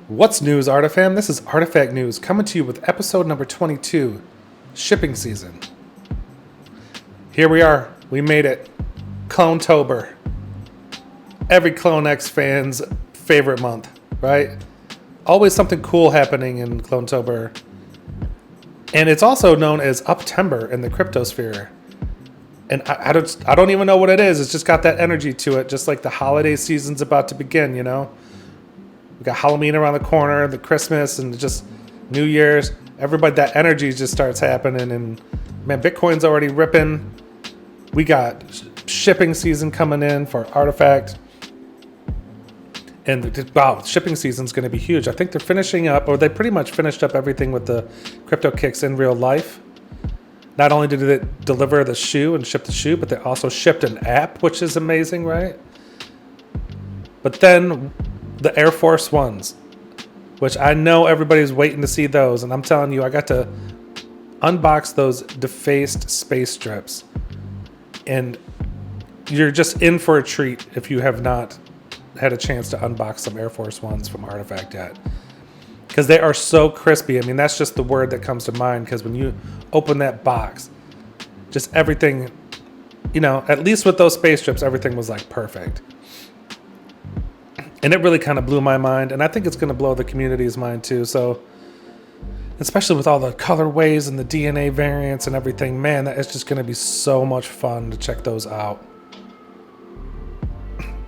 What's news, Artifam? This is Artifact News coming to you with episode number 22, shipping season. Here we are. We made it. Clone-tober. Every Clone X fan's favorite month, right? Always something cool happening in Clone-tober. And it's also known as Uptember in the cryptosphere. And I don't even know what it is. It's just got that energy to it, just like the holiday season's about to begin, you know? We got Halloween around the corner, the Christmas, and just New Year's. Everybody, that energy just starts happening. And man, Bitcoin's already ripping. We got shipping season coming in for Artifact. And wow, shipping season's going to be huge. I think they're finishing up, or they pretty much finished up everything with the Cryptokicks in real life. Not only did they deliver the shoe and ship the shoe, but they also shipped an app, which is amazing, right? But then the Air Force Ones, which I know everybody's waiting to see those. And I'm telling you, I got to unbox those defaced space strips. And you're just in for a treat if you have not had a chance to unbox some Air Force Ones from Artifact yet. Because they are so crispy. I mean, that's just the word that comes to mind. Because when you open that box, just everything, you know, at least with those space strips, everything was like perfect. And it really kind of blew my mind. And I think it's going to blow the community's mind too. So, especially with all the colorways and the DNA variants and everything, man, that is just going to be so much fun to check those out.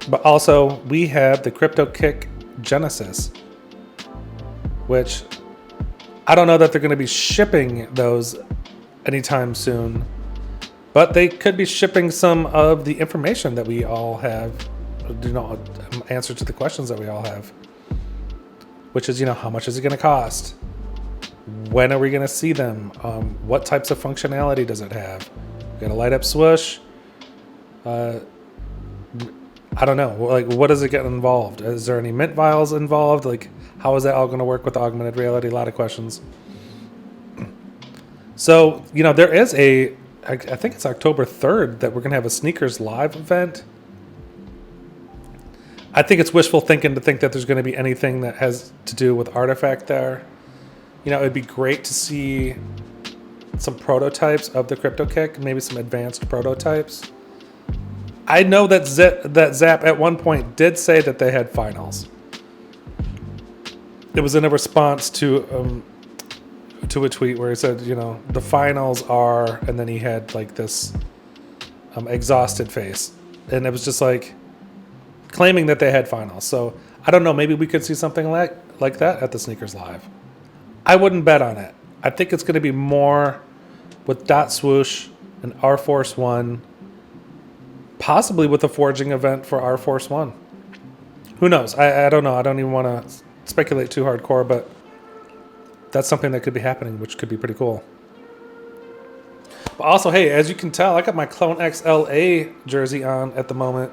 But also, we have the Cryptokick Genesis, which I don't know that they're going to be shipping those anytime soon. But they could be shipping some of the information that we all have. You know, answer to the questions that we all have, which is, you know, how much is it going to cost? When are we going to see them? What types of functionality does it have? Got a light up swoosh? I don't know. Like, what does it get involved? Is there any mint vials involved? Like, how is that all going to work with augmented reality? A lot of questions. So, you know, there is I think it's October 3rd that we're going to have a sneakers live event. I think it's wishful thinking to think that there's going to be anything that has to do with Artifact there. You know, it'd be great to see some prototypes of the Cryptokick, maybe some advanced prototypes. I know that Zap at one point did say that they had finals. It was in a response to a tweet where he said, you know, the finals are, and then he had like this exhausted face, and it was just like, claiming that they had finals. So I don't know, maybe we could see something like that at the Sneakers Live. I wouldn't bet on it. I think it's going to be more with Dot Swoosh and R Force One, possibly with a forging event for R Force One. Who knows? I don't know. I don't even want to speculate too hardcore, but that's something that could be happening, which could be pretty cool. But also, hey, as you can tell, I got my Clone X LA jersey on at the moment.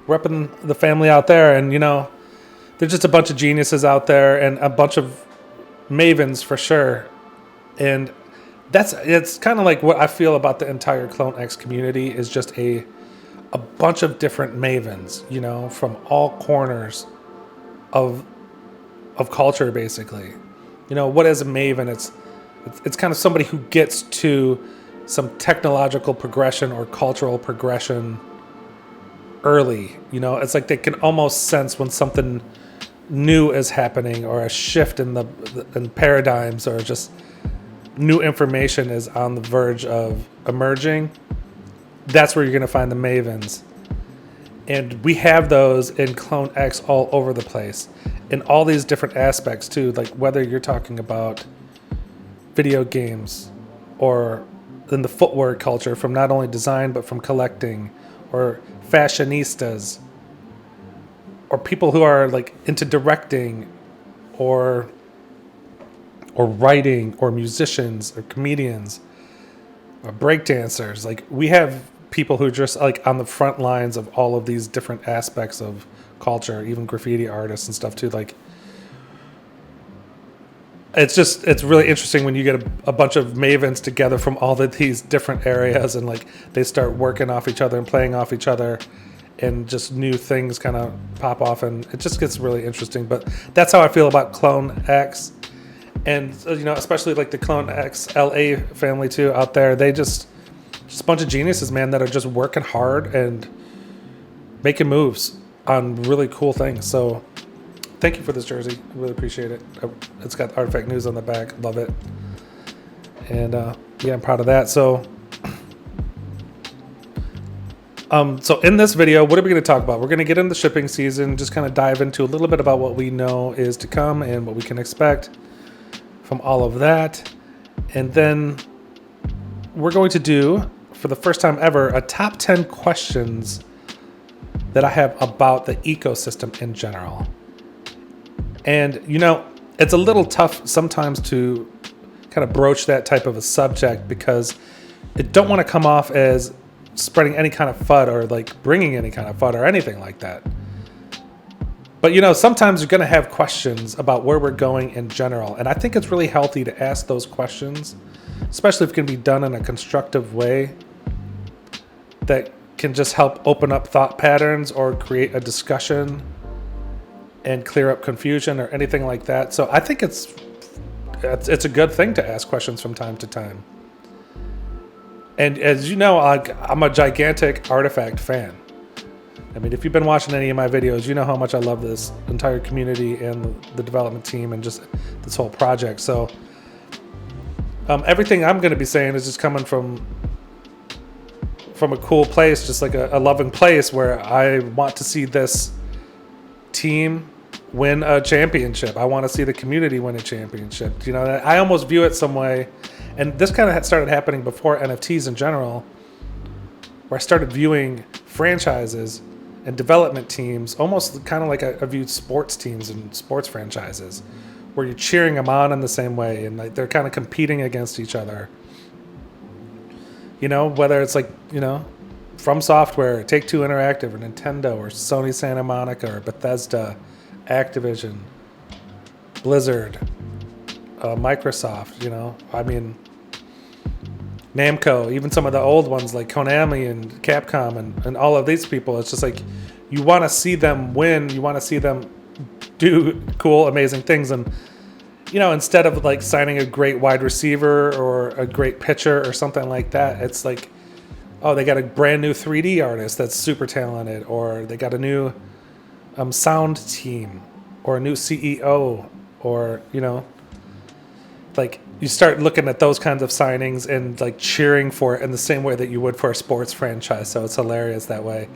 Repping the family out there, and you know, there's just a bunch of geniuses out there and a bunch of mavens for sure. And it's kind of like what I feel about the entire Clone X community is just a bunch of different mavens, you know, from all corners of culture, basically. You know, what is a maven? It's kind of somebody who gets to some technological progression or cultural progression early. You know, it's like they can almost sense when something new is happening, or a shift in paradigms, or just new information is on the verge of emerging. That's where you're going to find the mavens. And we have those in Clone X all over the place, in all these different aspects too, like whether you're talking about video games, or in the footwear culture, from not only design but from collecting, or fashionistas, or people who are like into directing, or writing, or musicians, or comedians, or breakdancers. Like, we have people who are just like on the front lines of all of these different aspects of culture, even graffiti artists and stuff too. Like, it's really interesting when you get a bunch of mavens together from all of these different areas, and like they start working off each other and playing off each other, and just new things kind of pop off, and it just gets really interesting. But that's how I feel about Clone X, and you know, especially like the Clone X LA family too out there. They just a bunch of geniuses, man, that are just working hard and making moves on really cool things. So thank you for this jersey. I really appreciate it. It's got Artifact News on the back. Love it. And yeah, I'm proud of that. So in this video, what are we going to talk about? We're going to get into shipping season, just kind of dive into a little bit about what we know is to come and what we can expect from all of that. And then we're going to do, for the first time ever, a top 10 questions that I have about the ecosystem in general. And, you know, it's a little tough sometimes to kind of broach that type of a subject because it don't want to come off as spreading any kind of FUD or like bringing any kind of FUD or anything like that. But, you know, sometimes you're going to have questions about where we're going in general. And I think it's really healthy to ask those questions, especially if it can be done in a constructive way that can just help open up thought patterns or create a discussion and clear up confusion or anything like that. So I think it's a good thing to ask questions from time to time. And as you know, I'm a gigantic Artifact fan. I mean, if you've been watching any of my videos, you know how much I love this entire community and the development team and just this whole project. So everything I'm going to be saying is just coming from a cool place, just like a loving place where I want to see this team win a championship. I want to see the community win a championship. You know, I almost view it some way, and this kind of started happening before NFTs in general, where I started viewing franchises and development teams almost kind of like I viewed sports teams and sports franchises, where you're cheering them on in the same way, and like they're kind of competing against each other. You know, whether it's like, you know, From Software, Take-Two Interactive, or Nintendo, or Sony Santa Monica, or Bethesda, Activision, Blizzard, Microsoft, you know, I mean, Namco, even some of the old ones like Konami and Capcom and all of these people. It's just like you want to see them win. You want to see them do cool, amazing things. And, you know, instead of like signing a great wide receiver or a great pitcher or something like that, it's like, oh, they got a brand new 3D artist that's super talented, or they got a new sound team, or a new CEO, or, you know, like you start looking at those kinds of signings and like cheering for it in the same way that you would for a sports franchise. So it's hilarious that way.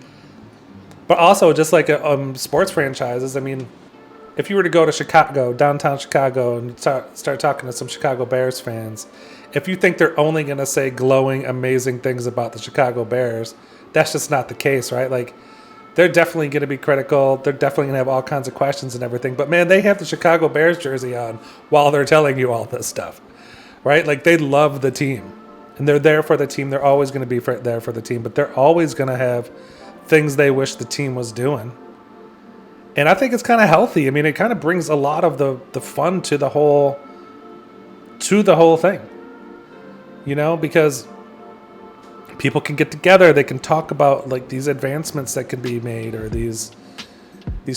But also just like sports franchises, I mean, if you were to go to Chicago, downtown Chicago, and start talking to some Chicago Bears fans, if you think they're only going to say glowing, amazing things about the Chicago Bears, that's just not the case, right? Like, they're definitely going to be critical. They're definitely going to have all kinds of questions and everything. But, man, they have the Chicago Bears jersey on while they're telling you all this stuff, right? Like, they love the team, and they're there for the team. They're always going to be there for the team, but they're always going to have things they wish the team was doing. And I think it's kind of healthy. I mean, it kind of brings a lot of the fun to the whole thing, you know, because people can get together. They can talk about like these advancements that could be made, or these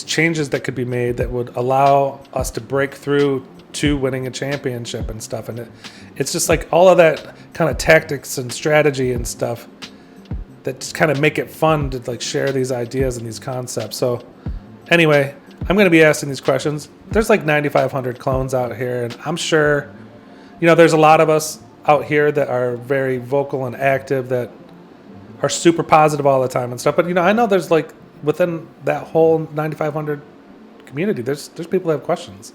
changes that could be made that would allow us to break through to winning a championship and stuff. And it's just like all of that kind of tactics and strategy and stuff that just kind of make it fun to like share these ideas and these concepts. So anyway, I'm going to be asking these questions. There's like 9,500 clones out here, and I'm sure, you know, there's a lot of us out here that are very vocal and active, that are super positive all the time and stuff. But, you know, I know there's like within that whole 9,500 community, there's people that have questions.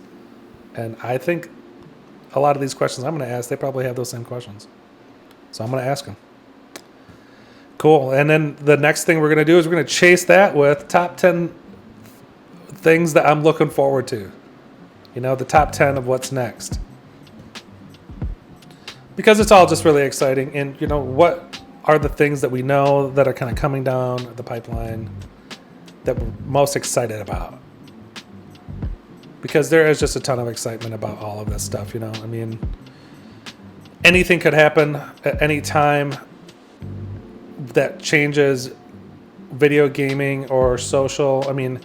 And I think a lot of these questions I'm going to ask, they probably have those same questions. So I'm going to ask them. Cool. And then the next thing we're going to do is we're going to chase that with top 10 things that I'm looking forward to. You know, the top 10 of what's next. Because it's all just really exciting. And, you know, what are the things that we know that are kind of coming down the pipeline that we're most excited about? because there is just a ton of excitement about all of this stuff, you know? I mean, anything could happen at any time that changes video gaming or social. I mean,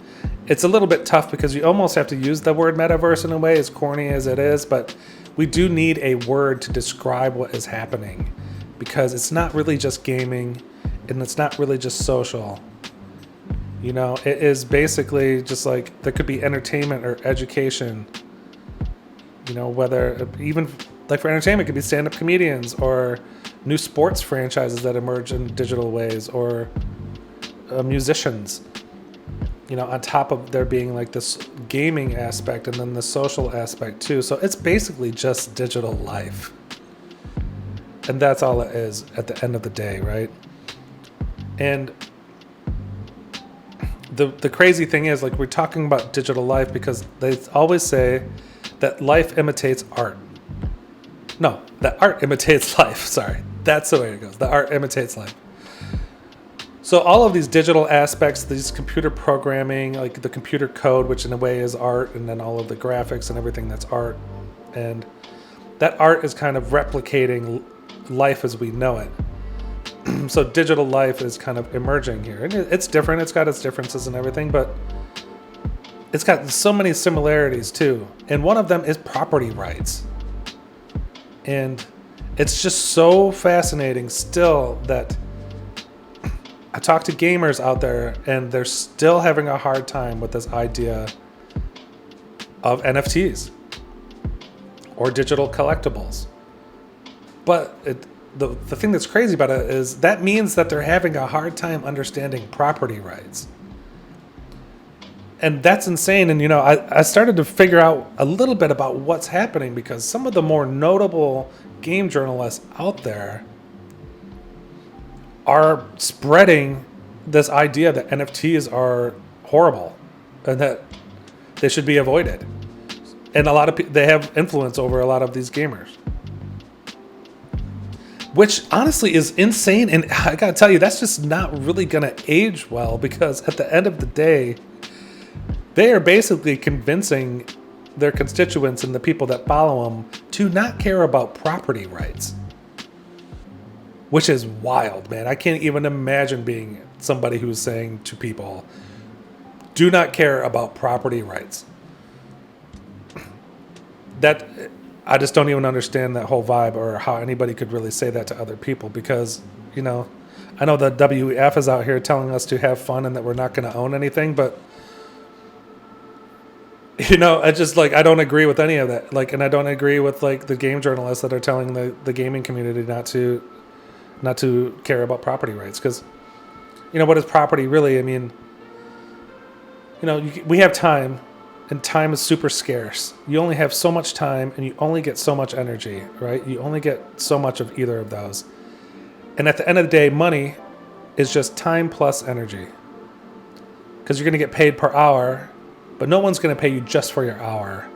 it's a little bit tough because you almost have to use the word metaverse in a way, as corny as it is, but we do need a word to describe what is happening, because it's not really just gaming and it's not really just social. You know, it is basically just like there could be entertainment or education, you know, whether even like for entertainment, it could be stand-up comedians or new sports franchises that emerge in digital ways, or musicians, you know, on top of there being like this gaming aspect and then the social aspect too. So it's basically just digital life. And that's all it is at the end of the day, right? And the crazy thing is, like, we're talking about digital life because they always say that life imitates art. No, that art imitates life. Sorry. That's the way it goes. The art imitates life. So all of these digital aspects, these computer programming, like the computer code, which in a way is art, and then all of the graphics and everything that's art. And that art is kind of replicating life as we know it. So digital life is kind of emerging here. And it's different. It's got its differences and everything, but it's got so many similarities too. And one of them is property rights. And it's just so fascinating still that I talk to gamers out there and they're still having a hard time with this idea of NFTs or digital collectibles. But the thing that's crazy about it is that means that they're having a hard time understanding property rights. And that's insane. And, you know, I started to figure out a little bit about what's happening, because some of the more notable game journalists out there are spreading this idea that NFTs are horrible and that they should be avoided. And a lot of they have influence over a lot of these gamers, which honestly is insane. And I gotta tell you, that's just not really gonna age well, because at the end of the day, they are basically convincing their constituents and the people that follow them to not care about property rights, which is wild, man. I can't even imagine being somebody who's saying to people, do not care about property rights. That, I just don't even understand that whole vibe, or how anybody could really say that to other people, because, you know, I know the WEF is out here telling us to have fun and that we're not going to own anything, but, you know, I just, like, I don't agree with any of that. Like, and I don't agree with, like, the game journalists that are telling the gaming community not to care about property rights, because, you know, what is property really? I mean, you know, we have time, and time is super scarce. You only have so much time, and you only get so much energy, right? You only get so much of either of those. And at the end of the day, money is just time plus energy, because you're going to get paid per hour, but no one's going to pay you just for your hour.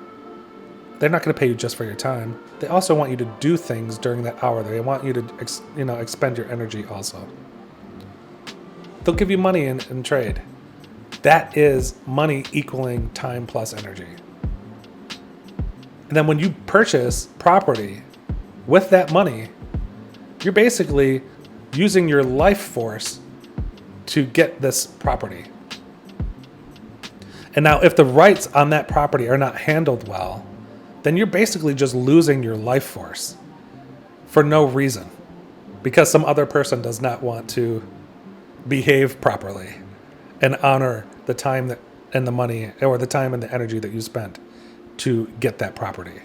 They're not going to pay you just for your time. They also want you to do things during that hour. They want you to, expend your energy also. They'll give you money in trade. That is money equaling time plus energy. And then when you purchase property with that money, you're basically using your life force to get this property. And now if the rights on that property are not handled well, then you're basically just losing your life force for no reason, because some other person does not want to behave properly and honor the time that and the money, or the time and the energy that you spent to get that property.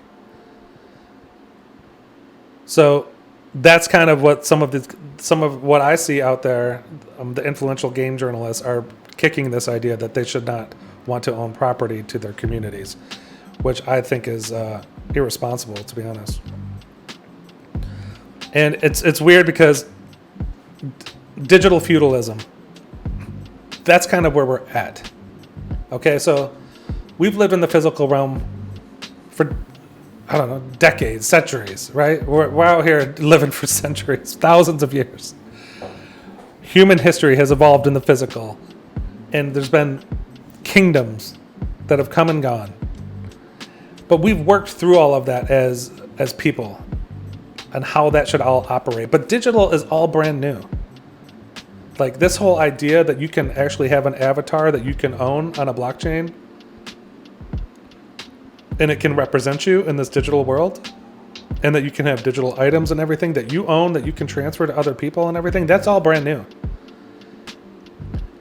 So that's kind of what some of what I see out there. The influential game journalists are kicking this idea that they should not want to own property to their communities, which I think is irresponsible, to be honest. And it's weird because digital feudalism, that's kind of where we're at. Okay, so we've lived in the physical realm for, I don't know, decades, centuries, right? We're out here living for centuries, thousands of years. Human history has evolved in the physical, and there's been kingdoms that have come and gone. But we've worked through all of that as people and how that should all operate. But digital is all brand new. Like this whole idea that you can actually have an avatar that you can own on a blockchain and it can represent you in this digital world, and that you can have digital items and everything that you own that you can transfer to other people and everything, that's all brand new.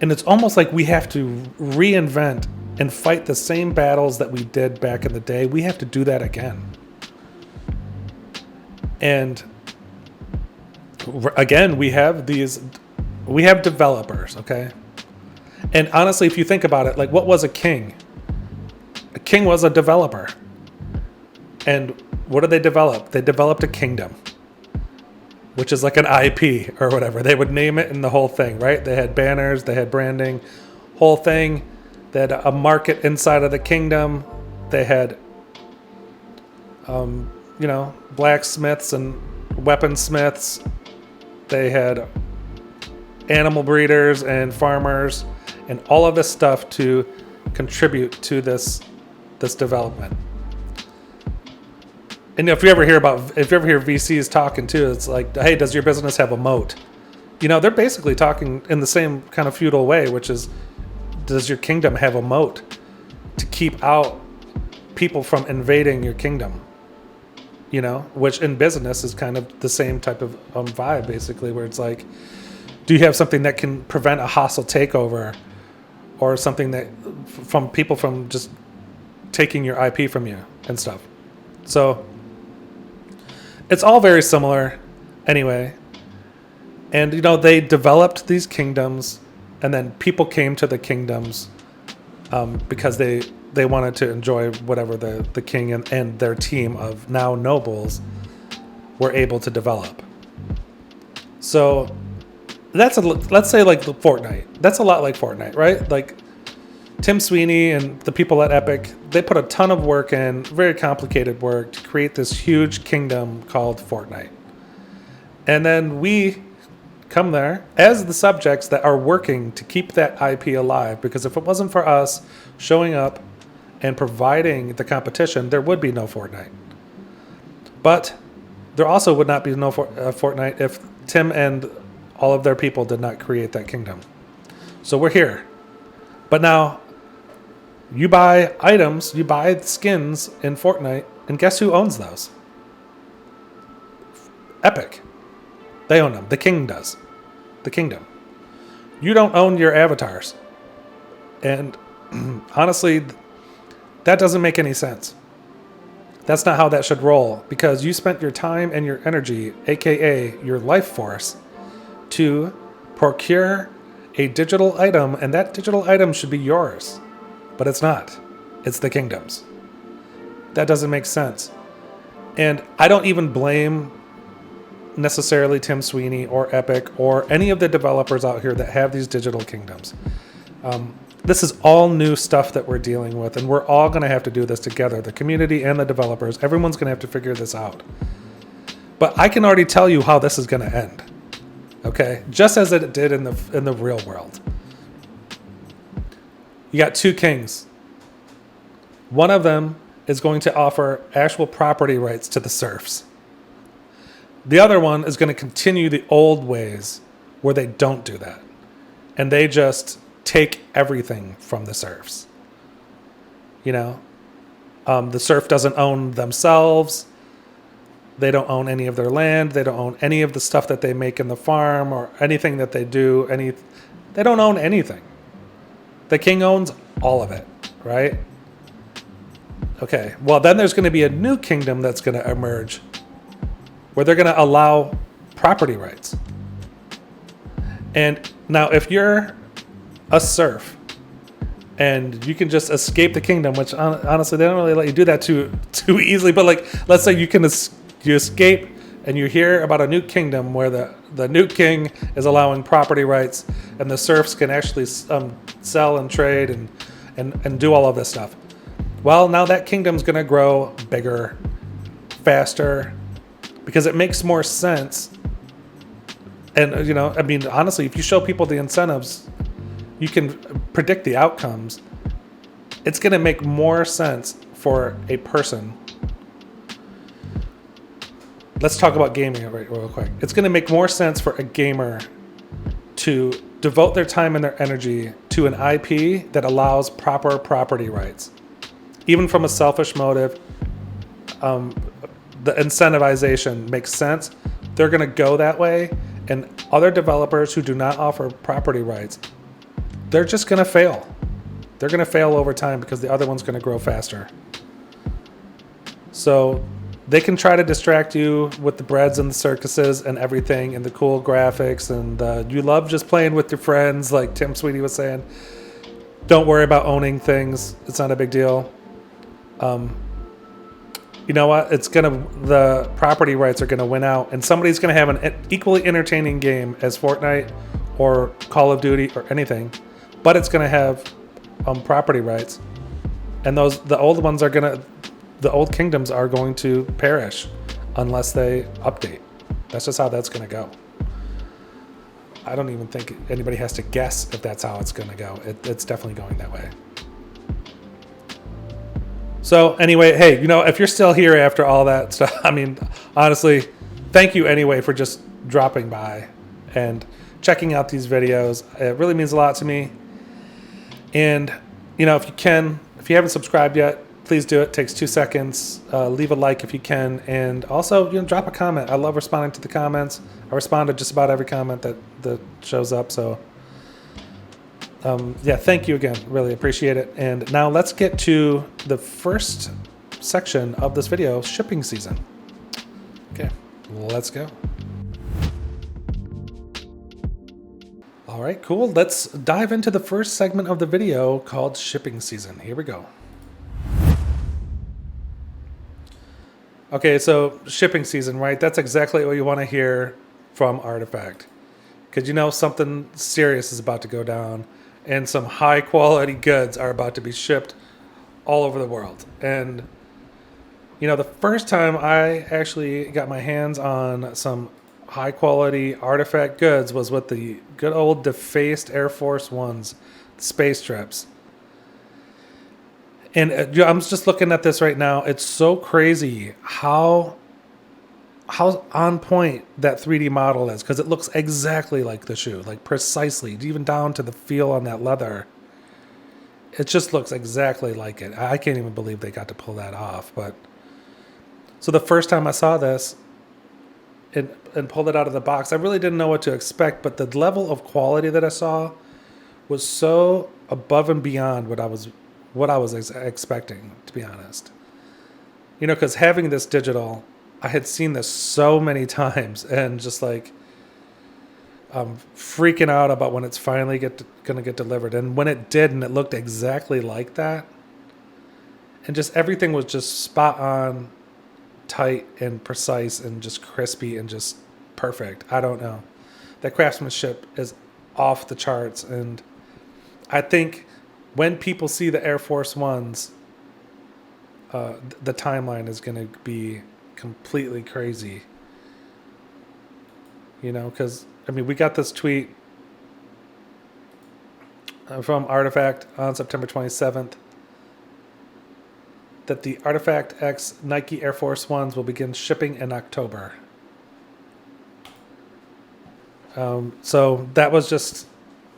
And it's almost like we have to reinvent and fight the same battles that we did back in the day. We have to do that again. And again, we have developers, okay? And honestly, if you think about it, like what was a king? A king was a developer. And what did they develop? They developed a kingdom, which is like an IP or whatever. They would name it in the whole thing, right? They had banners, they had branding, whole thing. They had a market inside of the kingdom. They had, blacksmiths and weaponsmiths. They had animal breeders and farmers and all of this stuff to contribute to this development. And if you ever hear VCs talking too, it's like, hey, does your business have a moat? They're basically talking in the same kind of feudal way, which is, does your kingdom have a moat to keep out people from invading your kingdom? Which in business is kind of the same type of vibe, basically, where it's like, do you have something that can prevent a hostile takeover, or something that from people from just taking your IP from you and stuff? So it's all very similar anyway. And, they developed these kingdoms, and then people came to the kingdoms because they wanted to enjoy whatever the king and their team of now nobles were able to develop. So let's say like Fortnite. That's a lot like Fortnite, right? Like Tim Sweeney and the people at Epic, they put a ton of work in, very complicated work, to create this huge kingdom called Fortnite. And then we come there as the subjects that are working to keep that IP alive, because if it wasn't for us showing up and providing the competition, there would be no Fortnite. But there also would not be no Fortnite if Tim and all of their people did not create that kingdom. So we're here. But now, you buy items, you buy skins in Fortnite, and guess who owns those? Epic. They own them. The king does. The kingdom. You don't own your avatars. And honestly, that doesn't make any sense. That's not how that should roll, because you spent your time and your energy, aka your life force, to procure a digital item, and that digital item should be yours. But it's not. It's the kingdom's. That doesn't make sense. And I don't even blame necessarily Tim Sweeney or Epic or any of the developers out here that have these digital kingdoms. This is all new stuff that we're dealing with, and we're all going to have to do this together. The community and the developers, everyone's going to have to figure this out. But I can already tell you how this is going to end. Okay? Just as it did in the real world. You got two kings. One of them is going to offer actual property rights to the serfs. The other one is going to continue the old ways where they don't do that. And they just take everything from the serfs. The serf doesn't own themselves. They don't own any of their land. They don't own any of the stuff that they make in the farm or anything that they do. They don't own anything. The king owns all of it, right? Okay, well, then there's going to be a new kingdom that's going to emerge where they're going to allow property rights. And now if you're a serf and you can just escape the kingdom, which honestly, they don't really let you do that too easily, but like, let's say you escape and you hear about a new kingdom where the new king is allowing property rights and the serfs can actually sell and trade and do all of this stuff. Well, now that kingdom's going to grow bigger, faster, because it makes more sense. And, honestly, if you show people the incentives, you can predict the outcomes. It's going to make more sense for a person. Let's talk about gaming real quick. It's going to make more sense for a gamer to devote their time and their energy to an IP that allows proper property rights. Even from a selfish motive, the incentivization makes sense. They're going to go that way, and other developers who do not offer property rights, they're just going to fail. They're going to fail over time because the other one's going to grow faster. So they can try to distract you with the breads and the circuses and everything and the cool graphics and you love just playing with your friends, like Tim Sweeney was saying. Don't worry about owning things. It's not a big deal. You know what? The property rights are gonna win out, and somebody's gonna have an equally entertaining game as Fortnite or Call of Duty or anything, but it's gonna have property rights, and the old kingdoms are going to perish unless they update. That's just how that's gonna go. I don't even think anybody has to guess if that's how it's gonna go. It's definitely going that way. So anyway, hey, if you're still here after all that stuff, I mean, honestly, thank you anyway for just dropping by and checking out these videos. It really means a lot to me. And, if you haven't subscribed yet, please do it. It takes 2 seconds. Leave a like if you can. And also, drop a comment. I love responding to the comments. I respond to just about every comment that shows up. So, thank you again. Really appreciate it. And now let's get to the first section of this video, shipping season. Okay, let's go. All right, cool. Let's dive into the first segment of the video called shipping season. Here we go. Okay, so shipping season, right? That's exactly what you want to hear from Artifact. Because something serious is about to go down. And some high quality goods are about to be shipped all over the world. And, the first time I actually got my hands on some high quality Artifact goods was with the good old defaced Air Force Ones, space trips. And I'm just looking at this right now. It's so crazy how on point that 3D model is, because it looks exactly like the shoe, like precisely, even down to the feel on that leather. It just looks exactly like it. I can't even believe they got to pull that off. But so the first time I saw this and pulled it out of the box, I really didn't know what to expect, but the level of quality that I saw was so above and beyond what I was expecting, to be honest. Because having this digital, I had seen this so many times and just like freaking out about when it's finally going to get delivered. And when it did, and it looked exactly like that, and just everything was just spot on, tight and precise and just crispy and just perfect. I don't know. That craftsmanship is off the charts. And I think when people see the Air Force Ones, the timeline is going to be completely crazy, because we got this tweet from Artifact on September 27th that the Artifact X Nike Air Force Ones will begin shipping in October. So that was just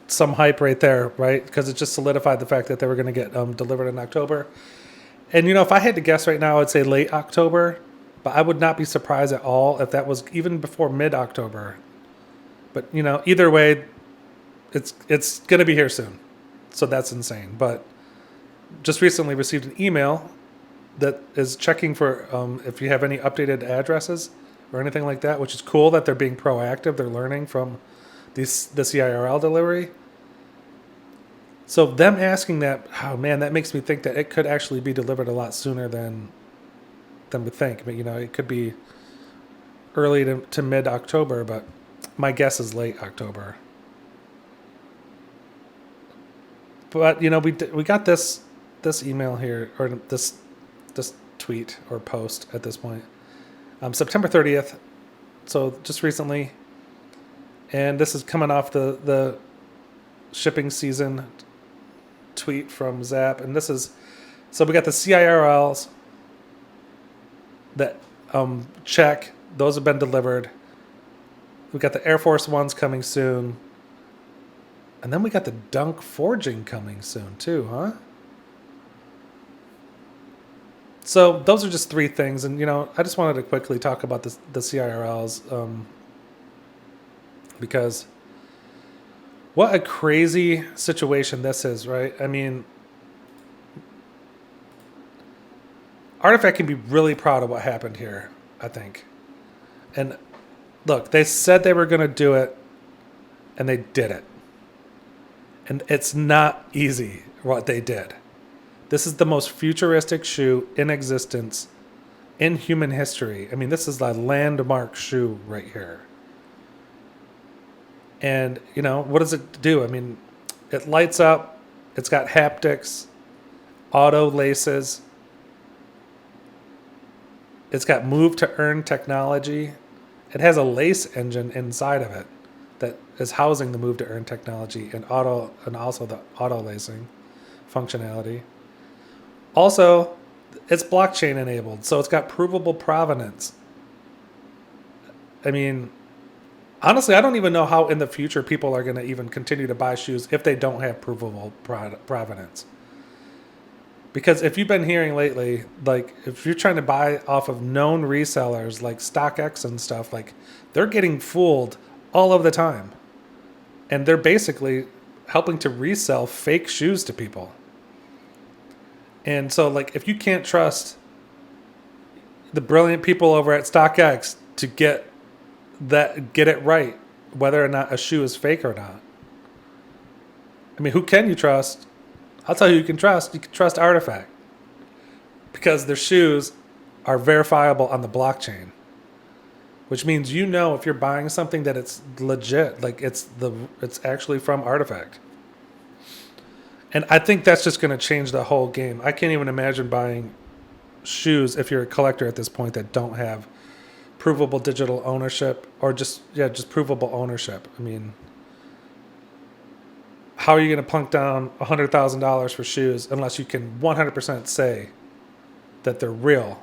some hype right there, right? Because it just solidified the fact that they were going to get delivered in October. And if I had to guess right now, I'd say late October. But I would not be surprised at all if that was even before mid-October. But, either way, it's going to be here soon. So that's insane. But just recently received an email that is checking for if you have any updated addresses or anything like that, which is cool that they're being proactive. They're learning from the CIRL delivery. So them asking that, oh man, that makes me think that it could actually be delivered a lot sooner than we think. But, it could be early to mid-October, but my guess is late October. But, we got this email here, or this tweet or post at this point. September 30th, so just recently. And this is coming off the shipping season tweet from Zap. And this is So we got the CIRLs that check. Those have been delivered. We got the Air Force Ones coming soon. And then we got the Dunk Forging coming soon too, huh? So those are just 3 things. And, I just wanted to quickly talk about the CIRLs because what a crazy situation this is, right? I mean, Artifact can be really proud of what happened here, I think. And look, they said they were going to do it, and they did it. And it's not easy what they did. This is the most futuristic shoe in existence in human history. I mean, this is a landmark shoe right here. And, what does it do? I mean, it lights up. It's got haptics, auto laces. It's got move to earn technology. It has a lace engine inside of it that is housing the move to earn technology and also the auto lacing functionality. Also, it's blockchain enabled, so it's got provable provenance. I mean, honestly, I don't even know how in the future people are going to even continue to buy shoes if they don't have provable provenance. Because if you've been hearing lately, if you're trying to buy off of known resellers like StockX and stuff, they're getting fooled all of the time. And they're basically helping to resell fake shoes to people. And so, if you can't trust the brilliant people over at StockX to get it right, whether or not a shoe is fake or not. I mean, who can you trust? I'll tell you can trust. You can trust Artifact. Because their shoes are verifiable on the blockchain. Which means if you're buying something that it's legit, it's actually from Artifact. And I think that's just going to change the whole game. I can't even imagine buying shoes if you're a collector at this point that don't have provable digital ownership or just provable ownership. I mean, how are you going to plunk down $100,000 for shoes unless you can 100% say that they're real?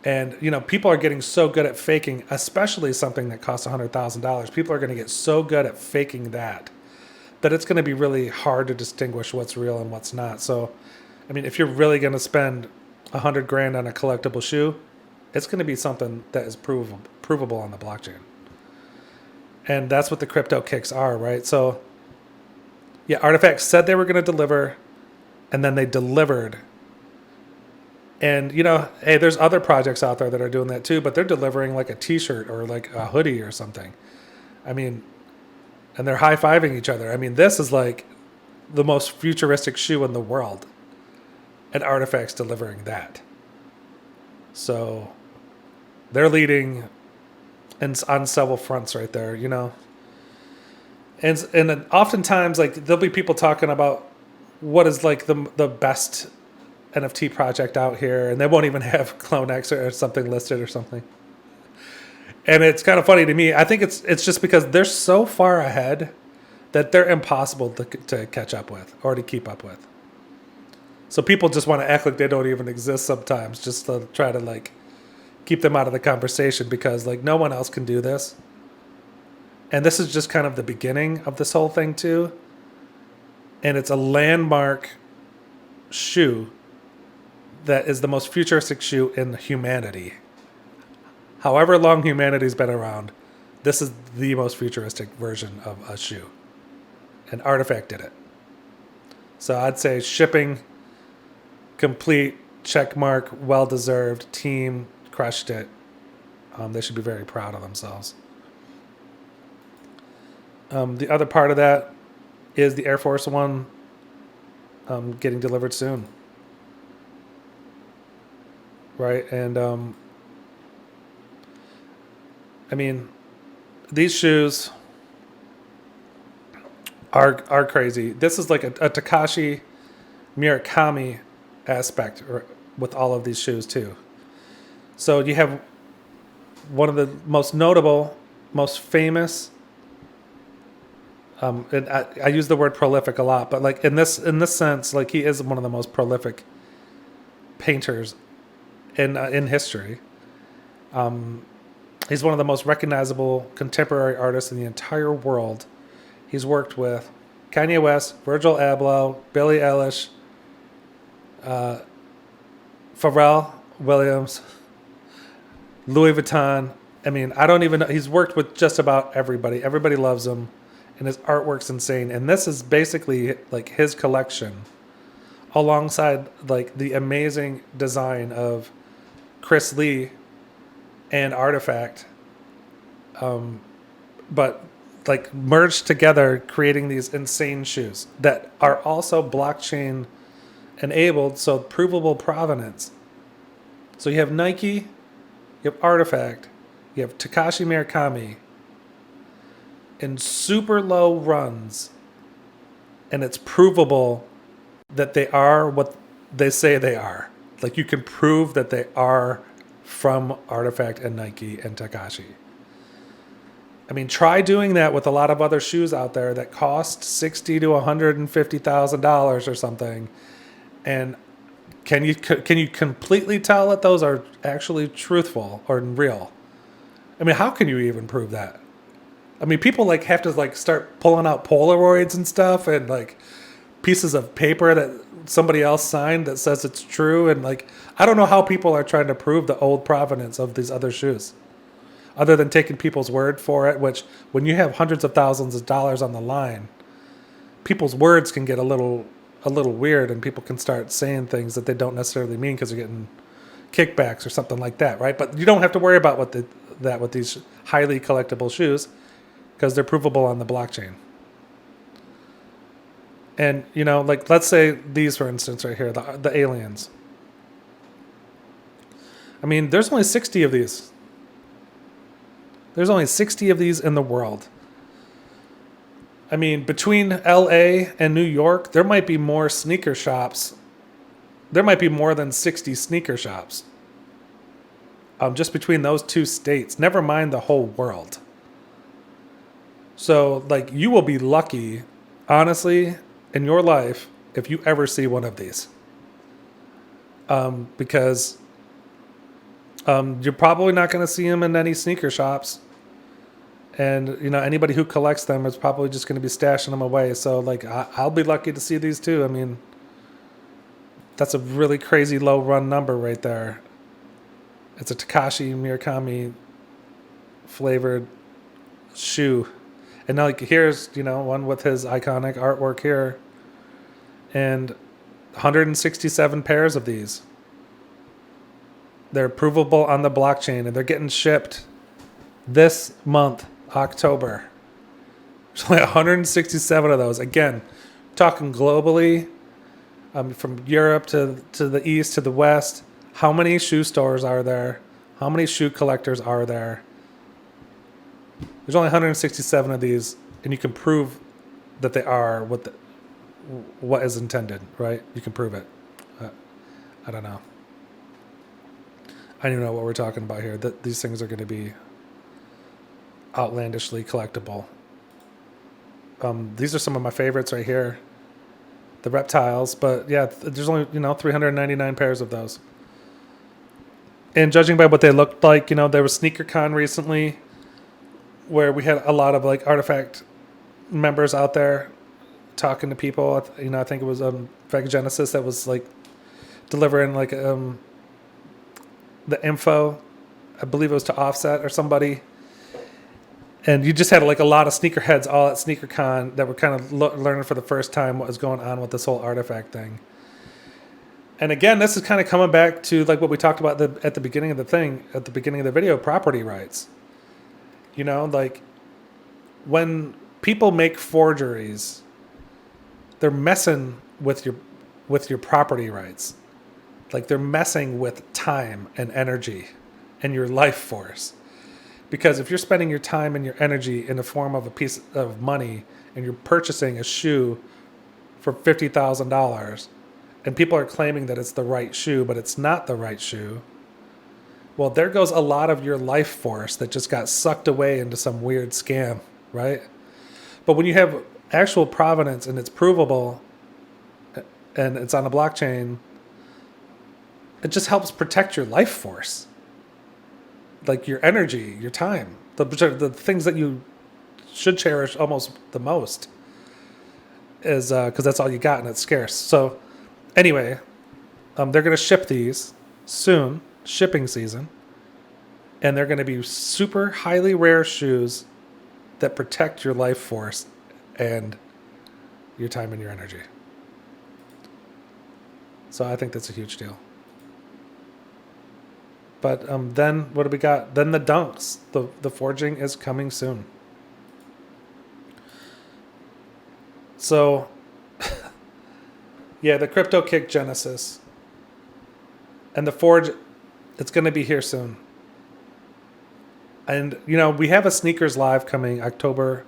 And, people are getting so good at faking, especially something that costs $100,000. People are going to get so good at faking that it's going to be really hard to distinguish what's real and what's not. So, I mean, if you're really going to spend $100,000 on a collectible shoe, it's going to be something that is provable on the blockchain. And that's what the Cryptokicks are, right? So, yeah, Artifact said they were going to deliver, and then they delivered. And, hey, there's other projects out there that are doing that too, but they're delivering a t-shirt or a hoodie or something. I mean, and they're high-fiving each other. I mean, this is the most futuristic shoe in the world. And Artifact's delivering that. So they're leading on several fronts right there, And oftentimes, there'll be people talking about what is the best NFT project out here, and they won't even have Clone X or something listed or something. And it's kind of funny to me. I think it's just because they're so far ahead that they're impossible to catch up with or to keep up with. So people just want to act like they don't even exist sometimes, just to try to keep them out of the conversation because no one else can do this. And this is just kind of the beginning of this whole thing too. And it's a landmark shoe that is the most futuristic shoe in humanity. However long humanity's been around, this is the most futuristic version of a shoe. And Artifact did it. So I'd say shipping, complete, check mark, well-deserved, team, crushed it. They should be very proud of themselves. The other part of that is the Air Force One getting delivered soon. Right? And I mean, these shoes are crazy. This is like a Takashi Murakami aspect with all of these shoes too. So you have one of the most notable, most famous And I use the word prolific a lot, but like in this sense, like he is one of the most prolific painters in history. He's one of the most recognizable contemporary artists in the entire world. He's worked with Kanye West, Virgil Abloh, Billie Eilish, Pharrell Williams, Louis Vuitton. I mean, I don't even know. He's worked with just about everybody. Everybody loves him, and his artwork's insane. And this is basically like his collection, alongside like the amazing design of Chris Lee and Artifact, but like merged together, creating these insane shoes that are also blockchain enabled, so provable provenance. So you have Nike, you have Artifact, you have Takashi Murakami in super low runs, and it's provable that they are what they say they are. Like you can prove that they are from Artifact and Nike and Takashi. I mean, try doing that with a lot of other shoes out there that cost $60,000 to $150,000 or something, and can you completely tell that those are actually truthful or real? I mean, how can you even prove that? I mean, people like have to like start pulling out Polaroids and stuff and like pieces of paper that somebody else signed that says it's true, and like I don't know how people are trying to prove the old provenance of these other shoes, other than taking people's word for it. Which, when you have hundreds of thousands of dollars on the line, people's words can get a little weird, and people can start saying things that they don't necessarily mean because they're getting kickbacks or something like that, right? But you don't have to worry about that with these highly collectible shoes because they're provable on the blockchain. And, you know, like, let's say these, for instance, right here, the aliens. I mean, there's only 60 of these. There's only 60 of these in the world. I mean, between LA and New York, there might be more sneaker shops. There might be more than 60 sneaker shops. Just between those two states, never mind the whole world. So, like, you will be lucky, honestly, in your life if you ever see one of these. Because you're probably not going to see them in any sneaker shops. And, you know, anybody who collects them is probably just going to be stashing them away. So, like, I'll be lucky to see these too. I mean, that's a really crazy low run number right there. It's a Takashi Murakami flavored shoe. And now, like, here's, you know, one with his iconic artwork here. And 167 pairs of these. They're provable on the blockchain, and they're getting shipped this month, October. There's only 167 of those. Again, talking globally, from Europe to the east to the west. How many shoe stores are there? How many shoe collectors are there? There's only 167 of these, and you can prove that they are what is intended, right? You can prove it. I don't know. I don't even know what we're talking about here. These things are going to be outlandishly collectible. These are some of my favorites right here. The reptiles, but yeah, there's only, 399 pairs of those. And judging by what they looked like, there was SneakerCon recently where we had a lot of like Artifact members out there talking to people. I think it was Vega Genesis that was like delivering like the info. I believe it was to Offset or somebody. And you just had like a lot of sneakerheads all at SneakerCon that were kind of learning for the first time what was going on with this whole Artifact thing. And again, this is kind of coming back to like what we talked about at the beginning of the video, property rights. Like when people make forgeries, they're messing with your property rights. Like they're messing with time and energy and your life force. Because if you're spending your time and your energy in the form of a piece of money and you're purchasing a shoe for $50,000 and people are claiming that it's the right shoe, but it's not the right shoe, well, there goes a lot of your life force that just got sucked away into some weird scam, right? But when you have actual provenance and it's provable and it's on a blockchain, it just helps protect your life force, like your energy, your time, the things that you should cherish almost the most, is because that's all you got and it's scarce. So anyway, they're going to ship these soon, shipping season, and they're going to be super highly rare shoes that protect your life force and your time and your energy. So I think that's a huge deal. But then what do we got? Then the dunks. The forging is coming soon. So, yeah, the Cryptokicks Genesis and the Forge, it's going to be here soon. And, you know, we have a sneakers live coming October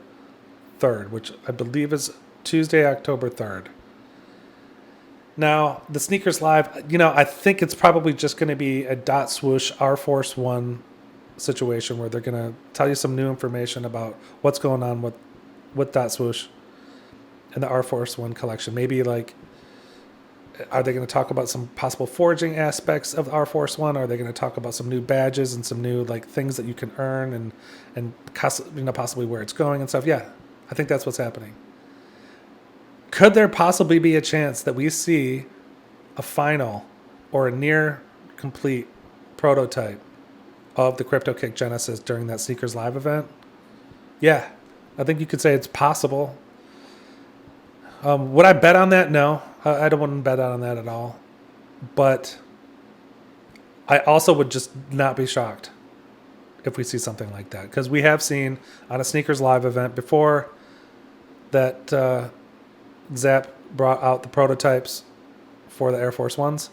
3rd, which I believe is Tuesday, October 3rd. Now, the sneakers live, you know, I think it's probably just going to be a dot swoosh Air Force One situation where they're going to tell you some new information about what's going on with dot swoosh and the Air Force One collection. Maybe like, are they going to talk about some possible forging aspects of Air Force One? Are they going to talk about some new badges and some new like things that you can earn and you know, possibly where it's going and stuff? Yeah, I think that's what's happening. Could there possibly be a chance that we see a final or a near complete prototype of the Cryptokicks Genesis during that Sneakers Live event? Yeah, I think you could say it's possible. Would I bet on that? No, I don't want to bet on that at all. But I also would just not be shocked if we see something like that. Because we have seen on a Sneakers Live event before that Zap brought out the prototypes for the Air Force Ones.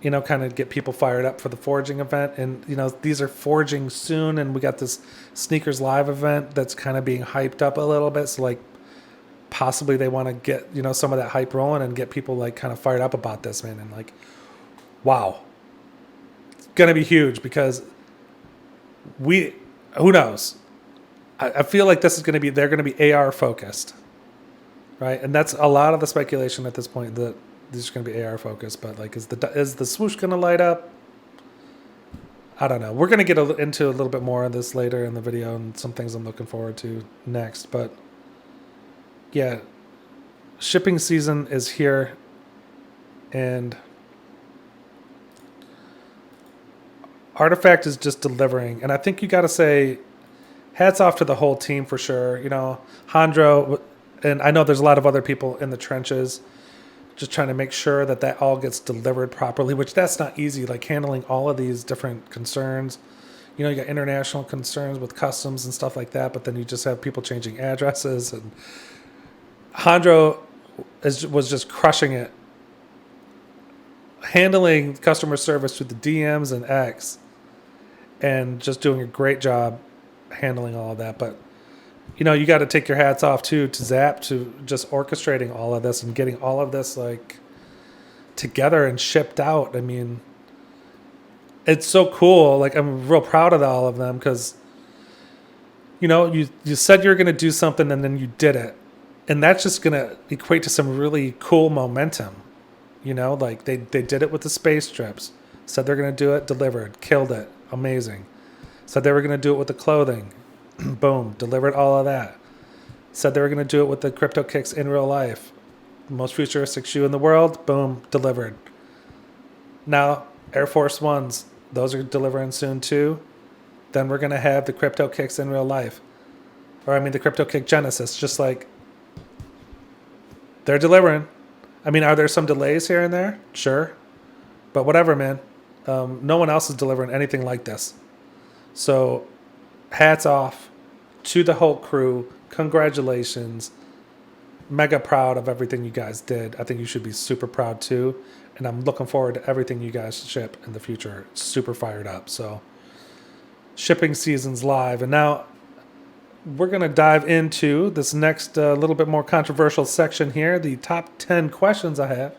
You know, kind of get people fired up for the forging event. And, you know, these are forging soon. And we got this Sneakers Live event that's kind of being hyped up a little bit. So, like, possibly they want to get, you know, some of that hype rolling and get people, like, kind of fired up about this, man. And, like, wow. It's going to be huge because who knows? I feel like this is going to be, they're going to be AR focused. Right, and that's a lot of the speculation at this point that these are going to be AR focused. But like, is the swoosh going to light up? I don't know. We're going to get into a little bit more of this later in the video and some things I'm looking forward to next. But yeah, shipping season is here, and Artifact is just delivering. And I think you got to say, hats off to the whole team for sure. You know, Hondro. And I know there's a lot of other people in the trenches just trying to make sure that that all gets delivered properly, which that's not easy, like handling all of these different concerns. You know, you got international concerns with customs and stuff like that, but then you just have people changing addresses. And Hondro was just crushing it, handling customer service through the DMs and X, and just doing a great job handling all of that. But you know, you got to take your hats off too to Zap to just orchestrating all of this and getting all of this like together and shipped out. I mean, it's so cool. Like, I'm real proud of all of them because, you know, you said you were going to do something and then you did it. And that's just going to equate to some really cool momentum. You know, like they did it with the space trips. Said they're going to do it, delivered, killed it. Amazing. Said they were going to do it with the clothing. Boom, delivered all of that. Said they were going to do it with the Cryptokicks in real life. Most futuristic shoe in the world. Boom, delivered. Now, Air Force Ones, those are delivering soon too. Then we're going to have the Cryptokicks in real life. Or I mean the Cryptokicks Genesis, just like they're delivering. I mean, are there some delays here and there? Sure. But whatever, man. No one else is delivering anything like this. So, hats off to the whole crew. Congratulations. Mega proud of everything you guys did. I think you should be super proud too. And I'm looking forward to everything you guys ship in the future. Super fired up. So shipping season's live. And now we're going to dive into this next little bit more controversial section here. The top 10 questions I have.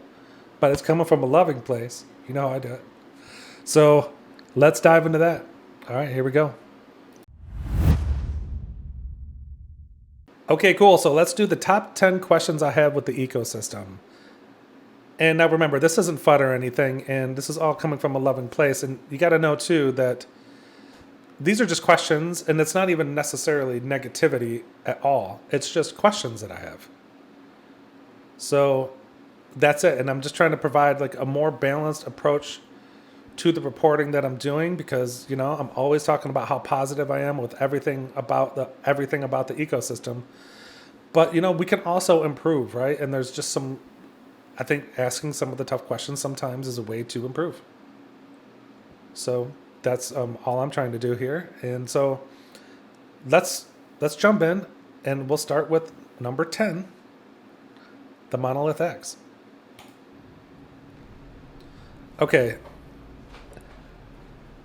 But it's coming from a loving place. You know how I do it. So let's dive into that. All right, here we go. Okay, cool. So let's do the top 10 questions I have with the ecosystem. And now remember, this isn't FUD or anything, and this is all coming from a loving place. And you got to know, too, that these are just questions, and it's not even necessarily negativity at all. It's just questions that I have. So that's it. And I'm just trying to provide like a more balanced approach to the reporting that I'm doing, because, you know, I'm always talking about how positive I am with everything about the ecosystem. But, you know, we can also improve, right? And there's just some, I think asking some of the tough questions sometimes is a way to improve. So that's all I'm trying to do here. And so let's jump in, and we'll start with number 10, the Monolith X. Okay.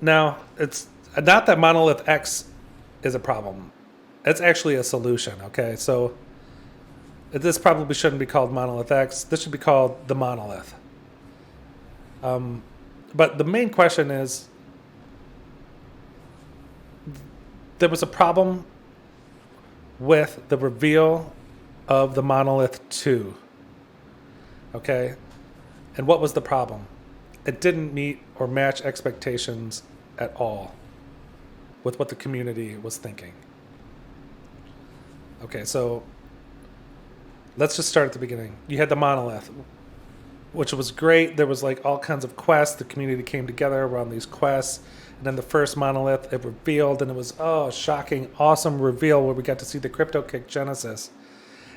Now, it's not that Monolith X is a problem. It's actually a solution, okay? So this probably shouldn't be called Monolith X. This should be called the Monolith. But the main question is, there was a problem with the reveal of the Monolith 2, okay? And what was the problem? It didn't meet or match expectations at all with what the community was thinking. Okay, so let's just start at the beginning. You had the Monolith, which was great. There was like all kinds of quests. The community came together around these quests. And then the first Monolith, it revealed, and it was, shocking, awesome reveal where we got to see the Cryptokicks Genesis.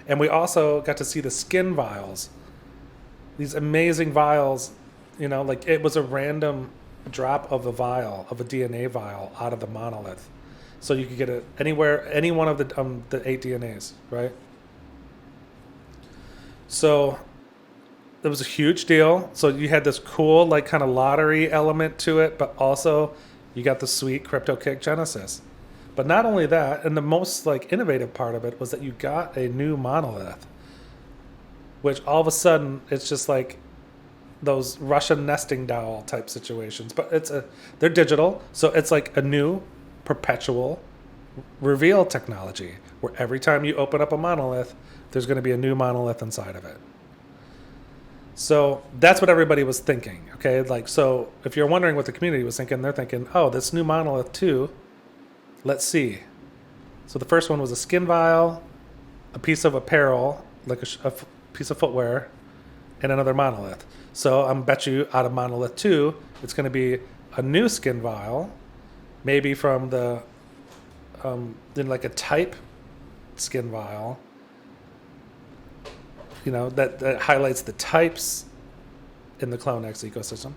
And we also got to see the skin vials. These amazing vials, you know, like it was a random drop of a vial, of a DNA vial out of the Monolith. So you could get it anywhere, any one of the 8 DNAs, right? So it was a huge deal. So you had this cool, like, kind of lottery element to it, but also you got the sweet Cryptokicks Genesis. But not only that, and the most like innovative part of it was that you got a new Monolith, which all of a sudden it's just like those Russian nesting doll type situations. But they're digital, so it's like a new perpetual reveal technology where every time you open up a Monolith, there's going to be a new Monolith inside of it. So that's what everybody was thinking, okay? Like, so if you're wondering what the community was thinking, they're thinking, oh, this new Monolith 2, let's see. So the first one was a skin vial, a piece of apparel, like a piece of footwear, and another Monolith. So I'm bet you out of Monolith 2, it's going to be a new skin vial, maybe from the, then like a type skin vial, you know, that highlights the types in the Clone X ecosystem.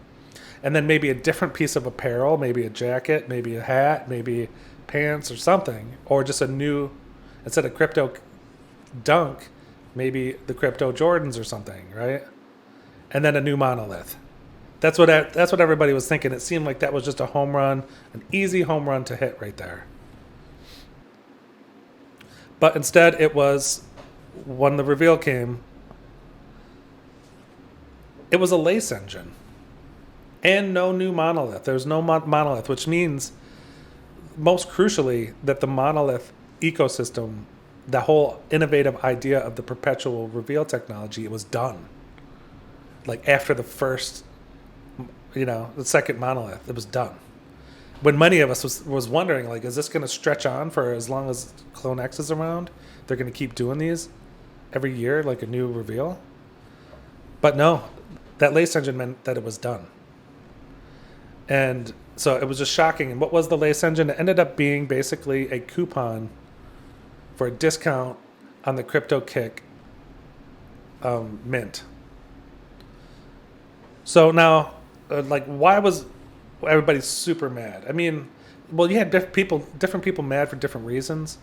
And then maybe a different piece of apparel, maybe a jacket, maybe a hat, maybe pants or something, or just a new, instead of Crypto Dunk, maybe the Crypto Jordans or something, right? And then a new Monolith. That's what everybody was thinking. It seemed like that was just a home run, an easy home run to hit right there. But instead, it was, when the reveal came, it was a lace engine and no new Monolith. There's no Monolith, which means, most crucially, that the Monolith ecosystem, the whole innovative idea of the perpetual reveal technology, it was done. Like after the first, you know, the second Monolith, it was done. When many of us was wondering, like, is this going to stretch on for as long as Clone X is around? They're going to keep doing these every year, like a new reveal? But no, that lace engine meant that it was done. And so it was just shocking. And what was the lace engine? It ended up being basically a coupon for a discount on the Cryptokicks mint. So now, like, why was everybody super mad? I mean, well, you had different people mad for different reasons.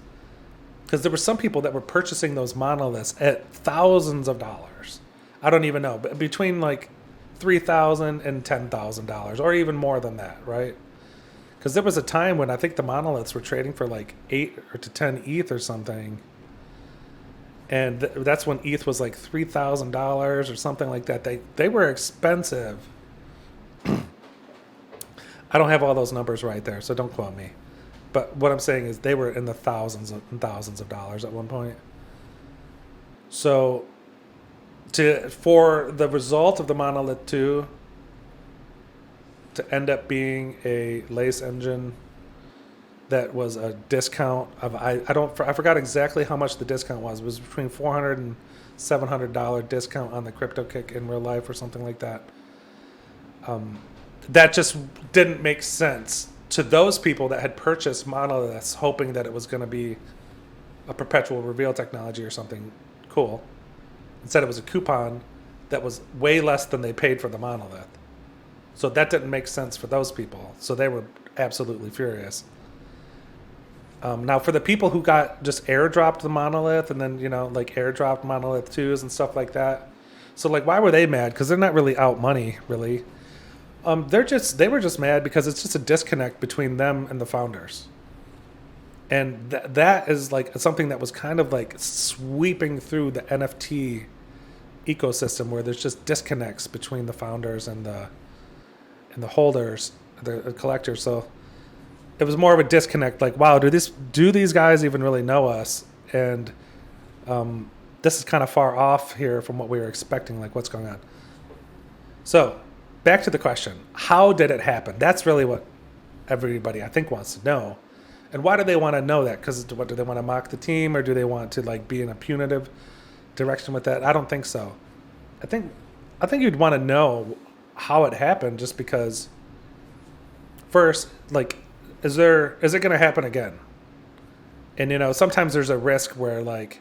Because there were some people that were purchasing those monoliths at thousands of dollars. I don't even know, but between like $3,000 and $10,000, or even more than that, right? Because there was a time when I think the monoliths were trading for like 8 or to 10 ETH or something. And that's when ETH was like $3,000 or something like that. They were expensive. I don't have all those numbers right there, so don't quote me. But what I'm saying is they were in the thousands of dollars at one point. So for the result of the Monolith 2 to end up being a lace engine that was a discount of I forgot exactly how much the discount was. It was between $400 and $700 discount on the Cryptokick in real life or something like that. That just didn't make sense to those people that had purchased monoliths hoping that it was going to be a perpetual reveal technology or something cool. Instead, it was a coupon that was way less than they paid for the monolith. So that didn't make sense for those people. So they were absolutely furious. Now, for the people who got just airdropped the monolith and then, like airdropped monolith 2s and stuff like that. So, like, why were they mad? Because they're not really out money, really. They were just mad because it's just a disconnect between them and the founders. And that is like something that was kind of like sweeping through the NFT ecosystem, where there's just disconnects between the founders and the holders, the collectors. So it was more of a disconnect. Like, wow, do these guys even really know us? And this is kind of far off here from what we were expecting. Like, what's going on? So back to the question: how did it happen? That's really what everybody, I think, wants to know. And why do they want to know that? Because what, do they want to mock the team, or do they want to like be in a punitive direction with that? I don't think so. I think you'd want to know how it happened, just because. First, like, is it going to happen again? And sometimes there's a risk where like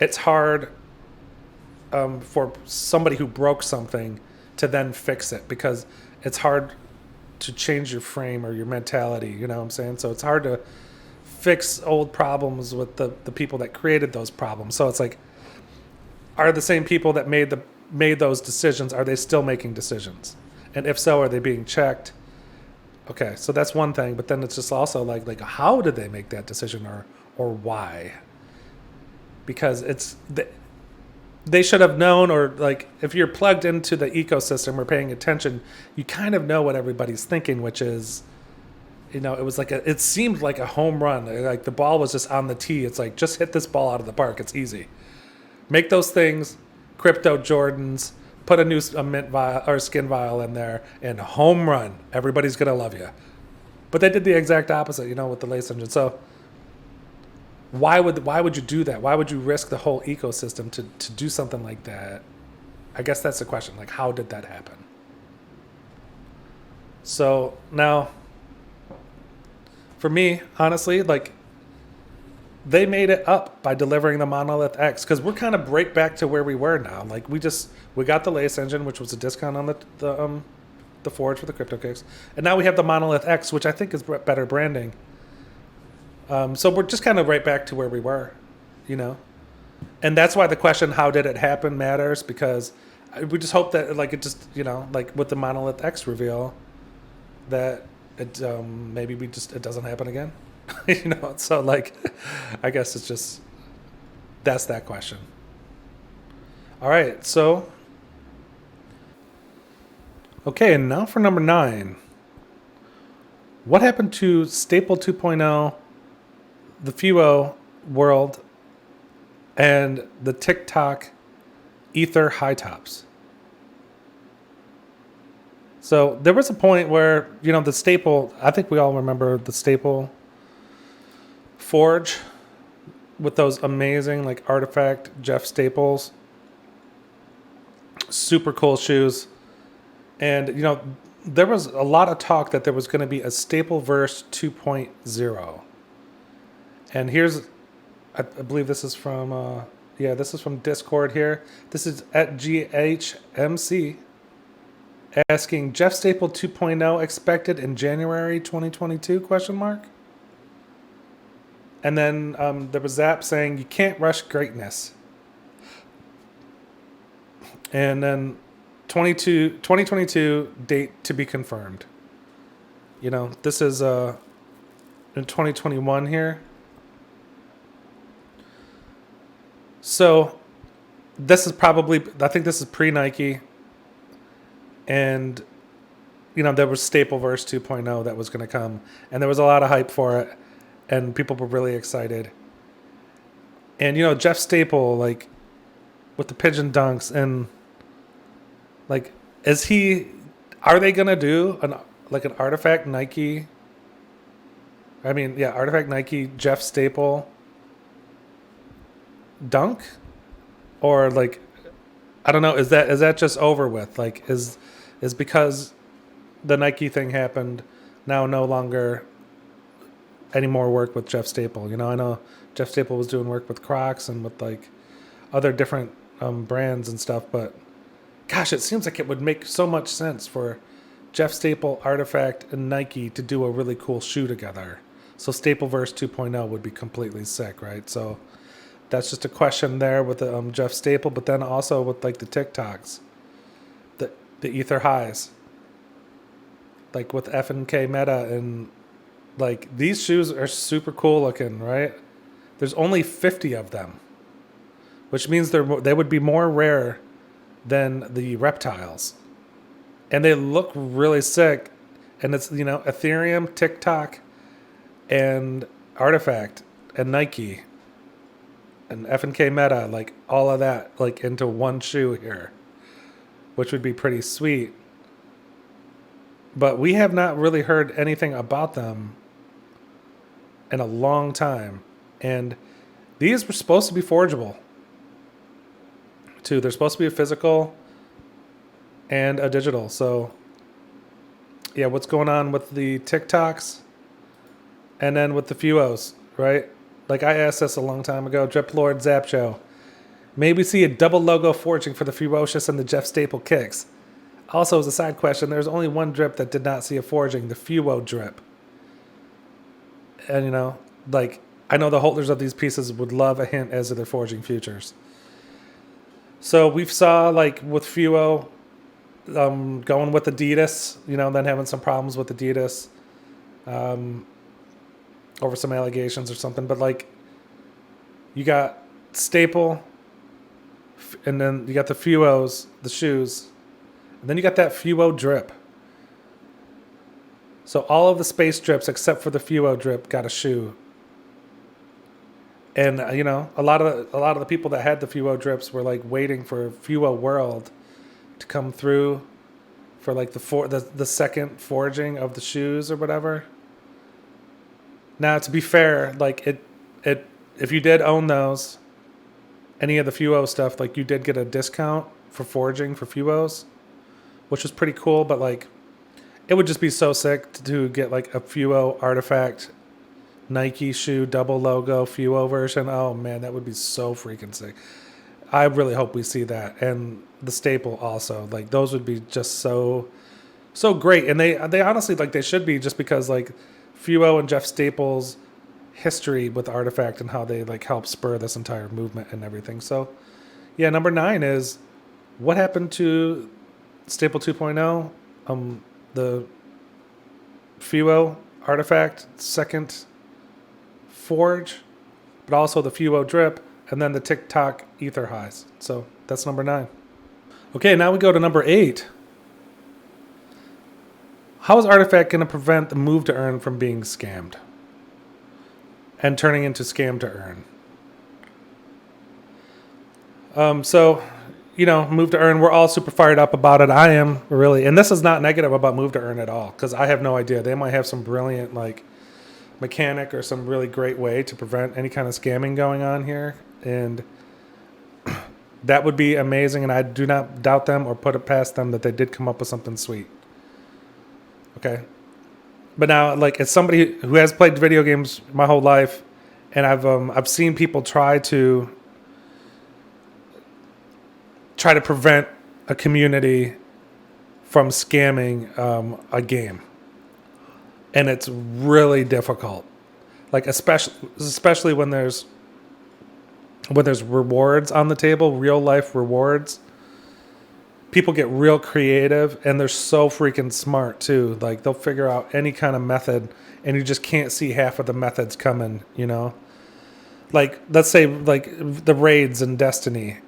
it's hard for somebody who broke something to then fix it, because it's hard to change your frame or your mentality, you know what I'm saying? So it's hard to fix old problems with the people that created those problems. So it's like, are the same people that made those decisions, are they still making decisions? And if so, are they being checked? Okay, so that's one thing, but then it's just also like how did they make that decision, or why? Because they should have known, or like if you're plugged into the ecosystem or paying attention, you kind of know what everybody's thinking, which is, it seemed like a home run. Like the ball was just on the tee. It's like, just hit this ball out of the park. It's easy. Make those things, crypto Jordans, put a mint vial or skin vial in there, and home run. Everybody's going to love you. But they did the exact opposite, with the lace engine. So why would you do that? Why would you risk the whole ecosystem to do something like that? I guess that's the question. Like, how did that happen? So now, for me, honestly, like, they made it up by delivering the Monolith X, because we're kind of right back to where we were now. Like, we got the lace engine, which was a discount on the Forge for the Cryptokicks, and now we have the Monolith X, which I think is better branding. So we're just kind of right back to where we were, and that's why the question, how did it happen, matters, because we just hope that, like, it just, like with the Monolith X reveal, that it maybe it doesn't happen again. So like, I guess it's just, that's that question. All right, so okay, and now for number 9. What happened to Staple 2.0, the Fewo world, and the TikTok Ether high tops? So there was a point where, the Staple, I think we all remember the Staple Forge with those amazing, like, artifact Jeff Staples, super cool shoes. And, there was a lot of talk that there was going to be a Stapleverse 2.0. And here's, I believe this is from, this is from Discord here. This is at GHMC asking, Jeff Staple 2.0 expected in January 2022, question mark? And then there was Zap saying, you can't rush greatness. And then 2022 date to be confirmed. This is in 2021 here. So this is probably, I think this is pre-Nike. And, there was Stapleverse 2.0 that was going to come. And there was a lot of hype for it. And people were really excited. And, Jeff Staple, like, with the pigeon dunks, and like, are they gonna do an Artifact Nike? I mean, yeah, Artifact Nike Jeff Staple dunk, or like, I don't know. Is that just over with? Like, is because the Nike thing happened now no longer any more work with Jeff Staple? You know, I know Jeff Staple was doing work with Crocs and with like other different brands and stuff, but gosh, it seems like it would make so much sense for Jeff Staple, Artifact, and Nike to do a really cool shoe together. So Stapleverse 2.0 would be completely sick, right? So that's just a question there with the Jeff Staple, but then also with like the TikToks, the Ether Highs, like with FNK Meta, and like these shoes are super cool looking, right? There's only 50 of them, which means they would be more rare than the reptiles, and they look really sick. And it's, you know, Ethereum, TikTok, and Artifact, and Nike, and FNK Meta, like all of that, like into one shoe here, which would be pretty sweet. But we have not really heard anything about them in a long time, and these were supposed to be forgeable too. They're supposed to be a physical and a digital. So yeah, what's going on with the TikToks and then with the Fewos, right? Like I asked this a long time ago. Drip Lord Zap Show. Maybe see a double logo forging for the Ferocious and the Jeff Staple kicks. Also, as a side question, there's only one drip that did not see a forging, the Fewo drip. And, you know, like, I know the holders of these pieces would love a hint as to their forging futures. So we've saw, like, with Fewo, going with Adidas, you know, then having some problems with Adidas over some allegations or something. But, like, you got Staple, and then you got the Fewos, the shoes, and then you got that Fewo drip. So all of the space drips except for the Fewo drip got a shoe. And you know, a lot of the people that had the Fewo drips were like waiting for Fewo World to come through for like the second forging of the shoes or whatever. Now, to be fair, like it if you did own those, any of the Fewo stuff, like you did get a discount for forging for Fewos, which was pretty cool. But like, it would just be so sick to get like a Fewo Artifact Nike shoe double logo Fewo version. Oh man, that would be so freaking sick. I really hope we see that. And the Staple also, like those would be just so great. And they honestly, like, they should be, just because like Fewo and Jeff Staple's history with Artifact and how they like help spur this entire movement and everything. So yeah, number 9 is what happened to Staple 2.0, the Fewo Artifact second forge, but also the Fewo drip, and then the TikTok Ether Highs. So that's number 9. Okay, now we go to number 8. How is Artifact going to prevent the move to earn from being scammed and turning into scam to earn? So, you know, move to earn, we're all super fired up about it. I am, really. And this is not negative about move to earn at all, because I have no idea. They might have some brilliant like mechanic or some really great way to prevent any kind of scamming going on here, and that would be amazing. And I do not doubt them or put it past them that they did come up with something sweet. Okay, but now, like, as somebody who has played video games my whole life, and I've seen people try to prevent a community from scamming a game, and it's really difficult. Like, especially when there's rewards on the table, real life rewards. People get real creative, and they're so freaking smart too. Like, they'll figure out any kind of method, and you just can't see half of the methods coming, you know? Like, let's say like the raids in Destiny,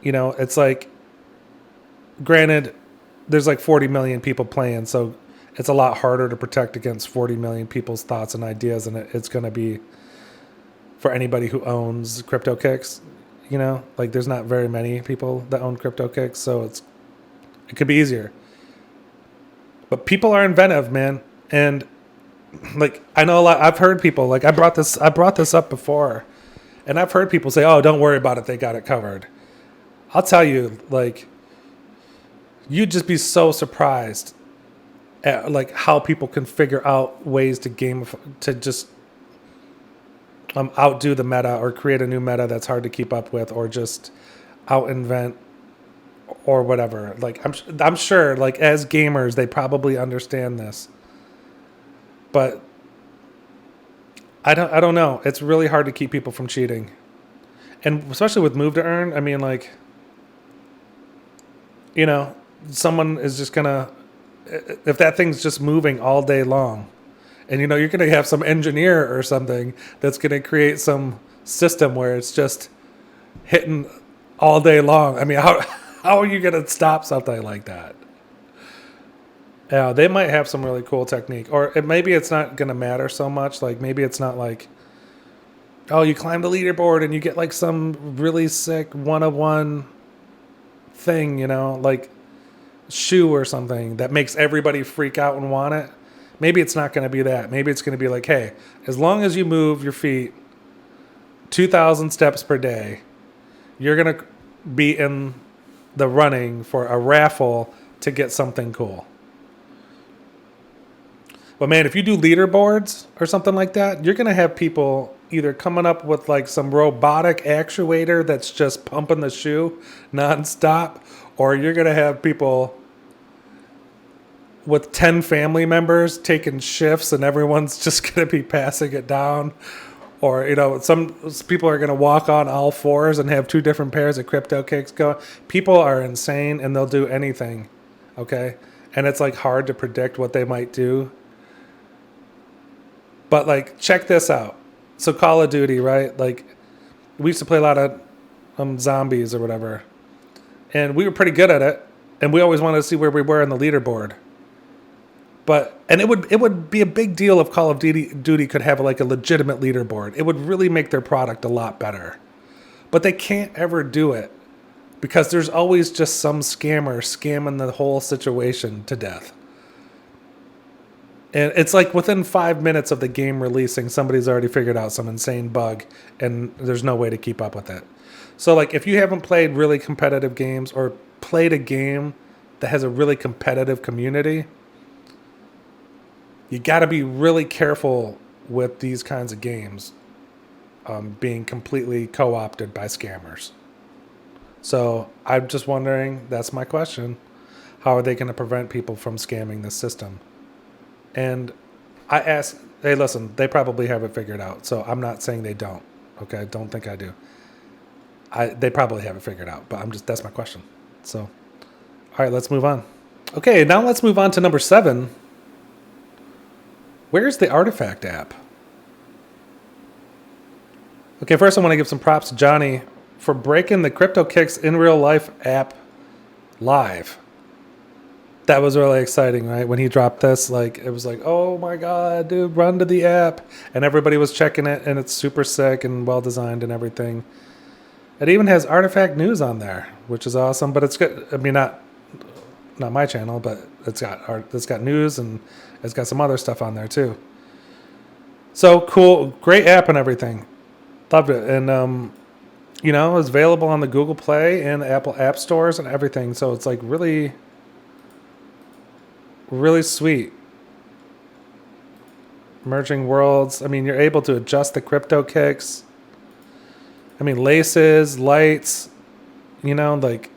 you know, it's like, granted, there's like 40 million people playing, so it's a lot harder to protect against 40 million people's thoughts and ideas than it's going to be for anybody who owns Cryptokicks, you know, like there's not very many people that own Cryptokicks, so it could be easier. But people are inventive, man, and like I know a lot. I've heard people like I brought this up before, and I've heard people say, "Oh, don't worry about it, they got it covered." I'll tell you, like, you'd just be so surprised at like how people can figure out ways to just outdo the meta or create a new meta that's hard to keep up with, or just out invent or whatever. Like I'm sure like as gamers they probably understand this, but I don't know. It's really hard to keep people from cheating, and especially with move to earn. I mean, like, you know, someone is just gonna, if that thing's just moving all day long, and you know you're gonna have some engineer or something that's gonna create some system where it's just hitting all day long. I mean, how are you gonna stop something like that? Yeah, they might have some really cool technique, or maybe it's not gonna matter so much. Like maybe it's not like, oh, you climb the leaderboard and you get like some really sick 1-of-1 thing, you know, like shoe or something that makes everybody freak out and want it. Maybe it's not going to be that. Maybe it's going to be like, hey, as long as you move your feet 2,000 steps per day, you're going to be in the running for a raffle to get something cool. But man, if you do leaderboards or something like that, you're going to have people either coming up with like some robotic actuator that's just pumping the shoe nonstop, or you're going to have people with 10 family members taking shifts and everyone's just going to be passing it down. Or, you know, some people are going to walk on all fours and have 2 different pairs of Cryptokicks going. People are insane and they'll do anything, okay? And it's like hard to predict what they might do. But like, check this out. So Call of Duty, right? Like, we used to play a lot of zombies or whatever. And we were pretty good at it. And we always wanted to see where we were in the leaderboard. And it would be a big deal if Call of Duty could have like a legitimate leaderboard. It would really make their product a lot better. But they can't ever do it because there's always just some scammer scamming the whole situation to death. And it's like within 5 minutes of the game releasing, somebody's already figured out some insane bug and there's no way to keep up with it. So like if you haven't played really competitive games or played a game that has a really competitive community, you got to be really careful with these kinds of games being completely co-opted by scammers. So I'm just wondering, that's my question, how are they going to prevent people from scamming this system? And I asked, hey, listen, they probably have it figured out. So I'm not saying they don't. Okay, don't think I do. They probably have it figured out, but that's my question. So, all right, let's move on. Okay, now let's move on to number 7. Where's the Artifact app? Okay, first I want to give some props to Johnny for breaking the Cryptokicks in real life app live. That was really exciting, right? When he dropped this, like it was like, oh my god, dude, run to the app. And everybody was checking it, and it's super sick and well designed and everything. It even has Artifact News on there, which is awesome. But it's good. I mean, not my channel, but it's got news and it's got some other stuff on there too. So cool, great app and everything. Loved it, and you know, it's available on the Google Play and Apple App Stores and everything. So it's like really, really sweet. Merging worlds. I mean, you're able to adjust the Cryptokicks. I mean, laces, lights, you know, like,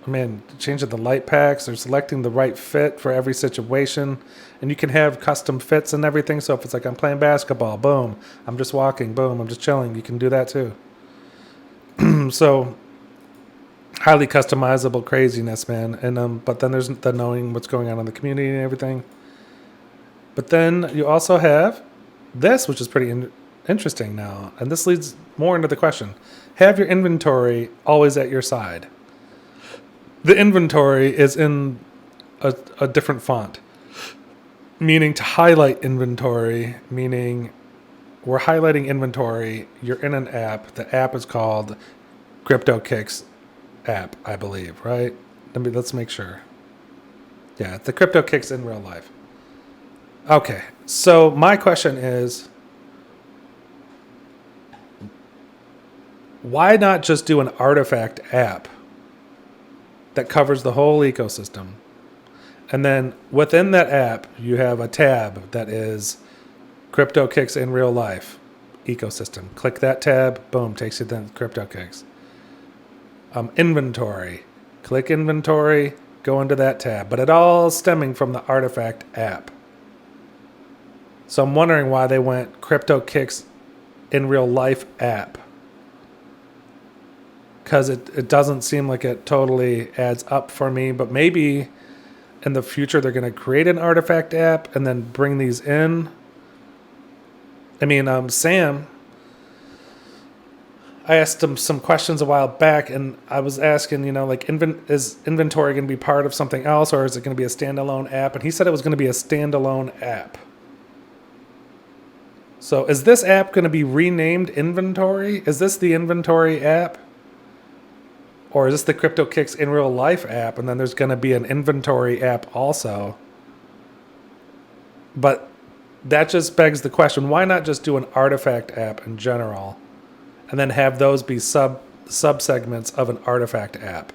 man, changing the light packs or selecting the right fit for every situation. And you can have custom fits and everything. So if it's like I'm playing basketball, boom, I'm just walking, boom, I'm just chilling. You can do that too. So highly customizable craziness, man. And but then there's the knowing what's going on in the community and everything. But then you also have this, which is pretty interesting now. And this leads more into the question. Have your inventory always at your side. The inventory is in a different font, meaning to highlight inventory, meaning we're highlighting inventory. You're in an app. The app is called Cryptokicks app, I believe, right? Let's make sure. Yeah, the Cryptokicks in real life. Okay, so my question is, why not just do an artifact app that covers the whole ecosystem? And then within that app, you have a tab that is Cryptokicks in real life ecosystem. Click that tab, boom, takes you to Cryptokicks. Inventory. Click inventory, go into that tab. But it all stemming from the artifact app. So I'm wondering why they went Cryptokicks in real life app. Because it doesn't seem like it totally adds up for me. But maybe in the future they're going to create an artifact app and then bring these in. I mean, Sam, I asked him some questions a while back, and I was asking, like, is inventory going to be part of something else, or is it going to be a standalone app? And he said it was going to be a standalone app. So is this app going to be renamed Inventory? Is this the Inventory app? Or is this the Cryptokicks in real life app, and then there's going to be an Inventory app also? But that just begs the question, why not just do an artifact app in general and then have those be sub-segments of an artifact app?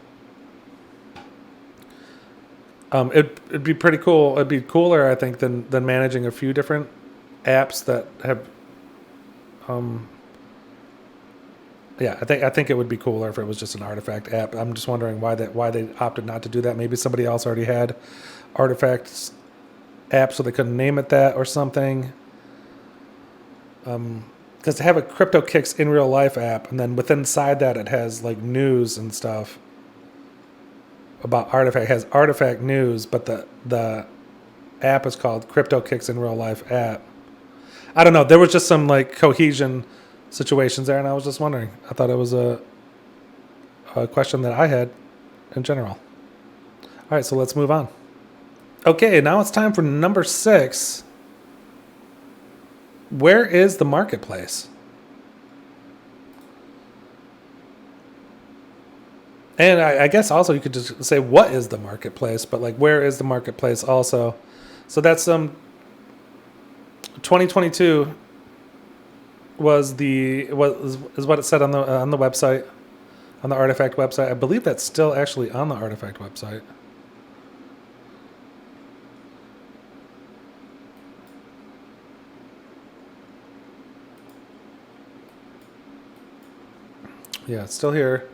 It'd be pretty cool. It'd be cooler, I think, than managing a few different apps that have... I think it would be cooler if it was just an artifact app. I'm just wondering why they opted not to do that. Maybe somebody else already had artifacts app, so they couldn't name it that or something. Because to have a Cryptokicks in real life app, and then within inside that it has like news and stuff about artifact. It has artifact news, but the app is called Cryptokicks in real life app. I don't know. There was just some like cohesion situations there, and I was just wondering. I thought it was a question that I had in general. All right, so let's move on. Okay, now it's time for number 6. Where is the marketplace? And I guess also you could just say, what is the marketplace? But like, where is the marketplace also? So that's 2022 is what it said on the website, on the Artifact website. I believe that's still actually on the Artifact website. Yeah, it's still here.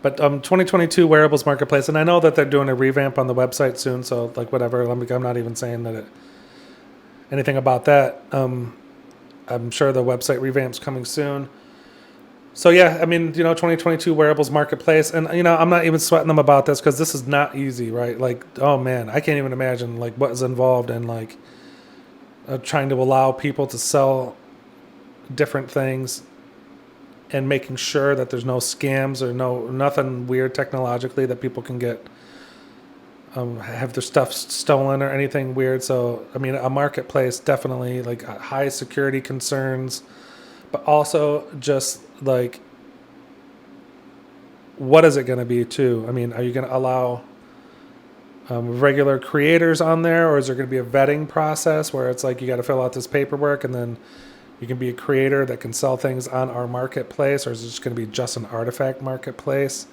But 2022 wearables marketplace, and I know that they're doing a revamp on the website soon. So like whatever, I'm not even saying that anything about that. I'm sure the website revamp's coming soon. So yeah, I mean, 2022 wearables marketplace, and I'm not even sweating them about this because this is not easy, right? Like, oh man, I can't even imagine like what is involved in like trying to allow people to sell different things and making sure that there's no scams or nothing weird technologically that people can get have their stuff stolen or anything weird. So I mean, a marketplace definitely like high security concerns, but also just like, what is it going to be too? I mean, are you going to allow regular creators on there, or is there going to be a vetting process where it's like you got to fill out this paperwork and then you can be a creator that can sell things on our marketplace, or is it just going to be just an artifact marketplace?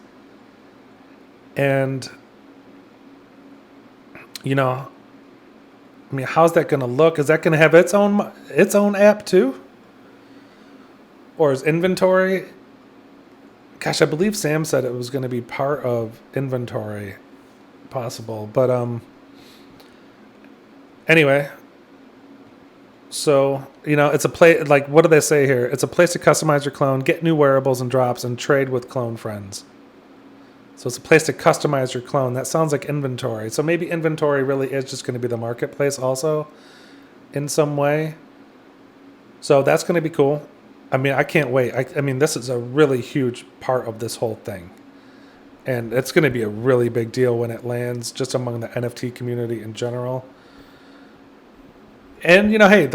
And, I mean, how's that going to look? Is that going to have its own app too? Or is inventory? Gosh, I believe Sam said it was going to be part of inventory, possible. But anyway. So, it's a place, like, what do they say here? It's a place to customize your clone, get new wearables and drops, and trade with clone friends. So it's a place to customize your clone. That sounds like inventory. So maybe inventory really is just going to be the marketplace also in some way. So that's going to be cool. I mean, I can't wait. I mean, this is a really huge part of this whole thing. And it's going to be a really big deal when it lands just among the NFT community in general. And, hey,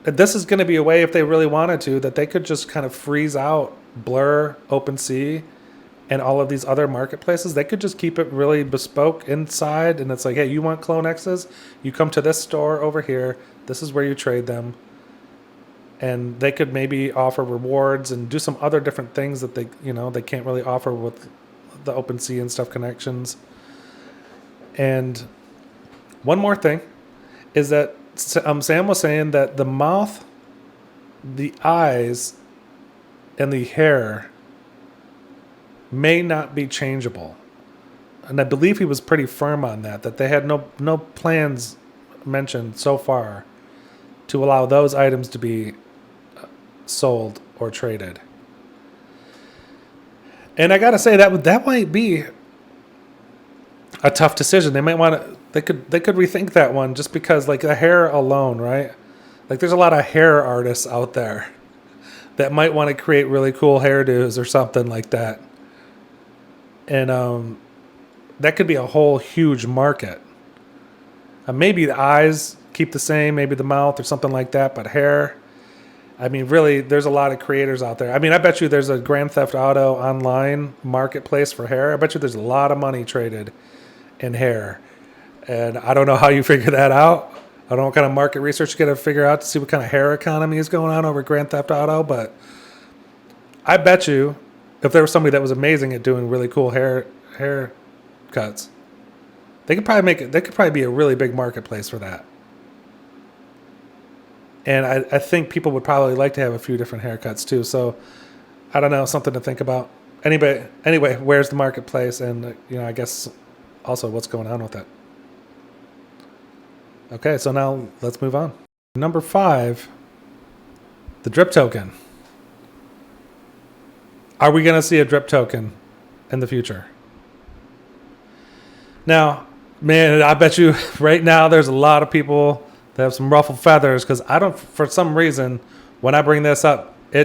this is going to be a way, if they really wanted to, that they could just kind of freeze out Blur, OpenSea, and all of these other marketplaces. They could just keep it really bespoke inside, and it's like, hey, you want Clone X's? You come to this store over here. This is where you trade them. And they could maybe offer rewards and do some other different things that they can't really offer with the OpenSea and stuff connections. And one more thing is that Sam was saying that the mouth, the eyes, and the hair may not be changeable. And I believe he was pretty firm on that they had no plans mentioned so far to allow those items to be sold or traded. And I gotta say that might be a tough decision. They might want to. They could rethink that one, just because like the hair alone, right? Like there's a lot of hair artists out there that might want to create really cool hairdos or something like that, and that could be a whole huge market. Maybe the eyes keep the same, maybe the mouth or something like that, but hair. I mean, really, there's a lot of creators out there. I mean, I bet you there's a Grand Theft Auto online marketplace for hair. I bet you there's a lot of money traded in hair. And I don't know how you figure that out. I don't know what kind of market research you got to figure out to see what kind of hair economy is going on over Grand Theft Auto. But I bet you if there was somebody that was amazing at doing really cool hair cuts, they could probably be a really big marketplace for that. And I think people would probably like to have a few different haircuts too. So I don't know, something to think about. Anyway, where's the marketplace? And I guess also what's going on with it. Okay, so now let's move on. Number 5, the drip token. Are we going to see a drip token in the future? Now, man, I bet you right now there's a lot of people that have some ruffled feathers, because for some reason, when I bring this up, I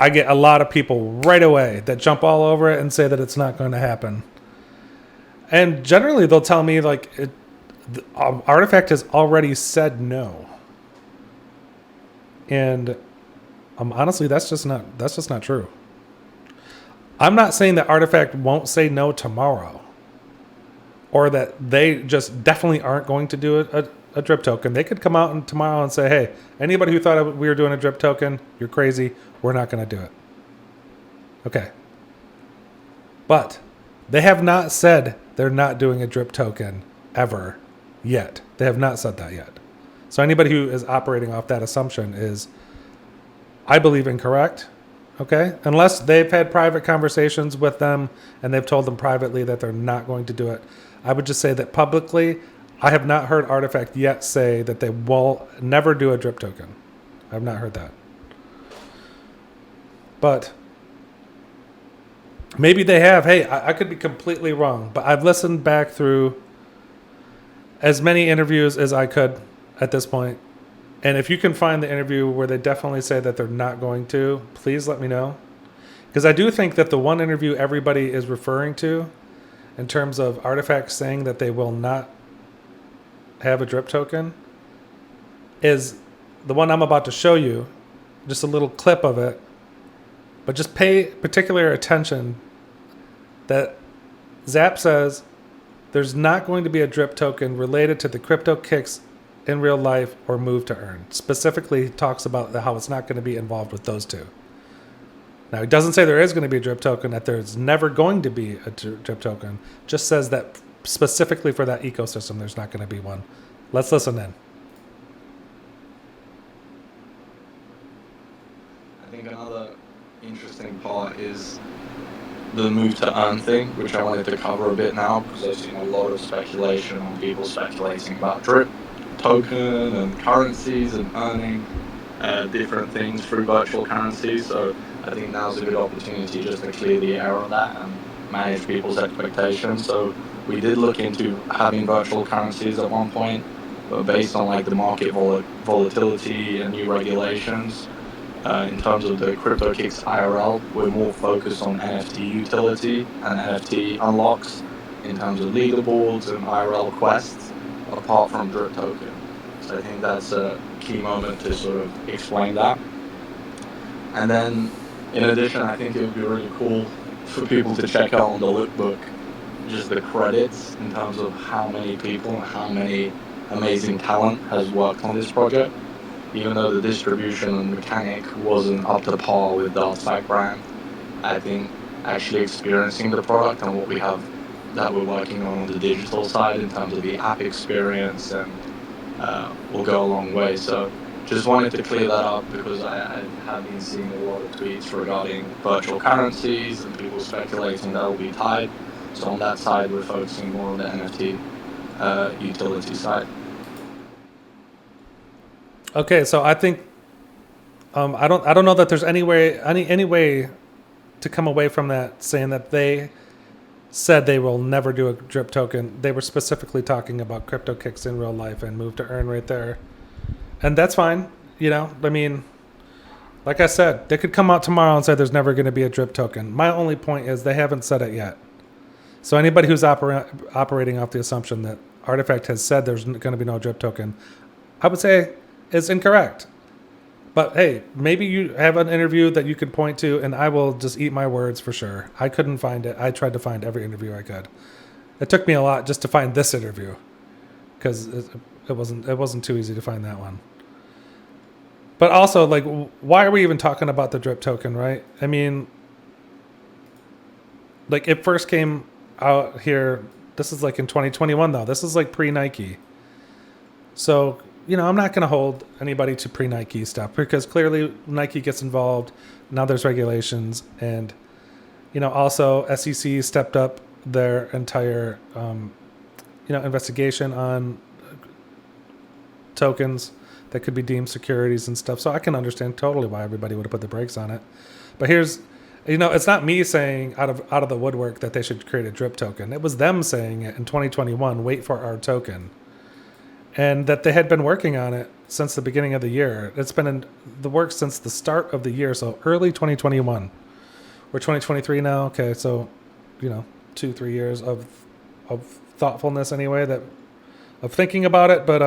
get a lot of people right away that jump all over it and say that it's not going to happen. And generally they'll tell me like Artifact has already said no. And honestly, that's just not true. I'm not saying that Artifact won't say no tomorrow, or that they just definitely aren't going to do a drip token. They could come out tomorrow and say, hey, anybody who thought we were doing a drip token, you're crazy. We're not going to do it. Okay. But they have not said they're not doing a drip token ever yet. They have not said that yet. So anybody who is operating off that assumption is, I believe, incorrect. Okay? Unless they've had private conversations with them and they've told them privately that they're not going to do it. I would just say that publicly, I have not heard Artifact yet say that they will never do a drip token. I have not heard that. But maybe they have. Hey, I could be completely wrong, but I've listened back through as many interviews as I could at this point. And if you can find the interview where they definitely say that they're not going to, please let me know. Because I do think that the one interview everybody is referring to in terms of Artifacts saying that they will not have a drip token is the one I'm about to show you. Just a little clip of it. But just pay particular attention that Zap says there's not going to be a drip token related to the Cryptokicks in real life or move to earn. Specifically, he talks about how it's not going to be involved with those two. Now, he doesn't say there is going to be a drip token, that there's never going to be a drip token. Just says that specifically for that ecosystem, there's not going to be one. Let's listen in. I think another interesting part is the move to earn thing, which I wanted to cover a bit now, because I've seen a lot of speculation on people speculating about drip token and currencies and earning different things through virtual currencies. So I think now's a good opportunity just to clear the air on that and manage people's expectations. So we did look into having virtual currencies at one point, but based on like the market volatility and new regulations, in terms of the Cryptokicks IRL, we're more focused on NFT utility and NFT unlocks in terms of leaderboards and IRL quests, apart from drip token. So I think that's a key moment to sort of explain that. And then, in addition, I think it would be really cool for people to check out on the lookbook just the credits in terms of how many people and how many amazing talent has worked on this project. Even though the distribution and mechanic wasn't up to par with the Artifact brand, I think actually experiencing the product and what we have that we're working on the digital side in terms of the app experience and will go a long way. So just wanted to clear that up because I have been seeing a lot of tweets regarding virtual currencies and people speculating that will be tied. So on that side, we're focusing more on the NFT utility side. Okay, so I think I don't know that there's any way to come away from that saying that they said they will never do a drip token. They were specifically talking about Cryptokicks in real life and Move to Earn right there, and that's fine. You know, I mean, like I said, they could come out tomorrow and say there's never going to be a drip token. My only point is they haven't said it yet. So anybody who's operating off the assumption that Artifact has said there's going to be no drip token, I would say is incorrect. But hey, maybe you have an interview that you could point to, and I will just eat my words for sure. I couldn't find it. I tried to find every interview I could. It took me a lot just to find this interview, because it wasn't too easy to find that one. But also, like, why are we even talking about the drip token, right? I mean, like, it first came out here. This is like in 2021, though. This is like pre-Nike. So, you know, I'm not going to hold anybody to pre-Nike stuff because clearly Nike gets involved. Now there's regulations. And, you know, also SEC stepped up their entire, investigation on tokens that could be deemed securities and stuff. So I can understand totally why everybody would have put the brakes on it. But here's, you know, it's not me saying out of the woodwork that they should create a drip token. It was them saying it in 2021, wait for our token. And that they had been working on it since the beginning of the year. It's been in the works since the start of the year, so early 2021. We're 2023 now. Okay, so, 2-3 years of thoughtfulness anyway, of thinking about it. But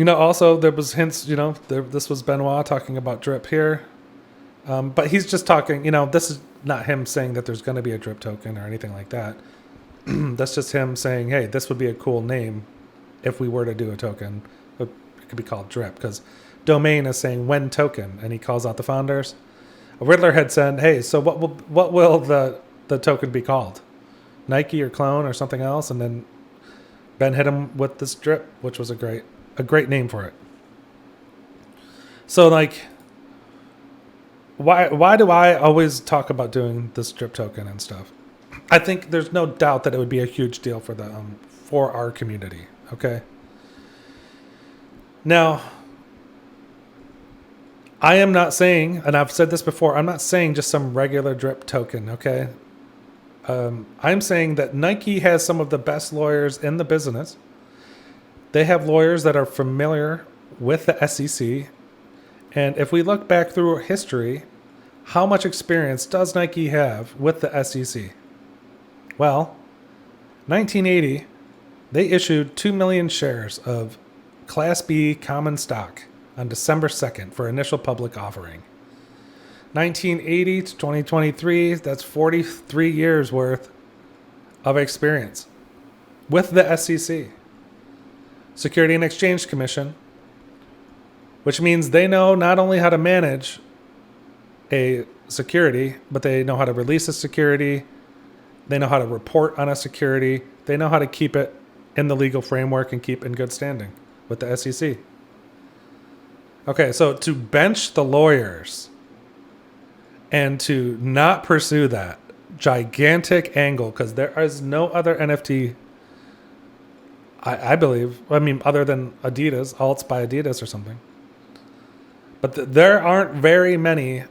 also there was hints. This was Benoit talking about drip here, but he's just talking. This is not him saying that there's going to be a drip token or anything like that. That's just him saying, hey, this would be a cool name if we were to do a token. It could be called Drip, because Domain is saying when token, and he calls out the founders. Riddler had said, hey, so what will the token be called? Nike or Clone or something else? And then Ben hit him with this Drip, which was a great name for it. So, like, why do I always talk about doing this Drip token and stuff? I think there's no doubt that it would be a huge deal for our community. Okay. Now, I am not saying, and I've said this before, I'm not saying just some regular drip token. Okay. I'm saying that Nike has some of the best lawyers in the business. They have lawyers that are familiar with the SEC. And if we look back through history, how much experience does Nike have with the SEC? Well, 1980, they issued 2 million shares of Class B common stock on December 2nd for initial public offering. 1980 to 2023, that's 43 years worth of experience with the SEC. Security and Exchange Commission, which means they know not only how to manage a security, but they know how to release a security. They know how to report on a security. They know how to keep it in the legal framework and keep in good standing with the SEC. Okay, so to bench the lawyers and to not pursue that gigantic angle, because there is no other NFT, I believe, other than Adidas, alts by Adidas or something. But there aren't very many,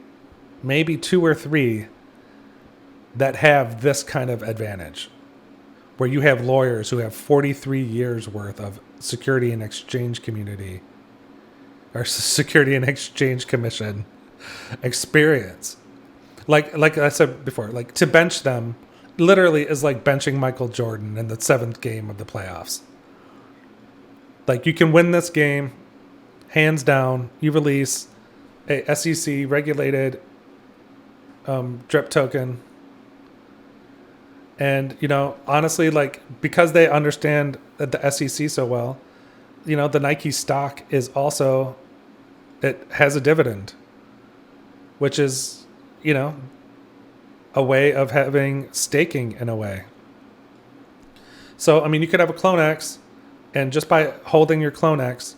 maybe 2 or 3, that have this kind of advantage, where you have lawyers who have 43 years worth of Security and Exchange Community or Security and Exchange Commission experience. Like I said before, like to bench them literally is like benching Michael Jordan in the 7th game of the playoffs. Like, you can win this game, hands down. You release a SEC regulated drip token. And, you know, honestly, like, because they understand the SEC so well, you know, the Nike stock is also, it has a dividend, which is, you know, a way of having staking in a way. So, I mean, you could have a Clone X, and just by holding your Clone X,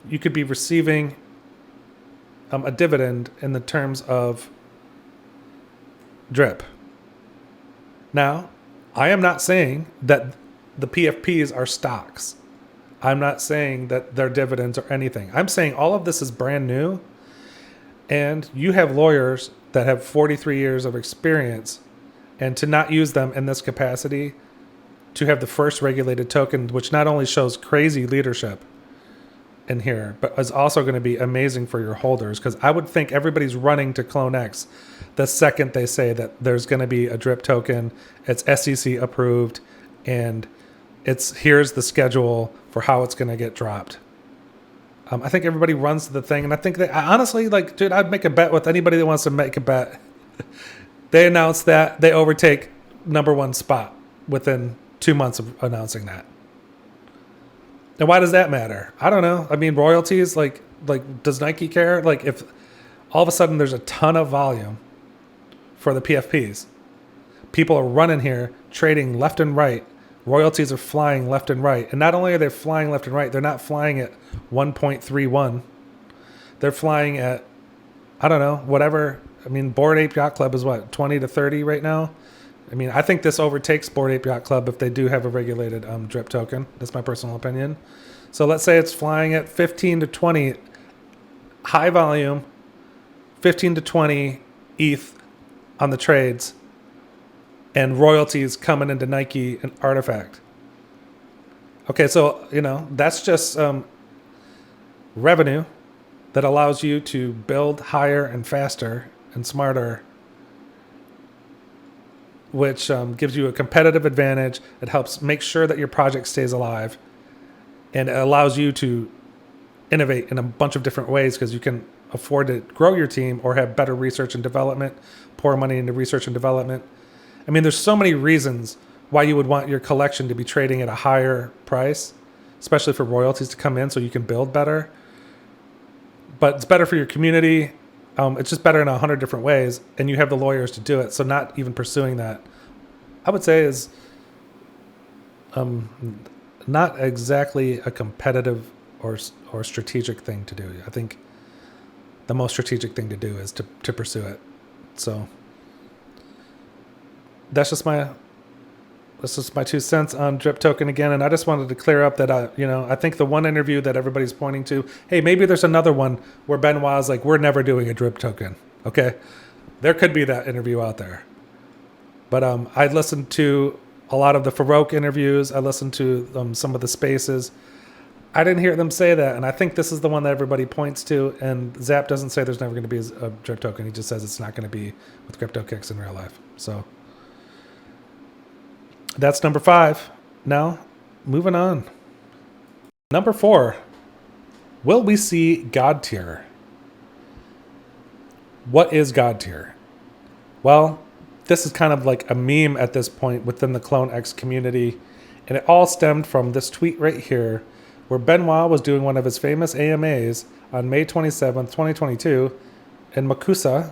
you could be receiving a dividend in the terms of drip. Now, I am not saying that the PFPs are stocks. I'm not saying that they're dividends or anything. I'm saying all of this is brand new, and you have lawyers that have 43 years of experience, and to not use them in this capacity, to have the first regulated token, which not only shows crazy leadership in here, but is also going to be amazing for your holders, because I would think everybody's running to Clone X the second they say that there's going to be a drip token, it's SEC approved, and here's the schedule for how it's going to get dropped. I think everybody runs to the thing, and I think that, honestly, like, dude, I'd make a bet with anybody that wants to make a bet. They announced that they overtake #1 spot within 2 months of announcing that. And why does that matter? I don't know. I mean, royalties, like does Nike care? Like, if all of a sudden there's a ton of volume for the PFPs, people are running here, trading left and right, royalties are flying left and right. And not only are they flying left and right, they're not flying at 1.31. They're flying at, I don't know, whatever. I mean, Bored Ape Yacht Club is what, 20 to 30 right now? I mean, I think this overtakes Bored Ape Yacht Club if they do have a regulated drip token. That's my personal opinion. So let's say it's flying at 15 to 20, high volume, 15 to 20 ETH on the trades, and royalties coming into Nike and Artifact. Okay, so, you know, that's just revenue that allows you to build higher and faster and smarter, which gives you a competitive advantage. It helps make sure that your project stays alive, and it allows you to innovate in a bunch of different ways because you can afford to grow your team or have better research and development, pour money into research and development. I mean, there's so many reasons why you would want your collection to be trading at a higher price, especially for royalties to come in so you can build better. But it's better for your community. It's just better in 100 different ways, and you have the lawyers to do it. So not even pursuing that, I would say, is not exactly a competitive or strategic thing to do. I think the most strategic thing to do is to pursue it. So that's just my 2 cents on drip token again. And I just wanted to clear up that I think the one interview that everybody's pointing to, hey, maybe there's another one where Benoit's like, we're never doing a drip token. Okay, there could be that interview out there. But I listened to a lot of the Farouk interviews. I listened to some of the spaces. I didn't hear them say that, and I think this is the one that everybody points to. And Zap doesn't say there's never going to be a drip token. He just says it's not going to be with Cryptokicks in real life. So that's number 5. Now, moving on. Number 4. Will we see God tier? What is God tier? Well, this is kind of like a meme at this point within the Clone X community. And it all stemmed from this tweet right here, where Benoit was doing one of his famous AMAs on May 27th, 2022. And Makusu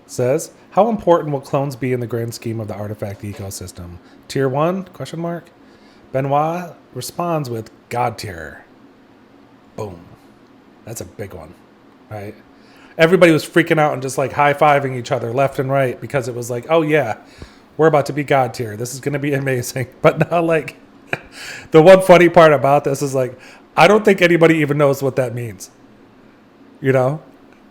says, how important will clones be in the grand scheme of the artifact ecosystem? Tier 1? Question mark. Benoit responds with God tier. Boom. That's a big one, right? Everybody was freaking out and just like high-fiving each other left and right because it was like, oh yeah, we're about to be God tier. This is going to be amazing. But now, like, the one funny part about this is, like, I don't think anybody even knows what that means. You know?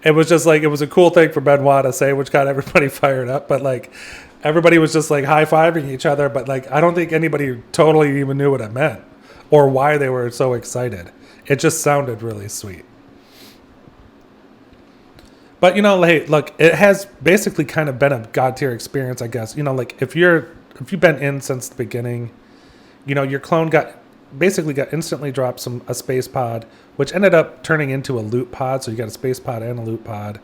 It was just like, it was a cool thing for Benoit to say, which got everybody fired up. But like, everybody was just like high-fiving each other. But like, I don't think anybody totally even knew what it meant or why they were so excited. It just sounded really sweet. But, you know, hey, look, it has basically kind of been a God tier experience, I guess. You know, like, if you've been in since the beginning, you know, your clone got basically got instantly dropped a space pod, which ended up turning into a loot pod. So you got a space pod and a loot pod.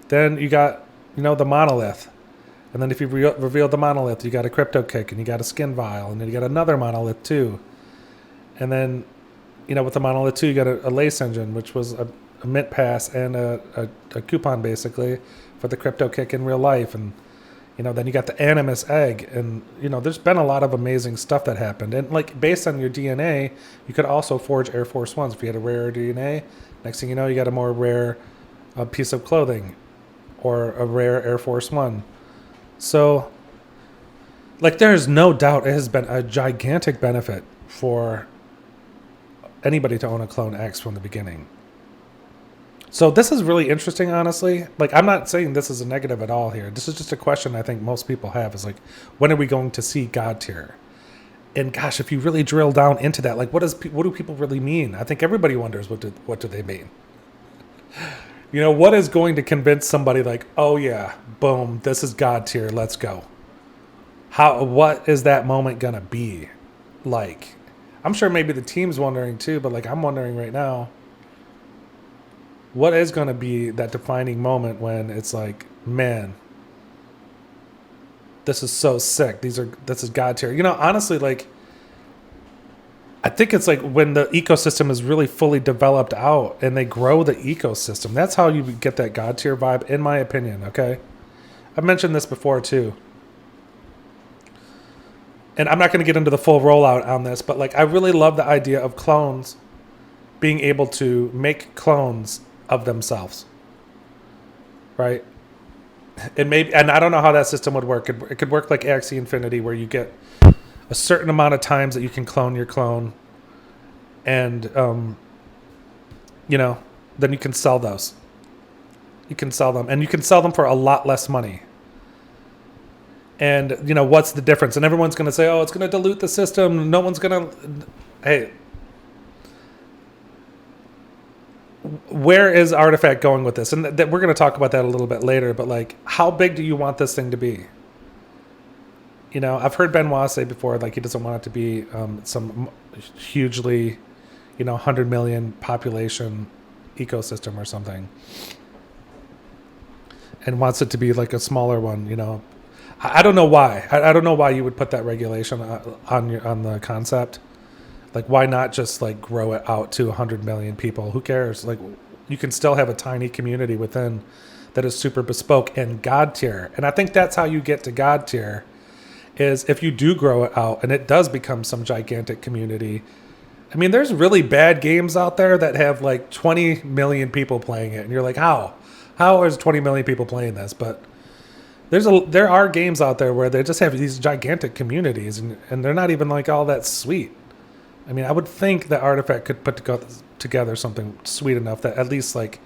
Then you got, the monolith. And then if you reveal the monolith, you got a crypto kick and you got a skin vial. And then you got another monolith too. And then, with the monolith too, you got a lace engine, which was a mint pass and a coupon basically for the crypto kick in real life. And, then you got the Animus egg. And, there's been a lot of amazing stuff that happened. And like based on your DNA, you could also forge Air Force Ones. If you had a rare DNA, next thing you know, you got a more rare piece of clothing or a rare Air Force One. So, like, there's no doubt it has been a gigantic benefit for anybody to own a Clone X from the beginning. So this is really interesting, honestly. Like, I'm not saying this is a negative at all here. This is just a question I think most people have is like, when are we going to see God tier? And gosh, if you really drill down into that, like, what do people really mean? I think everybody wonders what do they mean? What is going to convince somebody like, oh yeah, boom, this is God tier, let's go. What is that moment gonna be like? I'm sure maybe the team's wondering too, but like I'm wondering right now, what is gonna be that defining moment when it's like, man, this is so sick. This is God tier. Honestly, like, I think it's like when the ecosystem is really fully developed out and they grow the ecosystem. That's how you get that God tier vibe, in my opinion, okay? I've mentioned this before too. And I'm not going to get into the full rollout on this, but like I really love the idea of clones being able to make clones of themselves. Right? And I don't know how that system would work. It could work like Axie Infinity, where you get a certain amount of times that you can clone your clone, and then you can sell those. You can sell them, and you can sell them for a lot less money. And what's the difference? And everyone's going to say, oh, it's going to dilute the system. No one's going to. Hey, where is Artifact going with this? And we're going to talk about that a little bit later. But like, how big do you want this thing to be? I've heard Benoit say before, like, he doesn't want it to be some hugely, 100 million population ecosystem or something, and wants it to be like a smaller one. I don't know why. I don't know why you would put that regulation on the concept. Like, why not just like grow it out to 100 million people? Who cares? Like, you can still have a tiny community within that is super bespoke and God tier. And I think that's how you get to God tier. Is if you do grow it out and it does become some gigantic community. I mean, there's really bad games out there that have like 20 million people playing it. And you're like, how is 20 million people playing this? But there are games out there where they just have these gigantic communities and they're not even like all that sweet. I mean, I would think that Artifact could put together something sweet enough that at least like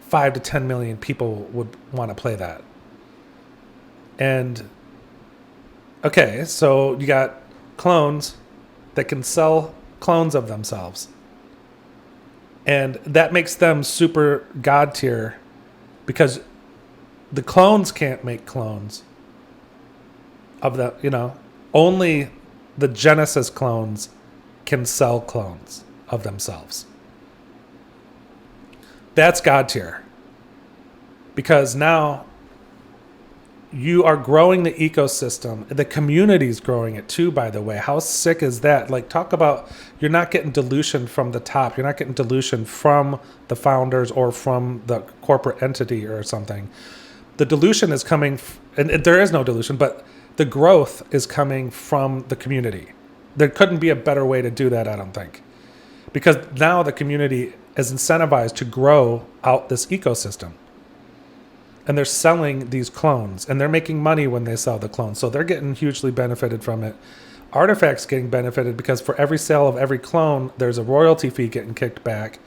5 to 10 million people would want to play that. And okay, so you got clones that can sell clones of themselves. And that makes them super God tier because the clones can't make clones of the, only the Genesis clones can sell clones of themselves. That's God tier. Because now you are growing the ecosystem. The community's growing it too, by the way. How sick is that? Like, talk about, you're not getting dilution from the top. You're not getting dilution from the founders or from the corporate entity or something. The dilution is coming, and there is no dilution, but the growth is coming from the community. There couldn't be a better way to do that, I don't think. Because now the community is incentivized to grow out this ecosystem. And they're selling these clones, and they're making money when they sell the clones. So they're getting hugely benefited from it. Artifact's getting benefited because for every sale of every clone, there's a royalty fee getting kicked back.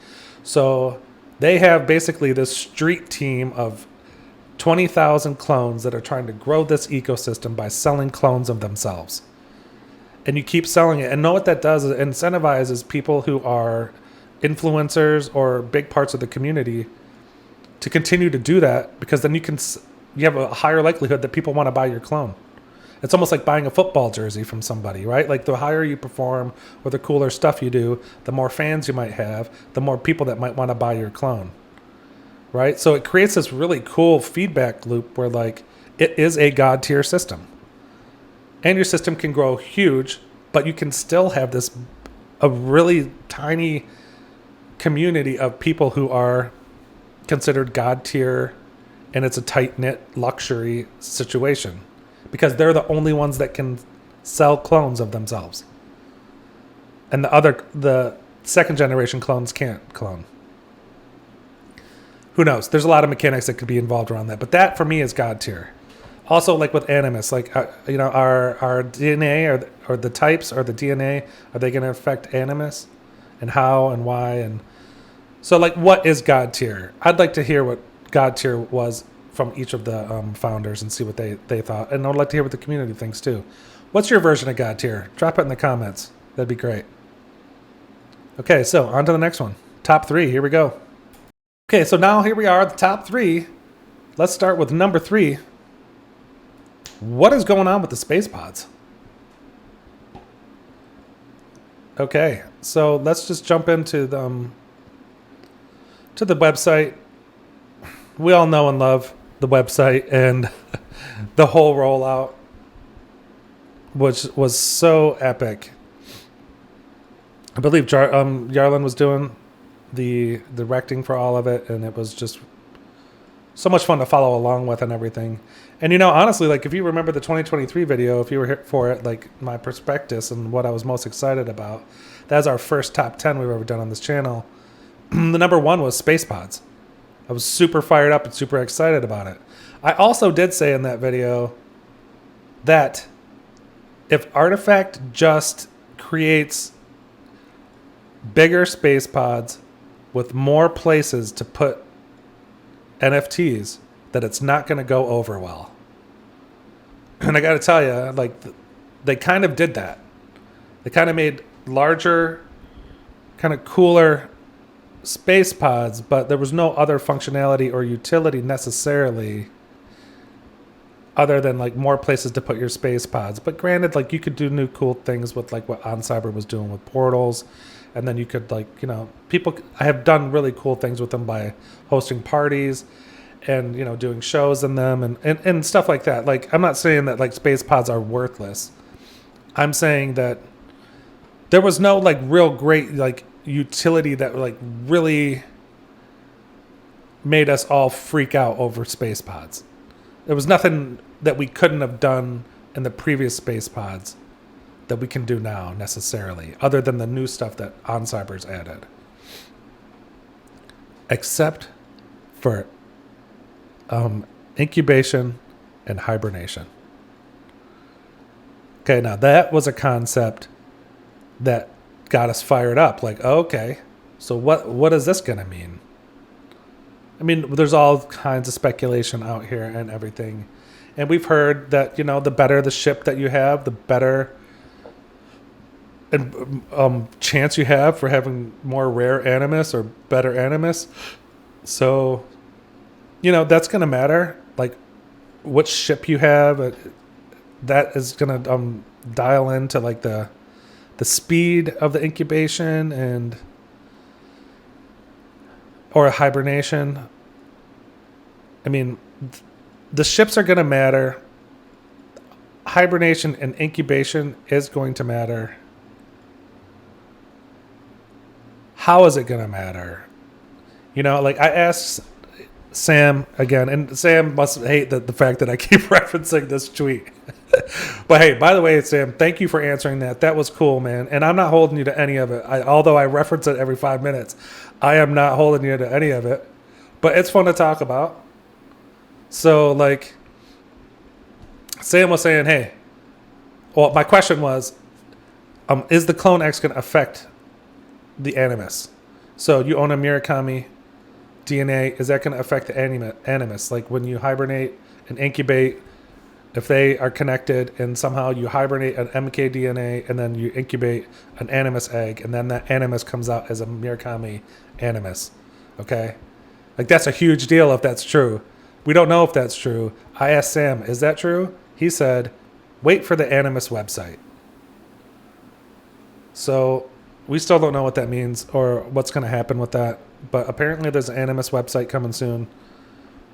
So they have basically this street team of 20,000 clones that are trying to grow this ecosystem by selling clones of themselves. And you keep selling it. And know what that does is it incentivizes people who are influencers or big parts of the community to continue to do that, because then you have a higher likelihood that people want to buy your clone. It's almost like buying a football jersey from somebody, right? Like the higher you perform or the cooler stuff you do, the more fans you might have, the more people that might want to buy your clone, right? So it creates this really cool feedback loop where like it is a God tier system. And your system can grow huge, but you can still have a really tiny community of people who are considered God tier, and it's a tight-knit luxury situation because they're the only ones that can sell clones of themselves. And the second generation clones can't clone. Who knows? There's a lot of mechanics that could be involved around that, but that for me is God tier. Also, like with Animus, like our DNA or the types or the DNA, are they going to affect Animus, and how and why? And so, like, what is God tier? I'd like to hear what God tier was from each of the founders and see what they thought, and I'd like to hear what the community thinks too. What's your version of God tier? Drop it in the comments. That'd be great. Okay, so on to the next one. Top 3. Here we go. Okay, so now here we are, the top 3. Let's start with number 3. What is going on with the space pods? Okay, so let's just jump into the website. We all know and love the website and the whole rollout, which was so epic. I believe Yarlin was doing the directing for all of it, and it was just so much fun to follow along with and everything. And honestly, like if you remember the 2023 video, if you were here for it, like my prospectus and what I was most excited about, that was our first top 10 we've ever done on this channel. The number 1 was space pods. I was super fired up and super excited about it. I also did say in that video that if Artifact just creates bigger space pods with more places to put NFTs, that it's not going to go over well. And I got to tell you, like, they kind of did that. They kind of made larger, kind of cooler space pods, but there was no other functionality or utility necessarily other than like more places to put your space pods. But granted, like you could do new cool things with like what OnCyber was doing with portals. And then you could like, I have done really cool things with them by hosting parties and, doing shows in them and stuff like that. Like, I'm not saying that like space pods are worthless. I'm saying that there was no like real great like utility that like really made us all freak out over space pods. There was nothing that we couldn't have done in the previous space pods that we can do now necessarily, other than the new stuff that OnCyber's added. Except for incubation and hibernation. Okay, now that was a concept that got us fired up. Like, okay, so what is this going to mean? I mean, there's all kinds of speculation out here and everything. And we've heard that, the better the ship that you have, the better and chance you have for having more rare Animus or better Animus. So, that's going to matter. Like, which ship you have, that is going to dial into, like, the speed of the incubation or hibernation. I mean, the ships are going to matter. Hibernation and incubation is going to matter. How is it going to matter? Like I asked Sam again, and Sam must hate the fact that I keep referencing this tweet. But hey, by the way, Sam, thank you for answering that. That was cool, man. And I'm not holding you to any of it. Although I reference it every 5 minutes, I am not holding you to any of it. But it's fun to talk about. So, like, Sam was saying, hey, well, my question was, is the Clone X going to affect the Animus? So you own a Murakami DNA. Is that going to affect the Animus? Like when you hibernate and incubate, if they are connected and somehow you hibernate an MK DNA and then you incubate an Animus egg and then that Animus comes out as a Murakami Animus. Okay? Like that's a huge deal if that's true. We don't know if that's true. I asked Sam, is that true? He said, wait for the Animus website. So we still don't know what that means or what's going to happen with that. But apparently there's an Animus website coming soon,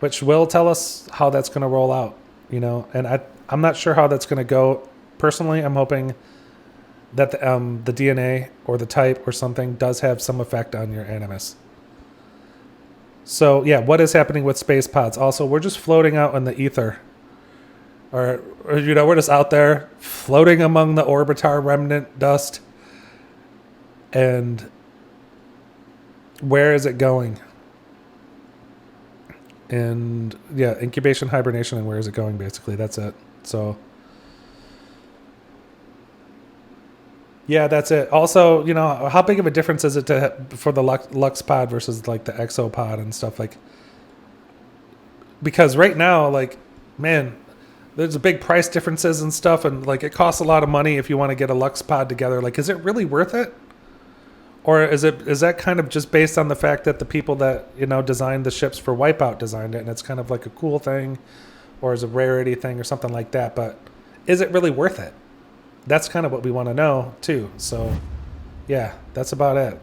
which will tell us how that's going to roll out, you know. And I'm not sure how that's going to go. Personally, I'm hoping that the DNA or the type or something does have some effect on your Animus. So yeah, what is happening with space pods? Also, we're just floating out in the ether. Or you know, we're just out there floating among the orbitar remnant dust. And where is it going? And yeah, incubation, hibernation, and where is it going, basically. That's it. So yeah, that's it. Also, you know, how big of a difference is it for the Lux pod versus like the Exo pod and stuff, like, because right now, like, man, there's a big price differences and stuff, and like it costs a lot of money if you want to get a Lux pod together. Like, is it really worth it? Or is that kind of just based on the fact that the people that, you know, designed the ships for Wipeout designed it, and it's kind of like a cool thing, or is a rarity thing or something like that? But is it really worth it? That's kind of what we want to know too. So yeah, that's about it.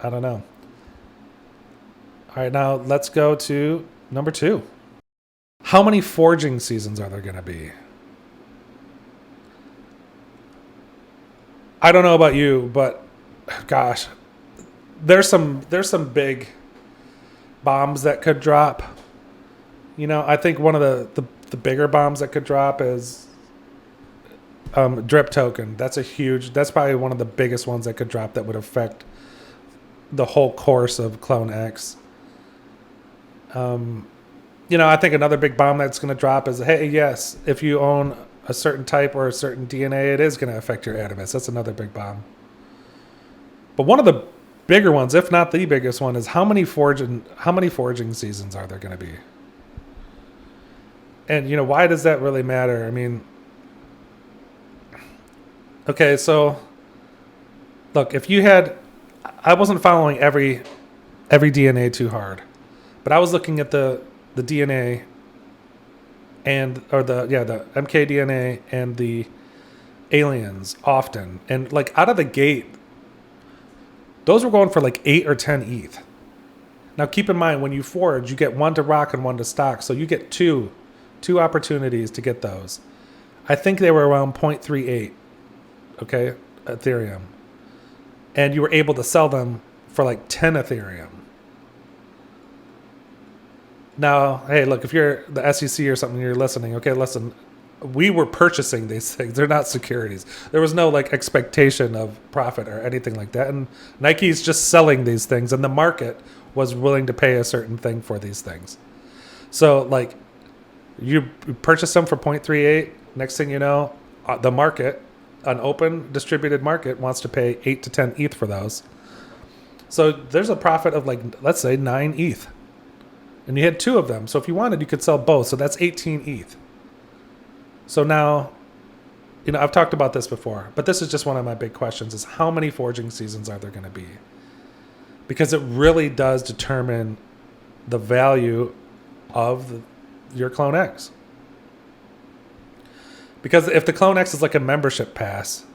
I don't know. All right, now let's go to number 2. How many forging seasons are there going to be? I don't know about you, but gosh, there's some big bombs that could drop. You know, I think one of the bigger bombs that could drop is drip token. That's probably one of the biggest ones that could drop that would affect the whole course of Clone X. You know, I think another big bomb that's going to drop is, hey, yes, if you own a certain type or a certain DNA, it is going to affect your Animus. That's another big bomb. But one of the bigger ones, if not the biggest one, is how many forging seasons are there going to be? And, you know, why does that really matter? I mean, okay, so look, I wasn't following every DNA too hard, but I was looking at the DNA the mkDNA and the aliens often, and like out of the gate, those were going for like 8 or 10 ETH. Now keep in mind, when you forge, you get 1 to rock and 1 to stock, so you get two opportunities to get those. I think they were around 0.38, okay, Ethereum, and you were able to sell them for like 10 Ethereum. Now, hey, look, if you're the SEC or something, you're listening, okay, listen, we were purchasing these things. They're not securities. There was no like expectation of profit or anything like that. And Nike's just selling these things, and the market was willing to pay a certain thing for these things. So like you purchase them for 0.38. Next thing you know, the market, an open distributed market, wants to pay 8 to 10 ETH for those. So there's a profit of like, let's say 9 ETH. And you had 2 of them. So if you wanted, you could sell both. So that's 18 ETH. So now, you know, I've talked about this before, but this is just one of my big questions, is how many forging seasons are there going to be? Because it really does determine the value of your Clone X. Because if the Clone X is like a membership pass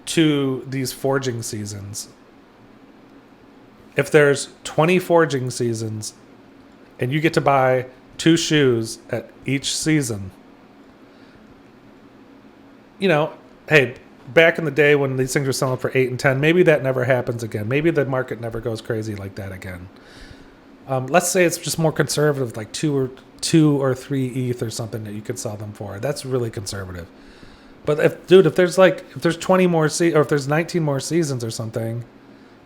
to these forging seasons, if there's 20 forging seasons and you get to buy 2 shoes at each season, you know, hey, back in the day when these things were selling for 8 and 10, maybe that never happens again. Maybe the market never goes crazy like that again. Let's say it's just more conservative, like 2 or 3 ETH or something that you could sell them for. That's really conservative. But if there's 20 more or if there's 19 more seasons or something,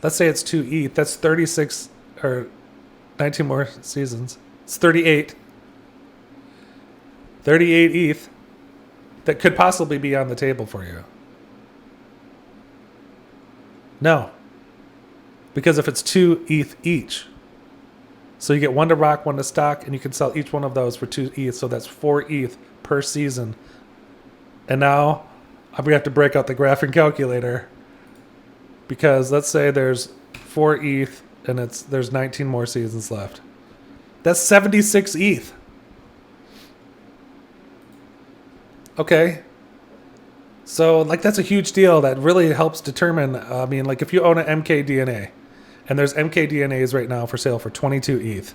let's say it's 2 ETH, that's 36 or 19 more seasons. It's 38. 38 ETH that could possibly be on the table for you. No. Because if it's 2 ETH each, so you get 1 to rock, 1 to stock, and you can sell each one of those for 2 ETH, so that's 4 ETH per season. And now I'm going to have to break out the graphing calculator, because let's say there's 4 ETH and there's 19 more seasons left. That's 76 ETH. Okay. So, like, that's a huge deal that really helps determine. I mean, like, if you own an MKDNA, and there's MKDNAs right now for sale for 22 ETH.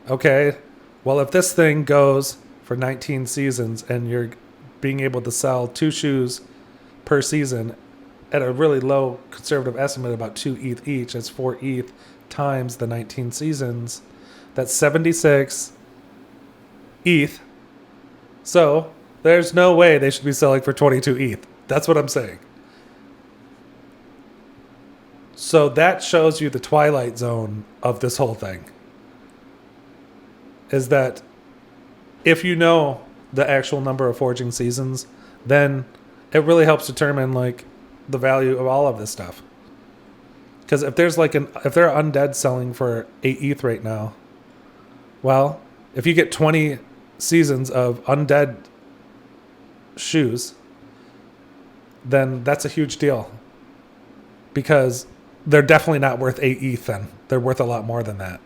Okay. Well, if this thing goes for 19 seasons and you're being able to sell 2 shoes per season at a really low conservative estimate, about 2 ETH each, that's 4 ETH times the 19 seasons. That's 76 ETH. So there's no way they should be selling for 22 ETH. That's what I'm saying. So that shows you the twilight zone of this whole thing. Is that if you know the actual number of forging seasons, then it really helps determine like the value of all of this stuff. Because if there's like if they're undead selling for 8 ETH right now, well, if you get 20 seasons of undead shoes, then that's a huge deal. Because they're definitely not worth 8 ETH then. They're worth a lot more than that.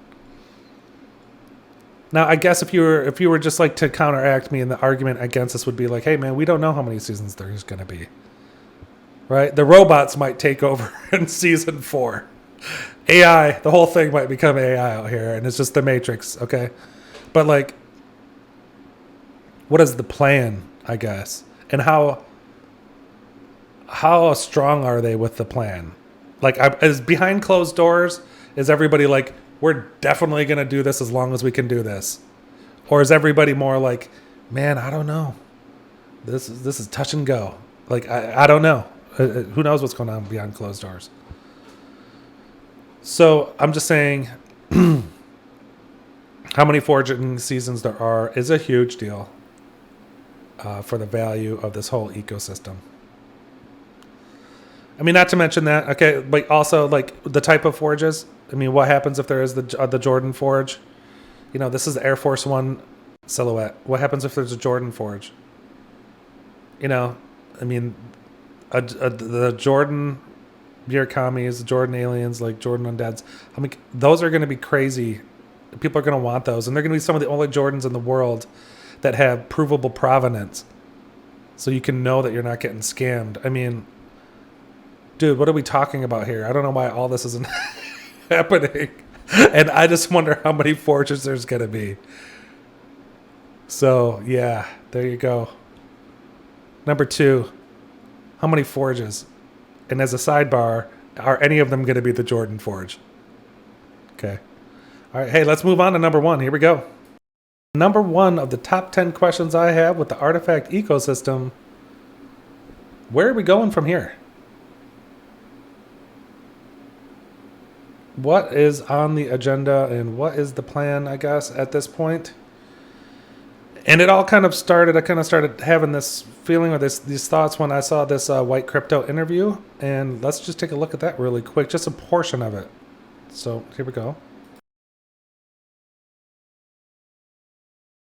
Now, I guess if you were just like to counteract me, and the argument against this would be like, hey man, we don't know how many seasons there's going to be. Right? The robots might take over in season 4. AI, the whole thing might become AI out here, and it's just the Matrix, okay? But like, what is the plan, I guess? And how strong are they with the plan? Like, is behind closed doors, is everybody like, we're definitely going to do this as long as we can do this? Or is everybody more like, man, I don't know. This is touch and go. Like, I don't know. Who knows what's going on behind closed doors? So I'm just saying how many forging seasons there are is a huge deal for the value of this whole ecosystem. I mean, not to mention that, okay, but also like the type of forges. I mean, what happens if there is the Jordan Forge? You know, this is the Air Force One silhouette. What happens if there's a Jordan Forge? You know, I mean, the Jordan Murakami's, the Jordan Aliens, like Jordan Undeads. I mean, those are going to be crazy. People are going to want those. And they're going to be some of the only Jordans in the world that have provable provenance. So you can know that you're not getting scammed. I mean, dude, what are we talking about here? I don't know why all this isn't happening. And I just wonder how many forges there's going to be. So, yeah, there you go. Number 2, how many forges? And as a sidebar, are any of them going to be the Jordan Forge? Okay. All right, hey, let's move on to number 1. Here we go. Number 1 of the top 10 questions I have with the Artifact ecosystem. Where are we going from here? What is on the agenda and what is the plan, I guess, at this point? And it all kind of started, I kind of started having this feeling or these thoughts when I saw this White Crypto interview. And let's just take a look at that really quick, just a portion of it. So here we go.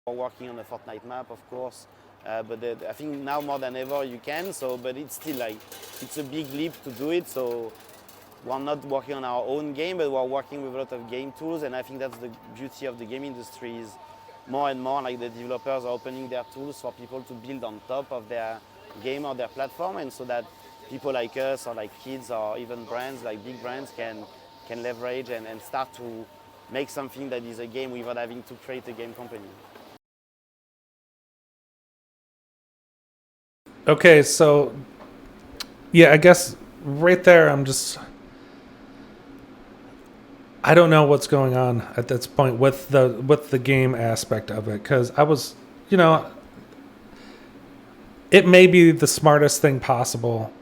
We're working on the Fortnite map, of course, but I think now more than ever you can. So, but it's still like it's a big leap to do it. So we're not working on our own game, but we're working with a lot of game tools, and I think that's the beauty of the game industry is more and more like the developers are opening their tools for people to build on top of their game or their platform, and so that people like us or like kids or even brands like big brands can leverage and start to make something that is a game without having to create a game company. Okay, so yeah, I guess right there I don't know what's going on at this point with the game aspect of it, because I was, you know, it may be the smartest thing possible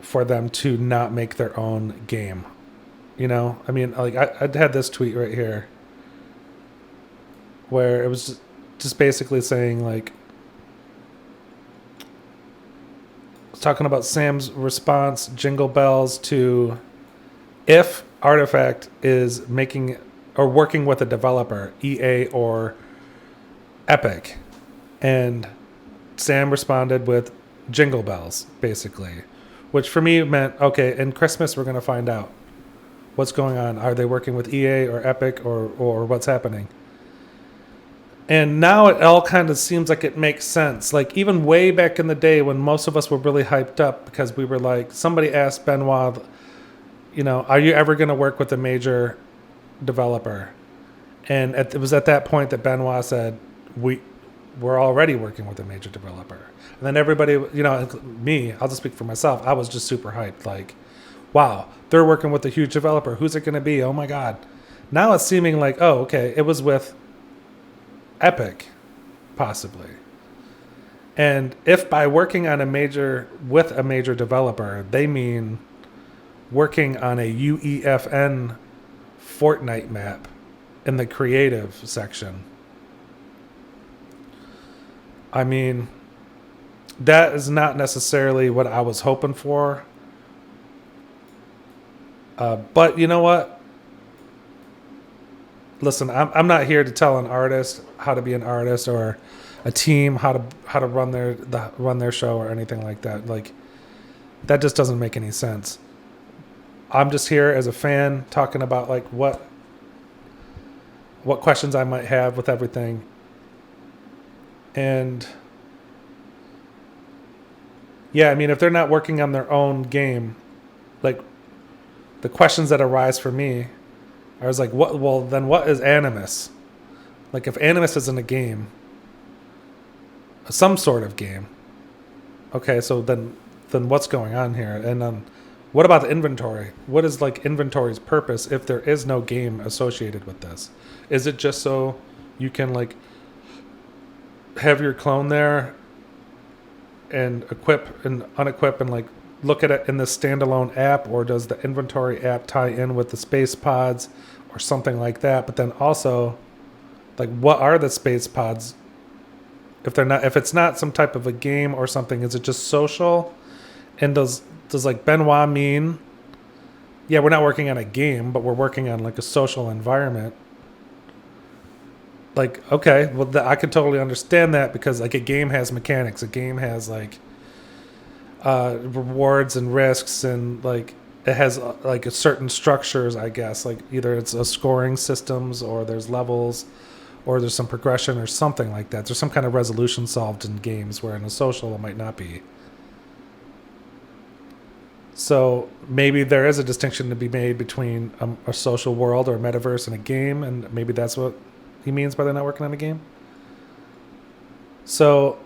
for them to not make their own game. You know, I mean, like I had this tweet right here where it was just basically saying like, talking about Sam's response, Jingle Bells, to if Artifact is making or working with a developer, EA or Epic. And Sam responded with Jingle Bells, basically. Which for me meant, okay, in Christmas we're going to find out what's going on. Are they working with EA or Epic or what's happening? And now it all kind of seems like it makes sense. Like even way back in the day when most of us were really hyped up because we were like, somebody asked Benoit, are you ever going to work with a major developer? And it was at that point that Benoit said, we're already working with a major developer. And then everybody, me, I'll just speak for myself. I was just super hyped. Like, wow, they're working with a huge developer. Who's it going to be? Oh my God. Now it's seeming like, oh, okay, it was with Epic, possibly. And if by working with a major developer, they mean working on a UEFN Fortnite map in the creative section, I mean, that is not necessarily what I was hoping for. But you know what? Listen, I'm not here to tell an artist how to be an artist or a team how to run their show or anything like that. Like, that just doesn't make any sense. I'm just here as a fan talking about like what questions I might have with everything. And yeah, I mean, if they're not working on their own game, like the questions that arise for me, I was like, what? Well, then what is Animus? Like, if Animus isn't a game, some sort of game, okay, so then what's going on here? And what about the inventory? What is like inventory's purpose if there is no game associated with this? Is it just so you can like have your clone there and equip and unequip and like look at it in the standalone app, or does the inventory app tie in with the space pods or something like that? But then also, like, what are the space pods? If it's not some type of a game or something, is it just social? And does like Benoit mean, yeah, we're not working on a game, but we're working on like a social environment? Like, okay, well, I can totally understand that, because like a game has mechanics, a game has like rewards and risks, and like it has like a certain structures, I guess. Like either it's a scoring systems, or there's levels, or there's some progression or something like that. There's some kind of resolution solved in games, where in a social it might not be. So maybe there is a distinction to be made between a social world or a metaverse and a game, and maybe that's what he means by they're not working on a game. So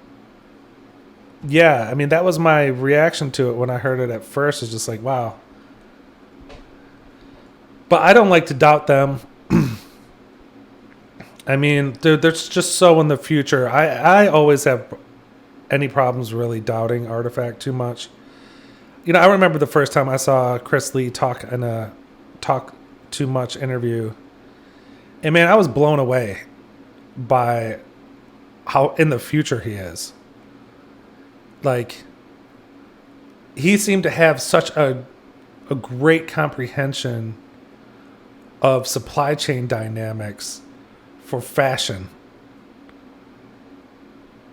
yeah, I mean, that was my reaction to it when I heard it at first. It's just like, wow. But I don't like to doubt them. I mean, they're just so in the future. I always have any problems really doubting Artifact too much. I remember the first time I saw Chris Lee talk in a Talk Too Much interview. And man, I was blown away by how in the future he is. Like, he seemed to have such a great comprehension of supply chain dynamics for fashion,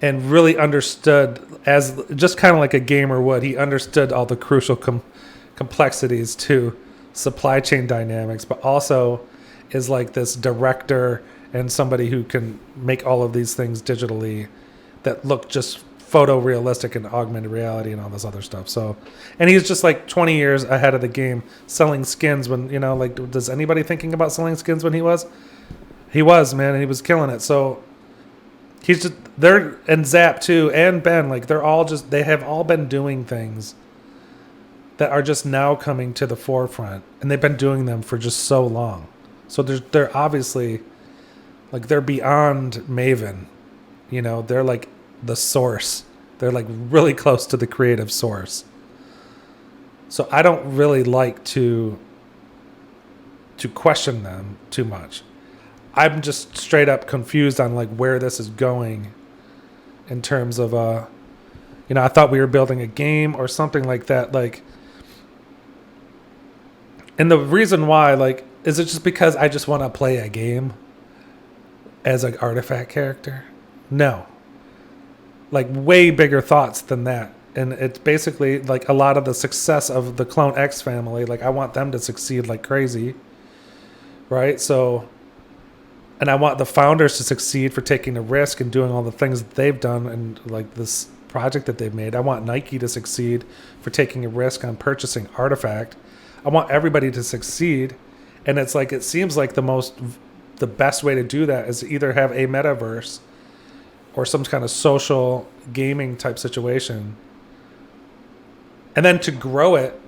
and really understood, as just kind of like a gamer would, he understood all the crucial complexities to supply chain dynamics, but also is like this director and somebody who can make all of these things digitally that look just photorealistic and augmented reality and all this other stuff. So, and he's just like 20 years ahead of the game, selling skins when, like, does anybody thinking about selling skins when he was? He was, man, and he was killing it. So he's just, and Zap too, and Ben, like, they have all been doing things that are just now coming to the forefront, and they've been doing them for just so long. So they're obviously, like, they're beyond Maven. They're like the source. They're like really close to the creative source. So I don't really like to question them too much. I'm just straight up confused on like where this is going in terms of I thought we were building a game or something like that, like, and the reason why, like, is it just because I just want to play a game as an Artifact character? No. Like, way bigger thoughts than that. And it's basically like a lot of the success of the Clone X family. Like, I want them to succeed like crazy. Right? So And I want the founders to succeed for taking a risk and doing all the things that they've done and like this project that they've made. I want Nike to succeed for taking a risk on purchasing Artifact. I want everybody to succeed. And it's like, it seems like the best way to do that is to either have a metaverse or some kind of social gaming type situation. And then to grow it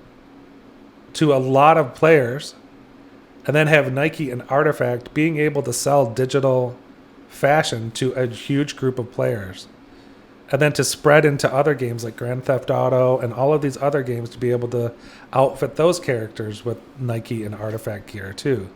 to a lot of players, and then have Nike and Artifact being able to sell digital fashion to a huge group of players. And then to spread into other games like Grand Theft Auto and all of these other games to be able to outfit those characters with Nike and Artifact gear too.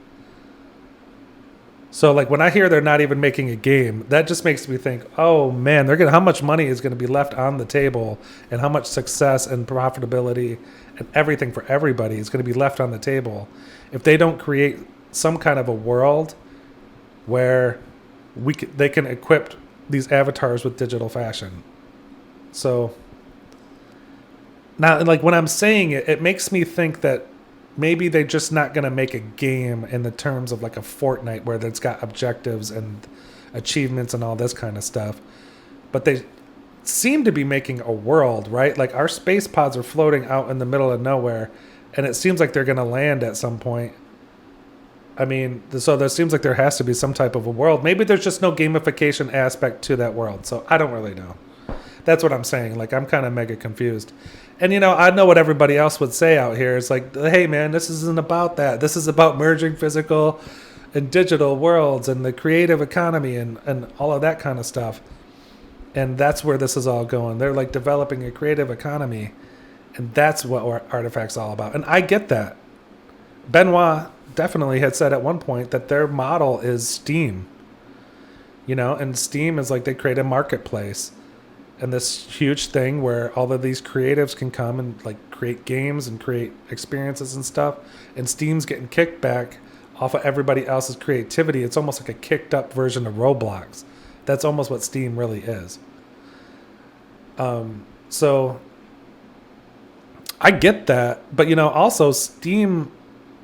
So like when I hear they're not even making a game, that just makes me think, oh man, how much money is going to be left on the table and how much success and profitability and everything for everybody is going to be left on the table if they don't create some kind of a world where they can equip these avatars with digital fashion. So now, like when I'm saying it, it makes me think that maybe they're just not going to make a game in the terms of like a Fortnite where it's got objectives and achievements and all this kind of stuff. But they seem to be making a world, right? Like our space pods are floating out in the middle of nowhere, and it seems like they're going to land at some point. I mean, so there seems like there has to be some type of a world. Maybe there's just no gamification aspect to that world. So I don't really know. That's what I'm saying. Like, I'm kind of mega confused. And, you know, I know what everybody else would say out here. It's like, hey, man, this isn't about that. This is about merging physical and digital worlds and the creative economy and all of that kind of stuff. And that's where this is all going. They're like developing a creative economy. And that's what Artifact's all about. And I get that. Benoit definitely had said at one point that their model is Steam. You know, and Steam is like they create a marketplace. And this huge thing where all of these creatives can come and like create games and create experiences and stuff. And Steam's getting kickback off of everybody else's creativity. It's almost like a kicked up version of Roblox. That's almost what Steam really is. So I get that. But, you know, also Steam,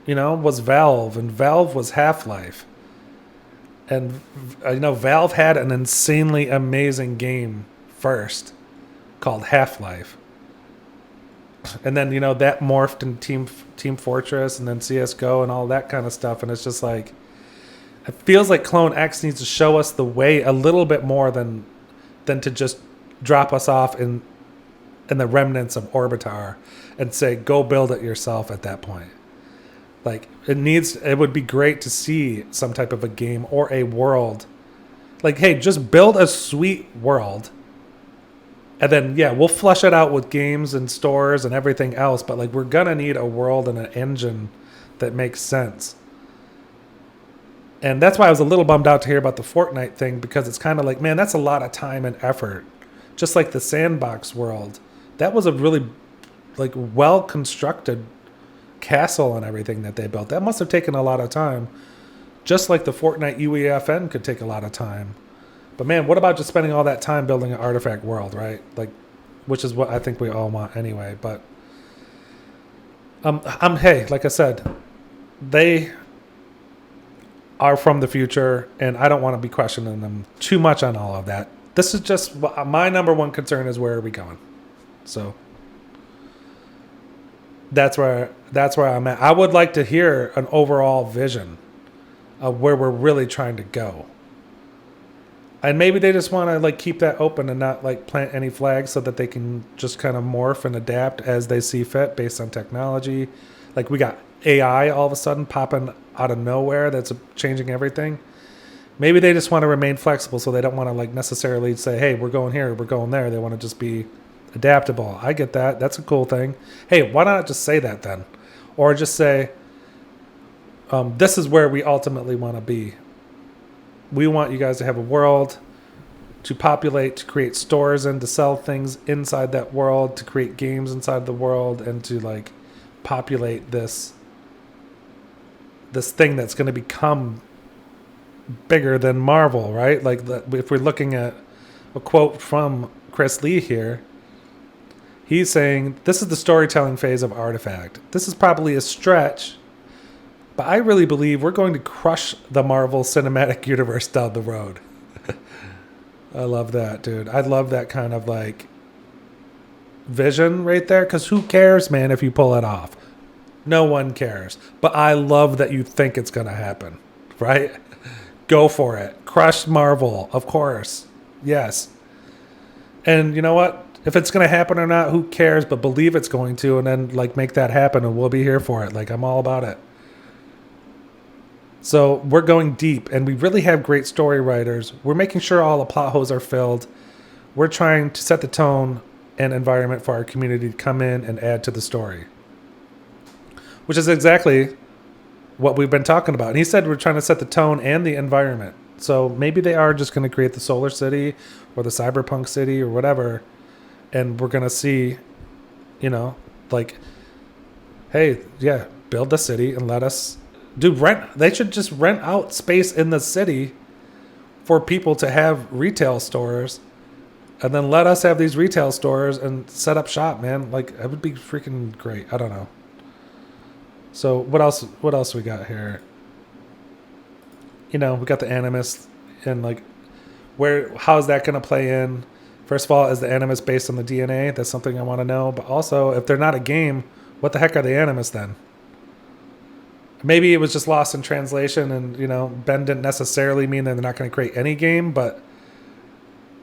you know, was Valve and Valve was Half-Life. And, you know, Valve had an insanely amazing game first called Half-Life. And then, you know, that morphed in Team Fortress and then CSGO and all that kind of stuff. And it's just like, it feels like Clone X needs to show us the way a little bit more than to just drop us off in the remnants of Orbitar and say, go build it yourself at that point. Like, it would be great to see some type of a game or a world. Like, hey, just build a sweet world. And then, yeah, we'll flesh it out with games and stores and everything else. But, like, we're going to need a world and an engine that makes sense. And that's why I was a little bummed out to hear about the Fortnite thing. Because it's kind of like, man, that's a lot of time and effort. Just like the sandbox world. That was a really, like, well-constructed castle and everything that they built. That must have taken a lot of time. Just like the Fortnite UEFN could take a lot of time. But man, what about just spending all that time building an artifact world, right? Like, which is what I think we all want anyway. But hey, like I said, they are from the future, and I don't want to be questioning them too much on all of that. This is just my number one concern is where are we going? So that's where I'm at. I would like to hear an overall vision of where we're really trying to go. And maybe they just want to like keep that open and not like plant any flags so that they can just kind of morph and adapt as they see fit based on technology. Like we got AI all of a sudden popping out of nowhere that's changing everything. Maybe they just want to remain flexible so they don't want to like necessarily say, hey, we're going here, we're going there. They want to just be adaptable. I get that. That's a cool thing. Hey, why not just say that then? Or just say, this is where we ultimately want to be. We want you guys to have a world to populate, to create stores and to sell things inside that world, to create games inside the world, and to like populate this thing that's going to become bigger than Marvel, right? Like if we're looking at a quote from Chris Lee here, he's saying, this is the storytelling phase of Artifact. This is probably a stretch, But I really believe we're going to crush the Marvel Cinematic Universe down the road. I love that, dude. I love that kind of like vision right there. Because who cares, man, if you pull it off? No one cares. But I love that you think it's going to happen, right? Go for it. Crush Marvel, of course. Yes. And you know what? If it's going to happen or not, who cares? But believe it's going to, and then like make that happen, and we'll be here for it. Like, I'm all about it. So we're going deep, and we really have great story writers. We're making sure all the plot holes are filled. We're trying to set the tone and environment for our community to come in and add to the story, which is exactly what we've been talking about. And he said we're trying to set the tone and the environment. So maybe they are just going to create the Solar City or the Cyberpunk City or whatever, and we're going to see, you know, like, hey, yeah, build the city and let us do rent. They should just rent out space in the city for people to have retail stores, and then let us have these retail stores and set up shop, man. Like, that would be freaking great. I don't know. So what else we got here? You know, we got the Animus, and like, how's that going to play in? First of all, is the Animus based on the DNA? That's something I want to know. But also, if they're not a game, what the heck are the Animus then? Maybe it was just lost in translation, and you know, Ben didn't necessarily mean that they're not going to create any game. But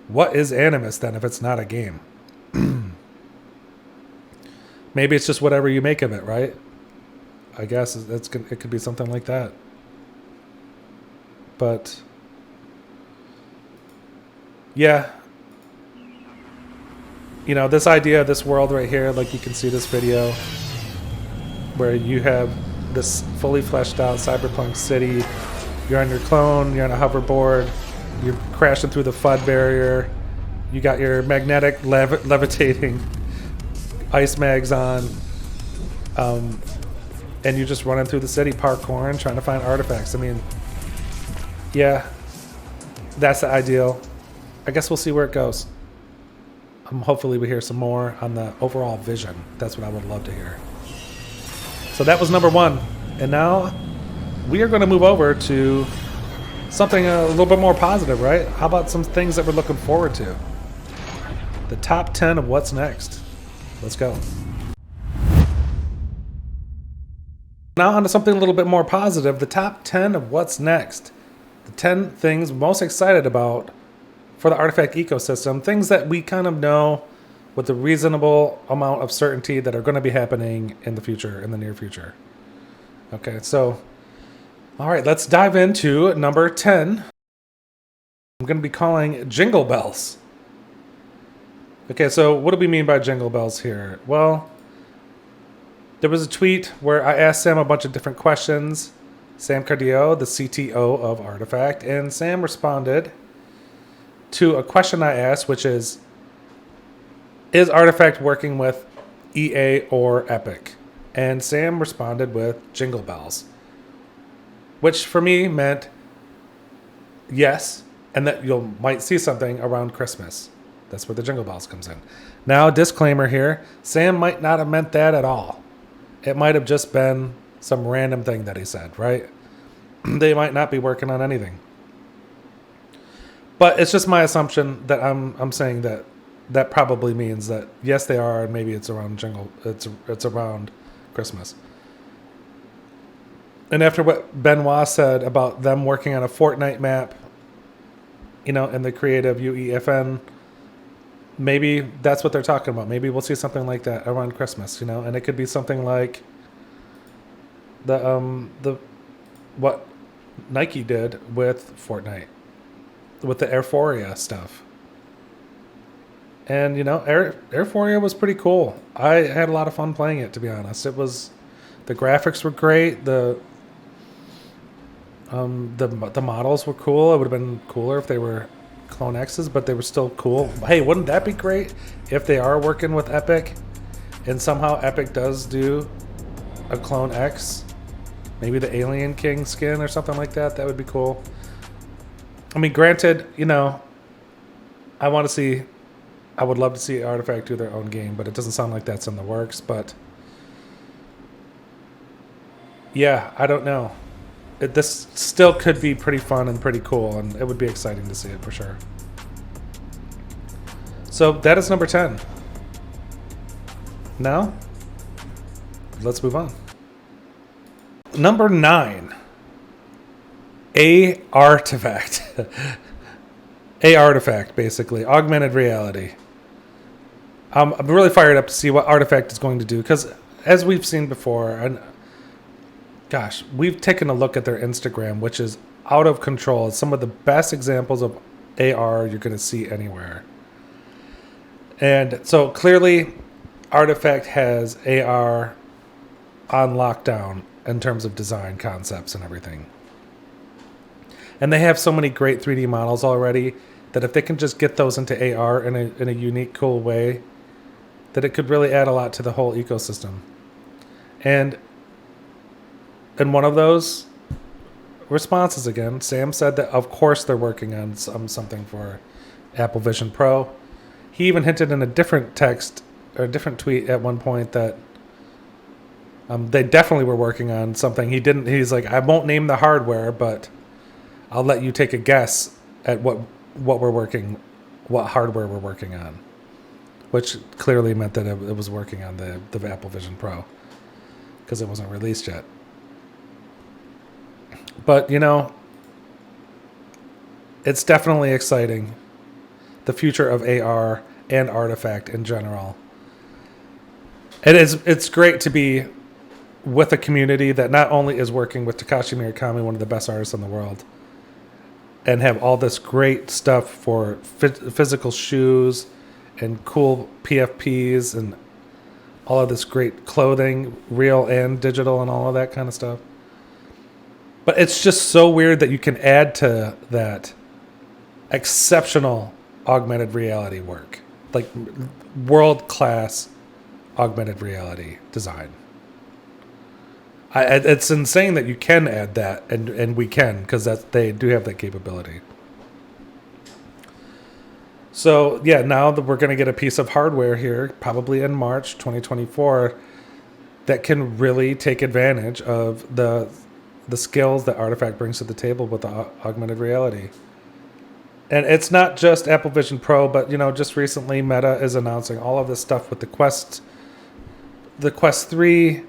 what is Animus then if it's not a game? Maybe it's just whatever you make of it, right? I guess it could be something like that. But yeah, you know, this idea of this world right here, like you can see this video where you have this fully fleshed out cyberpunk city. You're on your clone, you're on a hoverboard, you're crashing through the FUD barrier, you got your magnetic levitating ice mags on, and you're just running through the city, parkouring, trying to find artifacts. I mean, yeah, that's the ideal. I guess we'll see where it goes. Hopefully we hear some more on the overall vision. That's what I would love to hear. So that was number 1. And now we are going to move over to something a little bit more positive, right? How about some things that we're looking forward to? The top 10 of what's next. Let's go. Now on to something a little bit more positive. The top 10 of what's next. The 10 things most excited about for the Artifact ecosystem. Things that we kind of know with a reasonable amount of certainty that are going to be happening in the future, in the near future. Okay, so, all right, let's dive into number 10. I'm going to be calling Jingle Bells. Okay, so what do we mean by Jingle Bells here? Well, there was a tweet where I asked Sam a bunch of different questions. Sam Cardillo, the CTO of Artifact, and Sam responded to a question I asked, which is Artifact working with EA or Epic? And Sam responded with Jingle Bells, which for me meant yes, and that you might see something around Christmas. That's where the Jingle Bells comes in. Now, disclaimer here, Sam might not have meant that at all. It might have just been some random thing that he said, right? They might not be working on anything. But it's just my assumption that I'm saying that probably means that yes, they are, and maybe it's around it's around Christmas. And after what Benoit said about them working on a Fortnite map, you know, in the creative UEFN, maybe that's what they're talking about. Maybe we'll see something like that around Christmas, you know, and it could be something like the what Nike did with Fortnite, with the Airforia stuff. And you know, Airforia was pretty cool. I had a lot of fun playing it, to be honest. It was, the graphics were great. The models were cool. It would have been cooler if they were Clone X's, but they were still cool. Hey, wouldn't that be great if they are working with Epic and somehow Epic does do a Clone X? Maybe the Alien King skin or something like that. That would be cool. I mean, granted, you know, I would love to see Artifact do their own game, but it doesn't sound like that's in the works. But yeah, I don't know. This still could be pretty fun and pretty cool, and it would be exciting to see it for sure. So that is number 10. Now, let's move on. Number 9. ARTFKT. ARTFKT, basically. Augmented reality. I'm really fired up to see what RTFKT is going to do, because as we've seen before, and gosh, we've taken a look at their Instagram, which is out of control. It's some of the best examples of AR you're going to see anywhere. And so clearly, RTFKT has AR on lockdown in terms of design concepts and everything. And they have so many great 3D models already that if they can just get those into AR in a unique, cool way, that it could really add a lot to the whole ecosystem. And in one of those responses again, Sam said that of course they're working on something for Apple Vision Pro. He even hinted in a different text or a different tweet at one point that they definitely were working on something. He's like, I won't name the hardware, but I'll let you take a guess at what hardware we're working on, which clearly meant that it was working on the Apple Vision Pro because it wasn't released yet. But, it's definitely exciting. The future of AR and RTFKT in general. It's great to be with a community that not only is working with Takashi Murakami, one of the best artists in the world, and have all this great stuff for physical shoes and cool PFPs and all of this great clothing, real and digital and all of that kind of stuff. But it's just so weird that you can add to that exceptional augmented reality work, like world-class augmented reality design. It's insane that you can add that, and we can, because they do have that capability. So yeah, now that we're going to get a piece of hardware here, probably in March 2024, that can really take advantage of the skills that RTFKT brings to the table with the augmented reality. And it's not just Apple Vision Pro, but just recently Meta is announcing all of this stuff with the Quest 3,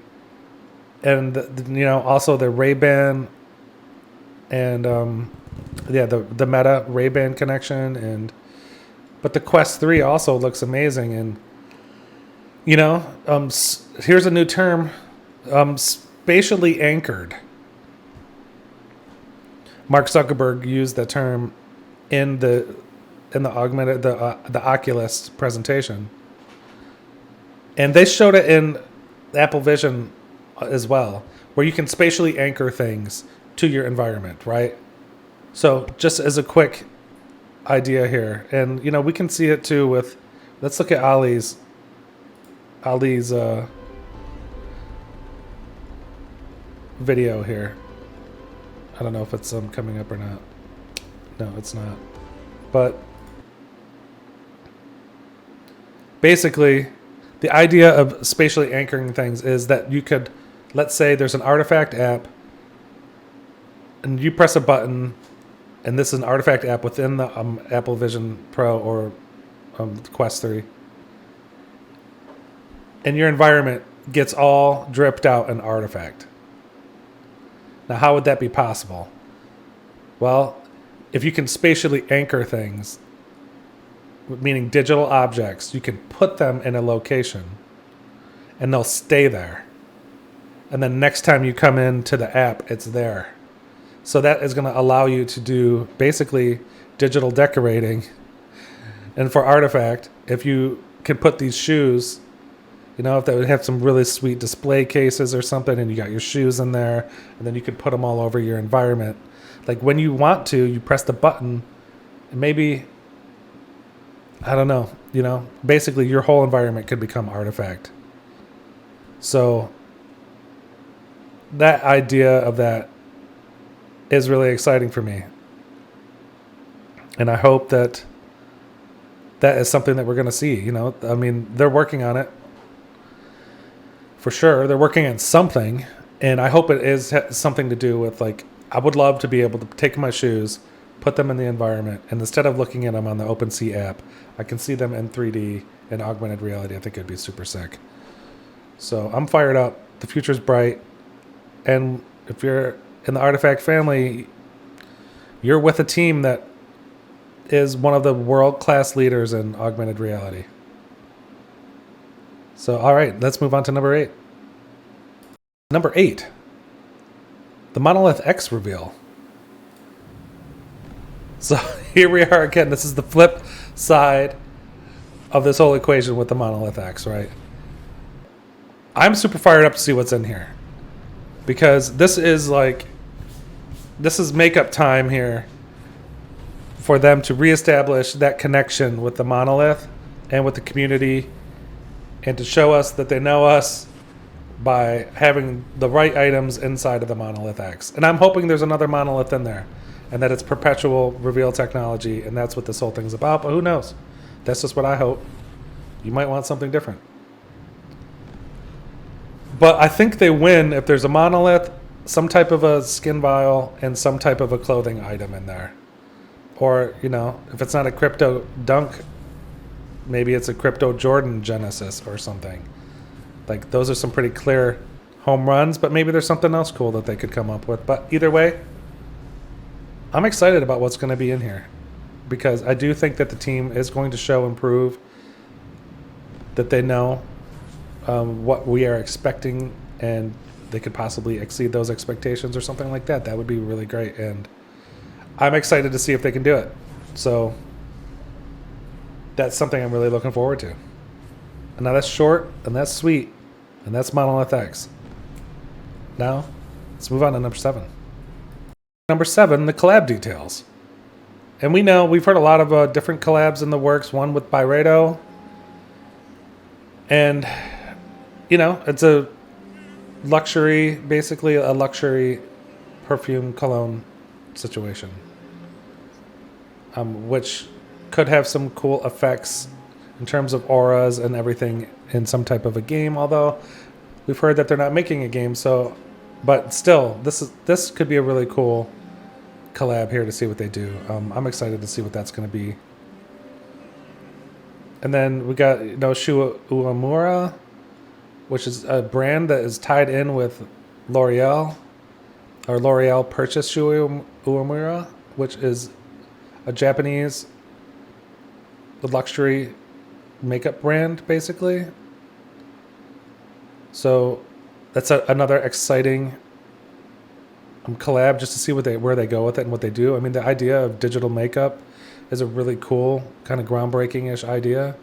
and also the Ray-Ban, and the Meta Ray-Ban connection, but the Quest 3 also looks amazing, and here's a new term, spatially anchored. Mark Zuckerberg used the term in the augmented the Oculus presentation, and they showed it in Apple Vision as well, where you can spatially anchor things to your environment, right? So just as a quick idea here, and we can see it too with, let's look at Ali's video here. I don't know if it's coming up or not. No, it's not. But basically, the idea of spatially anchoring things is that you could, let's say there's an RTFKT app, and you press a button, and this is an RTFKT app within the Apple Vision Pro or Quest 3. And your environment gets all dripped out in RTFKT. Now, how would that be possible? Well, if you can spatially anchor things, meaning digital objects, you can put them in a location and they'll stay there. And then next time you come into the app, it's there. So that is going to allow you to do basically digital decorating. And for RTFKT, if you can put these shoes, if they would have some really sweet display cases or something, and you got your shoes in there, and then you could put them all over your environment. Like when you want to, you press the button, and maybe, I don't know, basically your whole environment could become RTFKT. So that idea of that is really exciting for me. And I hope that is something that we're going to see, they're working on it. For sure, they're working on something, And I hope it is something to do with, like, I would love to be able to take my shoes, put them in the environment, and instead of looking at them on the OpenSea app, I can see them in 3D and augmented reality. I think it'd be super sick. So I'm fired up. The future's bright. And if you're in the Artifact family, you're with a team that is one of the world-class leaders in augmented reality. So, all right, let's move on to number 8. Number 8, the MNLTH X Reveal. So here we are again. This is the flip side of this whole equation with the MNLTH X, right? I'm super fired up to see what's in here, because this is makeup time here for them to reestablish that connection with the monolith and with the community, and to show us that they know us by having the right items inside of the MNLTH X. And I'm hoping there's another monolith in there, and that it's perpetual reveal technology, and that's what this whole thing's about. But who knows? That's just what I hope. You might want something different. But I think they win if there's a monolith, some type of a skin vial, and some type of a clothing item in there. Or, you know, if it's not a crypto dunk, maybe it's a crypto Jordan Genesis or something. Like, those are some pretty clear home runs, but maybe there's something else cool that they could come up with. But either way, I'm excited about what's going to be in here, because I do think that the team is going to show and prove that they know what we are expecting, and they could possibly exceed those expectations or something like that. That would be really great, and I'm excited to see if they can do it. So that's something I'm really looking forward to. And now that's short, and that's sweet, and that's MNLTH X. Now, let's move on to number 7. Number 7, the collab details. And we know, we've heard a lot of different collabs in the works, one with Byredo. And, you know, it's a luxury, basically a luxury perfume cologne situation, which could have some cool effects in terms of auras and everything in some type of a game, although we've heard that they're not making a game. So, but still, this could be a really cool collab here to see what they do. I'm excited to see what that's going to be. And then we got, you know, Shu Uemura, which is a brand that is tied in with L'Oreal, or L'Oreal purchased Shu Uemura, which is a Japanese luxury makeup brand, basically. So that's another exciting collab, just to see where they go with it and what they do. I mean, the idea of digital makeup is a really cool, kind of groundbreaking-ish idea.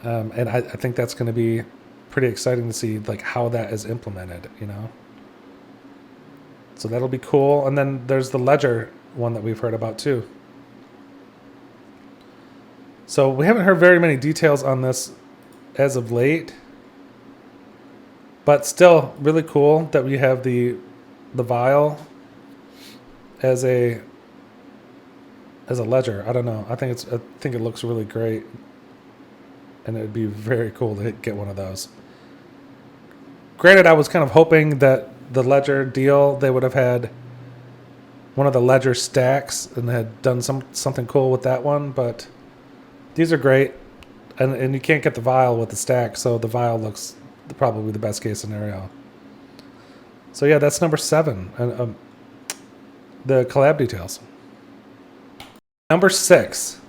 And I think that's going to be pretty exciting to see, like, how that is implemented, you know? So that'll be cool. And then there's the Ledger one that we've heard about too. So we haven't heard very many details on this as of late, but still really cool that we have the vial as a ledger. I don't know. I think it looks really great, and it'd be very cool to get one of those. Granted, I was kind of hoping that the Ledger deal, they would have had one of the Ledger stacks and had done something cool with that one, but these are great, and you can't get the vial with the stack, so the vial looks probably the best case scenario. So yeah, that's number 7, and the collab details. Number 6,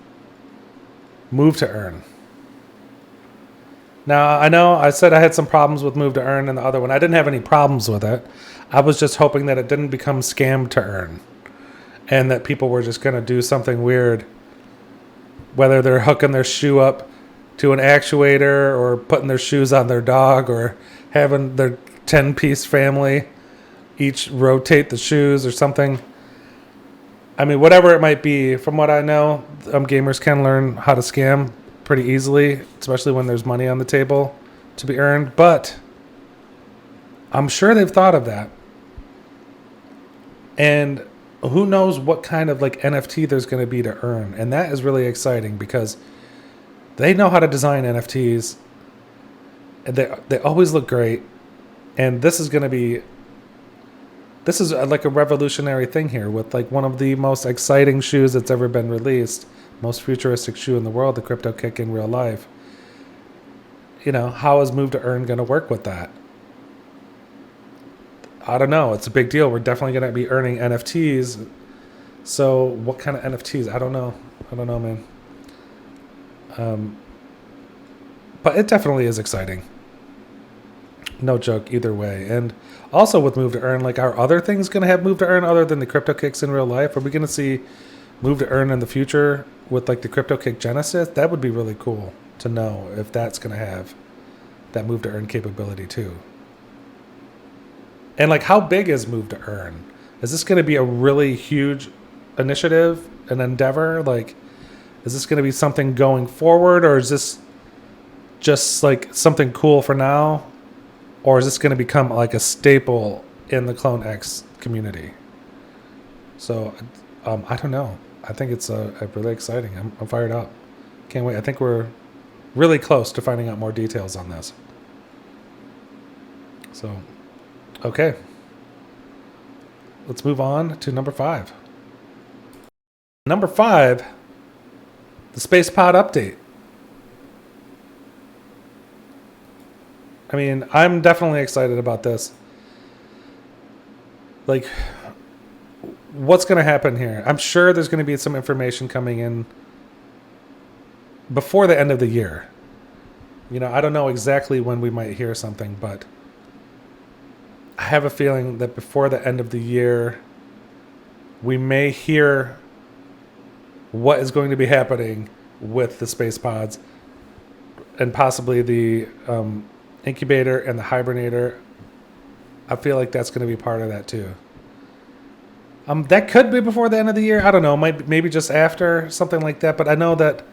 move to earn. Now, I know I said I had some problems with move to earn in the other one. I didn't have any problems with it. I was just hoping that it didn't become scam to earn, and that people were just going to do something weird, whether they're hooking their shoe up to an actuator, or putting their shoes on their dog, or having their 10-piece family each rotate the shoes or something. I mean, whatever it might be, from what I know, gamers can learn how to scam pretty easily, especially when there's money on the table to be earned. But I'm sure they've thought of that. And who knows what kind of like NFT there's going to be to earn. And that is really exciting, because they know how to design NFTs. And they always look great. And this is like a revolutionary thing here with like one of the most exciting shoes that's ever been released, most futuristic shoe in the world, the Cryptokick in real life. You know, how is Move to Earn going to work with that? I don't know. It's a big deal. We're definitely going to be earning NFTs. So what kind of NFTs? I don't know. I don't know, man. But it definitely is exciting. No joke either way. And also with Move to Earn, like, are other things going to have Move to Earn other than the Cryptokicks in real life? Are we going to see Move to Earn in the future with like the Cryptokick Genesis? That would be really cool to know if that's going to have that Move to Earn capability too. And like, how big is Move to Earn? Is this going to be a really huge initiative, an endeavor? Like, is this going to be something going forward, or is this just like something cool for now? Or is this going to become like a staple in the Clone X community? So, I don't know. I think it's really exciting. I'm fired up. Can't wait. I think we're really close to finding out more details on this. So, okay. Let's move on to number 5. Number 5, the Space Pod update. I mean, I'm definitely excited about this. Like, what's going to happen here? I'm sure there's going to be some information coming in before the end of the year. You know, I don't know exactly when we might hear something, but I have a feeling that before the end of the year, we may hear what is going to be happening with the space pods and possibly the incubator and the hibernator. I feel like that's going to be part of that too. That could be before the end of the year. I don't know. Maybe just after, something like that. But I know that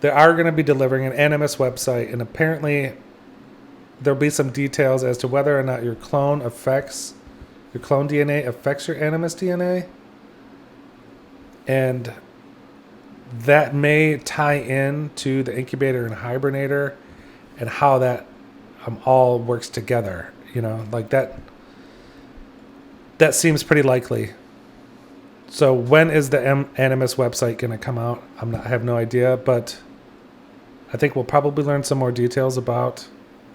they are going to be delivering an Animus website, and apparently there'll be some details as to whether or not your clone DNA affects your Animus DNA. And that may tie in to the incubator and hibernator and how that all works together. You know, like that seems pretty likely. So when is the Animus website going to come out? I have no idea, but I think we'll probably learn some more details about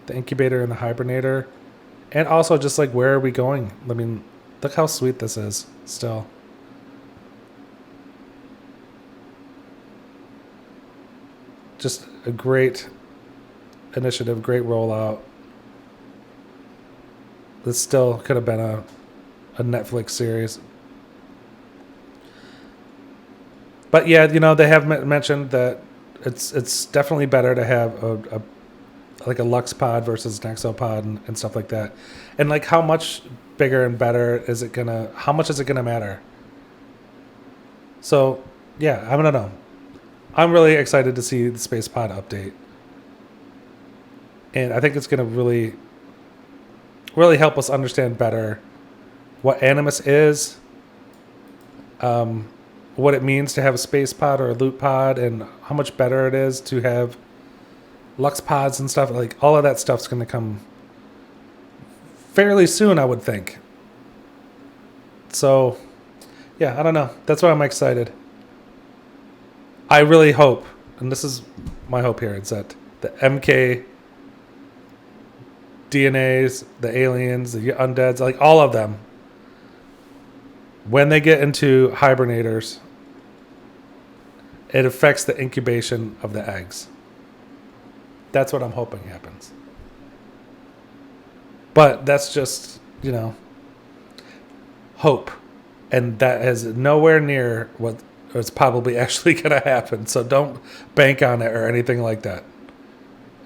the incubator and the hibernator. And also just like, where are we going? I mean, look how sweet this is still. Just a great initiative, great rollout. This still could have been a Netflix series. But yeah, you know, they have mentioned that it's definitely better to have a Lux pod versus an Exo pod and stuff like that. And like, how much bigger and better is it gonna? How much is it gonna matter? So yeah, I don't know. I'm really excited to see the Space Pod update, and I think it's gonna really help us understand better what Animus is, what it means to have a space pod or a loot pod, and how much better it is to have Lux pods and stuff. Like, all of that stuff's going to come fairly soon, I would think. So, yeah, I don't know. That's why I'm excited. I really hope, and this is my hope here, is that the MK DNAs, the aliens, the undeads, like all of them, when they get into hibernators, it affects the incubation of the eggs. That's what I'm hoping happens. But that's just, you know, hope. And that is nowhere near what's probably actually going to happen. So don't bank on it or anything like that.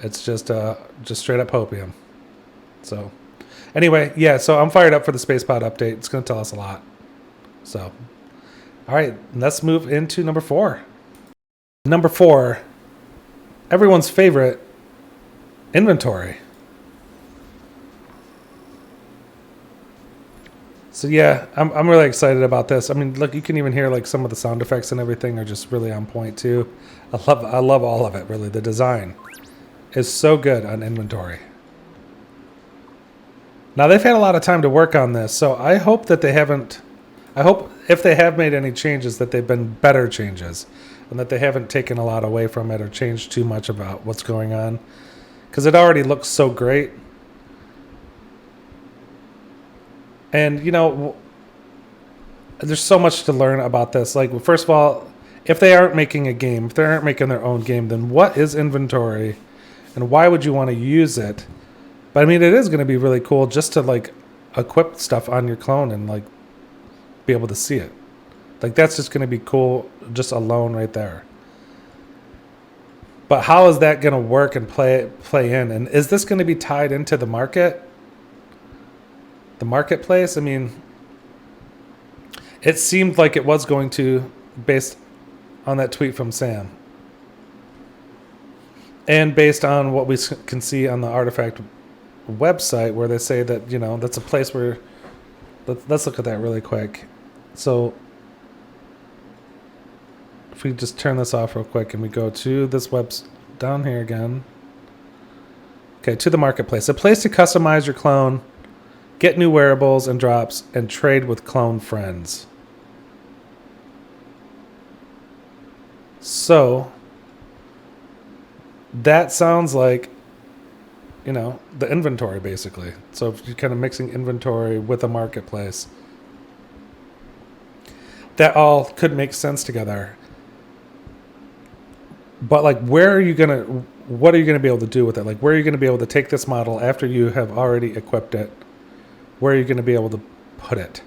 It's just straight up hopium. So anyway, yeah, so I'm fired up for the Space Pod update. It's going to tell us a lot. So, all right, let's move into number 4. Number 4, everyone's favorite, inventory. So yeah, I'm really excited about this. I mean, look, you can even hear like some of the sound effects and everything are just really on point too. I love all of it, really. The design is so good on inventory. Now they've had a lot of time to work on this, so I hope that they haven't. I hope if they have made any changes that they've been better changes, and that they haven't taken a lot away from it or changed too much about what's going on, because it already looks so great. And you know, there's so much to learn about this. Like, first of all, if they aren't making a game, if they aren't making their own game, then what is inventory, and why would you want to use it? But I mean, it is going to be really cool just to like equip stuff on your clone and like be able to see it. Like, that's just going to be cool just alone right there. But how is that going to work and play in? And is this going to be tied into the market? The marketplace? I mean, it seemed like it was going to, based on that tweet from Sam. And based on what we can see on the Artifact website, where they say that, you know, that's a place where, let's look at that really quick. So if we just turn this off real quick and we go to this down here again. Okay, to the marketplace. A place to customize your clone, get new wearables and drops, and trade with clone friends. So that sounds like, you know, the inventory basically. So if you're kind of mixing inventory with a marketplace, that all could make sense together. But like, what are you going to be able to do with it? Like, where are you going to be able to take this model after you have already equipped it? Where are you going to be able to put it?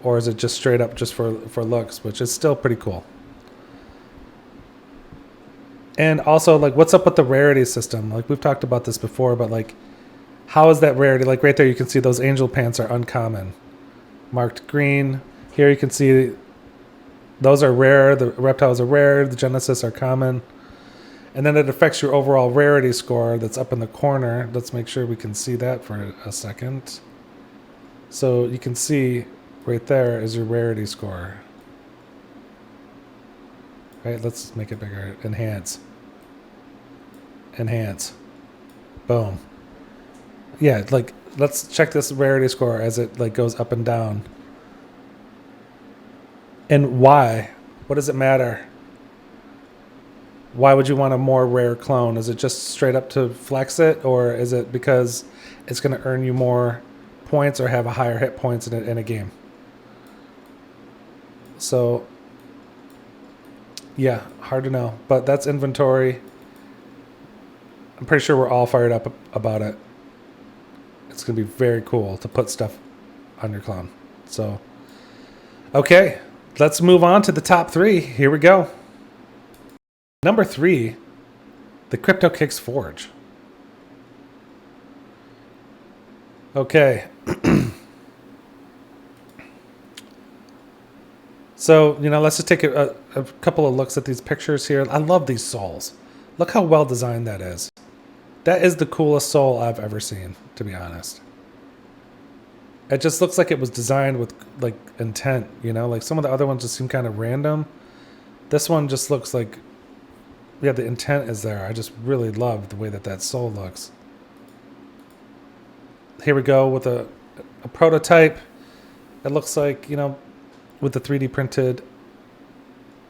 Or is it just straight up just for looks, which is still pretty cool. And also, like, what's up with the rarity system? Like, we've talked about this before, but like, how is that rarity? Like right there, you can see those angel pants are uncommon, marked green. Here you can see those are rare. The reptiles are rare. The Genesis are common. And then it affects your overall rarity score that's up in the corner. Let's make sure we can see that for a second. So you can see right there is your rarity score. Right, let's make it bigger. Enhance. Enhance. Boom. Yeah, like, let's check this rarity score as it like goes up and down. And why? What does it matter? Why would you want a more rare clone? Is it just straight up to flex it, or is it because it's going to earn you more points or have a higher hit points in a game? So, yeah, hard to know. But that's inventory. I'm pretty sure we're all fired up about it. It's going to be very cool to put stuff on your clone. So, okay, let's move on to the top 3. Here we go. Number 3, the Cryptokicks Forge. Okay. So, you know, let's just take a couple of looks at these pictures here. I love these souls. Look how well designed that is. That is the coolest soul I've ever seen, to be honest. It just looks like it was designed with, like, intent, you know? Like, some of the other ones just seem kind of random. This one just looks like, yeah, the intent is there. I just really love the way that soul looks. Here we go with a prototype. It looks like, you know, with the 3D printed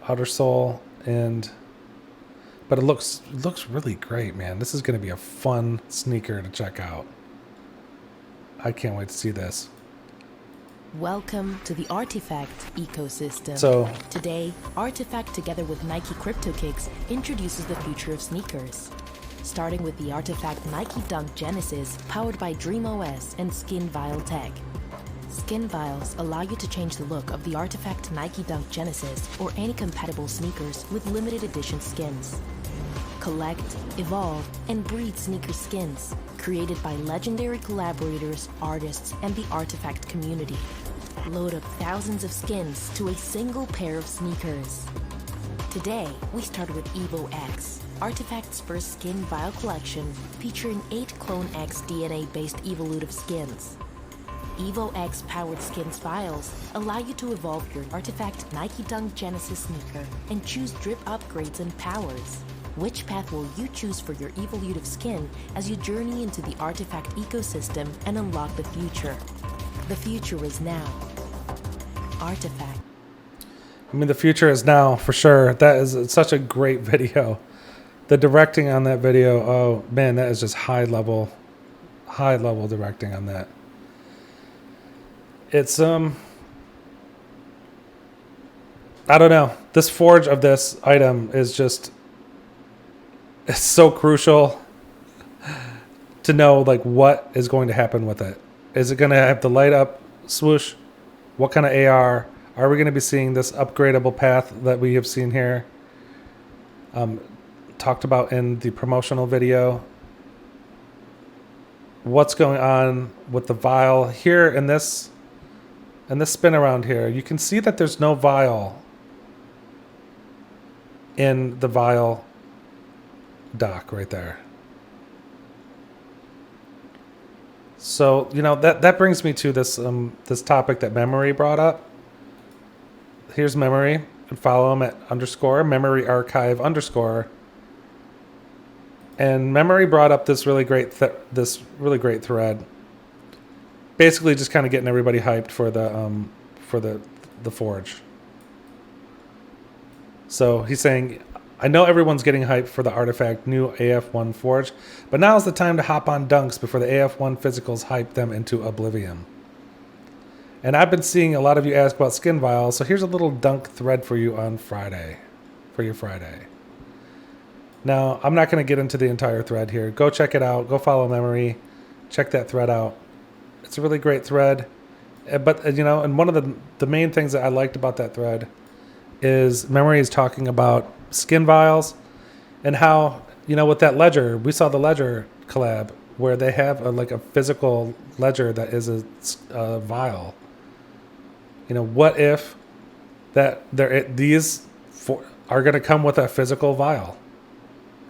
outer soul, but it looks really great, man. This is going to be a fun sneaker to check out. I can't wait to see this. Welcome to the Artifact ecosystem. So today, Artifact together with Nike Cryptokicks introduces the future of sneakers. Starting with the Artifact Nike Dunk Genesis, powered by DreamOS and Skin Vial Tech. Skin Vials allow you to change the look of the Artifact Nike Dunk Genesis or any compatible sneakers with limited edition skins. Collect, evolve, and breed sneaker skins, created by legendary collaborators, artists, and the Artifact community. Load up thousands of skins to a single pair of sneakers. Today, we start with Evo X, Artifact's first skin vial collection featuring 8 Clone X DNA-based evolutive skins. Evo X powered skins vials allow you to evolve your Artifact Nike Dunk Genesis sneaker and choose drip upgrades and powers. Which path will you choose for your evolutive skin as you journey into the artifact ecosystem and unlock the future? The future is now. Artifact. I mean, the future is now for sure. That is such a great video. The directing on that video, oh man, that is just high level directing on that. It's I don't know. This forge of this item is just, it's so crucial to know like what is going to happen with it. Is it going to have the light up swoosh? What kind of AR? Are we going to be seeing this upgradable path that we have seen here? Talked about in the promotional video. What's going on with the vial here in this spin around here? You can see that there's no vial in the vial dock right there. So, you know, that brings me to this this topic that Memory brought up. Here's Memory, and follow him at _memory archive _. And Memory brought up this really great thread. Basically just kind of getting everybody hyped for the forge. So he's saying, I know everyone's getting hyped for the artifact new AF1 Forge, but now's the time to hop on dunks before the AF1 physicals hype them into oblivion. And I've been seeing a lot of you ask about skin vials, so here's a little dunk thread for you on Friday, for your Friday. Now, I'm not going to get into the entire thread here. Go check it out. Go follow Memory. Check that thread out. It's a really great thread. But, you know, and one of the main things that I liked about that thread is Memory is talking about skin vials and how, you know, with that ledger, we saw the ledger collab where they have a physical ledger that is a vial. You know, what if these are going to come with a physical vial?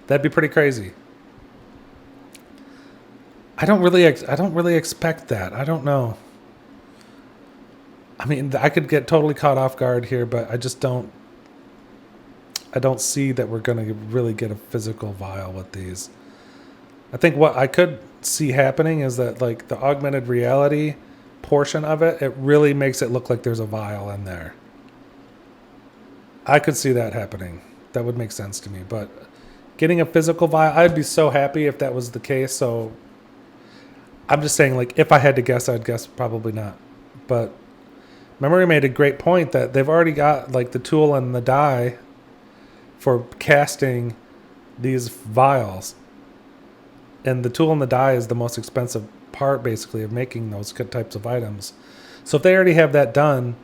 That'd be pretty crazy. I don't really expect that. I don't know. I mean, I could get totally caught off guard here, but I just don't. I don't see that we're going to really get a physical vial with these. I think what I could see happening is that like the augmented reality portion of it, it really makes it look like there's a vial in there. I could see that happening. That would make sense to me. But getting a physical vial, I'd be so happy if that was the case. So I'm just saying, like, if I had to guess, I'd guess probably not. But Memory made a great point that they've already got like the tool and the die for casting these vials. And the tool and the die is the most expensive part, basically, of making those types of items. So if they already have that done,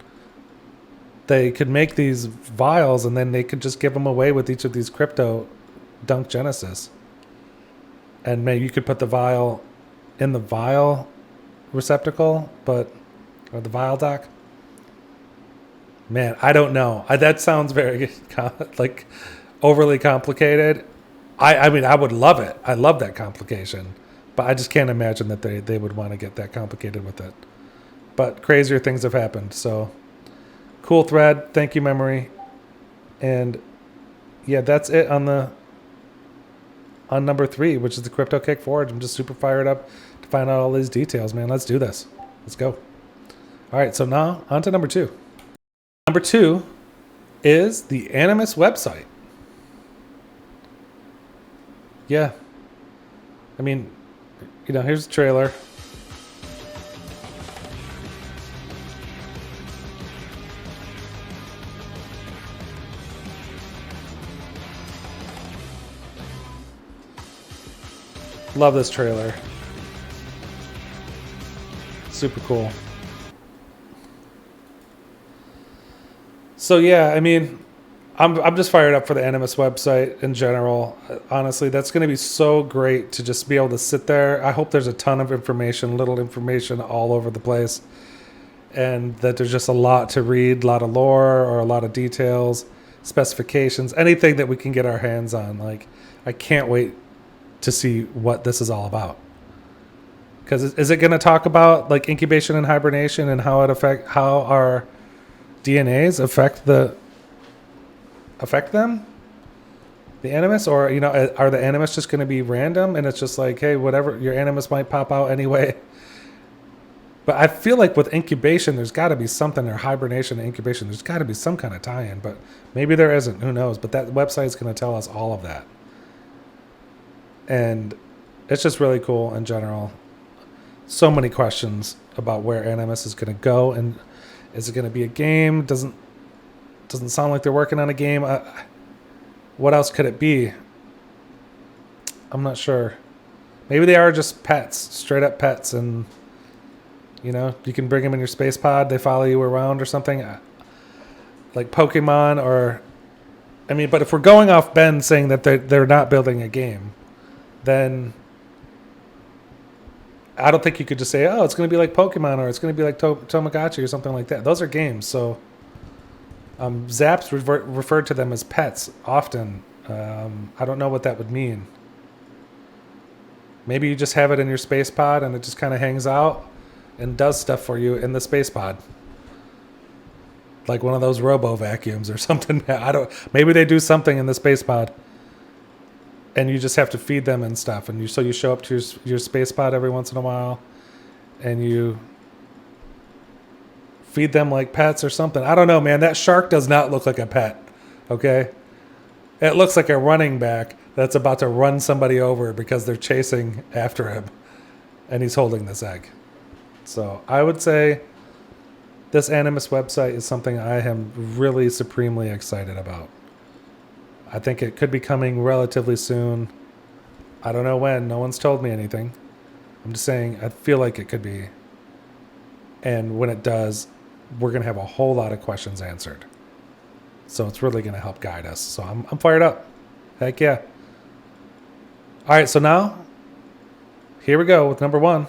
they could make these vials and then they could just give them away with each of these crypto Dunk Genesis. And maybe you could put the vial in the vial receptacle, or the vial dock. Man, I don't know. That sounds very like overly complicated. I mean, I would love it. I love that complication, but I just can't imagine that they would want to get that complicated with it. But crazier things have happened. So cool thread. Thank you, Memory. And yeah, that's it on number 3, which is the Cryptokicks Forge. I'm just super fired up to find out all these details, man. Let's do this. Let's go. All right, so now on to number 2. Number 2 is the Animus website. Yeah. I mean, you know, here's the trailer. Love this trailer. Super cool. So yeah, I mean, I'm just fired up for the Animus website in general. Honestly, that's going to be so great to just be able to sit there. I hope there's a ton of information, little information all over the place, and that there's just a lot to read, a lot of lore or a lot of details, specifications, anything that we can get our hands on. Like, I can't wait to see what this is all about. Because is it going to talk about like incubation and hibernation and how our DNAs affect them? the Animus, or you know, are the Animus just going to be random and it's just like, hey, whatever, your Animus might pop out anyway. But I feel like with incubation, there's got to be something, or hibernation and incubation, there's got to be some kind of tie-in, but maybe there isn't. Who knows? But that website is going to tell us all of that. And it's just really cool in general. So many questions about where Animus is going to go, and is it going to be a game? Doesn't sound like they're working on a game. What else could it be? I'm not sure. Maybe they are just pets, straight up pets, and you know, you can bring them in your space pod. They follow you around or something, like Pokemon. Or, I mean, but if we're going off Ben saying that they're not building a game, then I don't think you could just say, oh, it's going to be like Pokemon, or it's going to be like Tamagotchi or something like that. Those are games. So Zaps referred to them as pets often. I don't know what that would mean. Maybe you just have it in your space pod and it just kind of hangs out and does stuff for you in the space pod. Like one of those robo vacuums or something. Maybe they do something in the space pod. And you just have to feed them and stuff. And so you show up to your space pod every once in a while and you feed them like pets or something. I don't know, man. That shark does not look like a pet. Okay? It looks like a running back that's about to run somebody over because they're chasing after him. And he's holding this egg. So I would say this Animus website is something I am really supremely excited about. I think it could be coming relatively soon. I don't know when. No one's told me anything. I'm just saying I feel like it could be. And when it does, we're going to have a whole lot of questions answered. So it's really going to help guide us. So I'm fired up. Heck yeah. All right, so now, here we go with number one.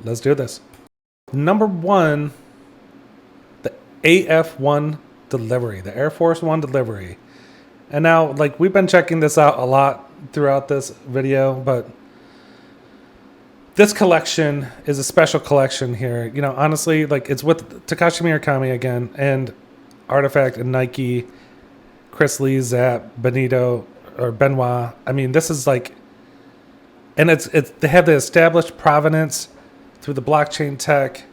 Let's do this. Number one, the AF1 Delivery, the Air Force One Delivery. And now, like, we've been checking this out a lot throughout this video, but this collection is a special collection here. You know, honestly, like, it's with Takashi Murakami again, and Artifact and Nike, Chris Lee, Zap, Benito, or Benoit. I mean, this is like, and it's they have the established provenance through the blockchain tech,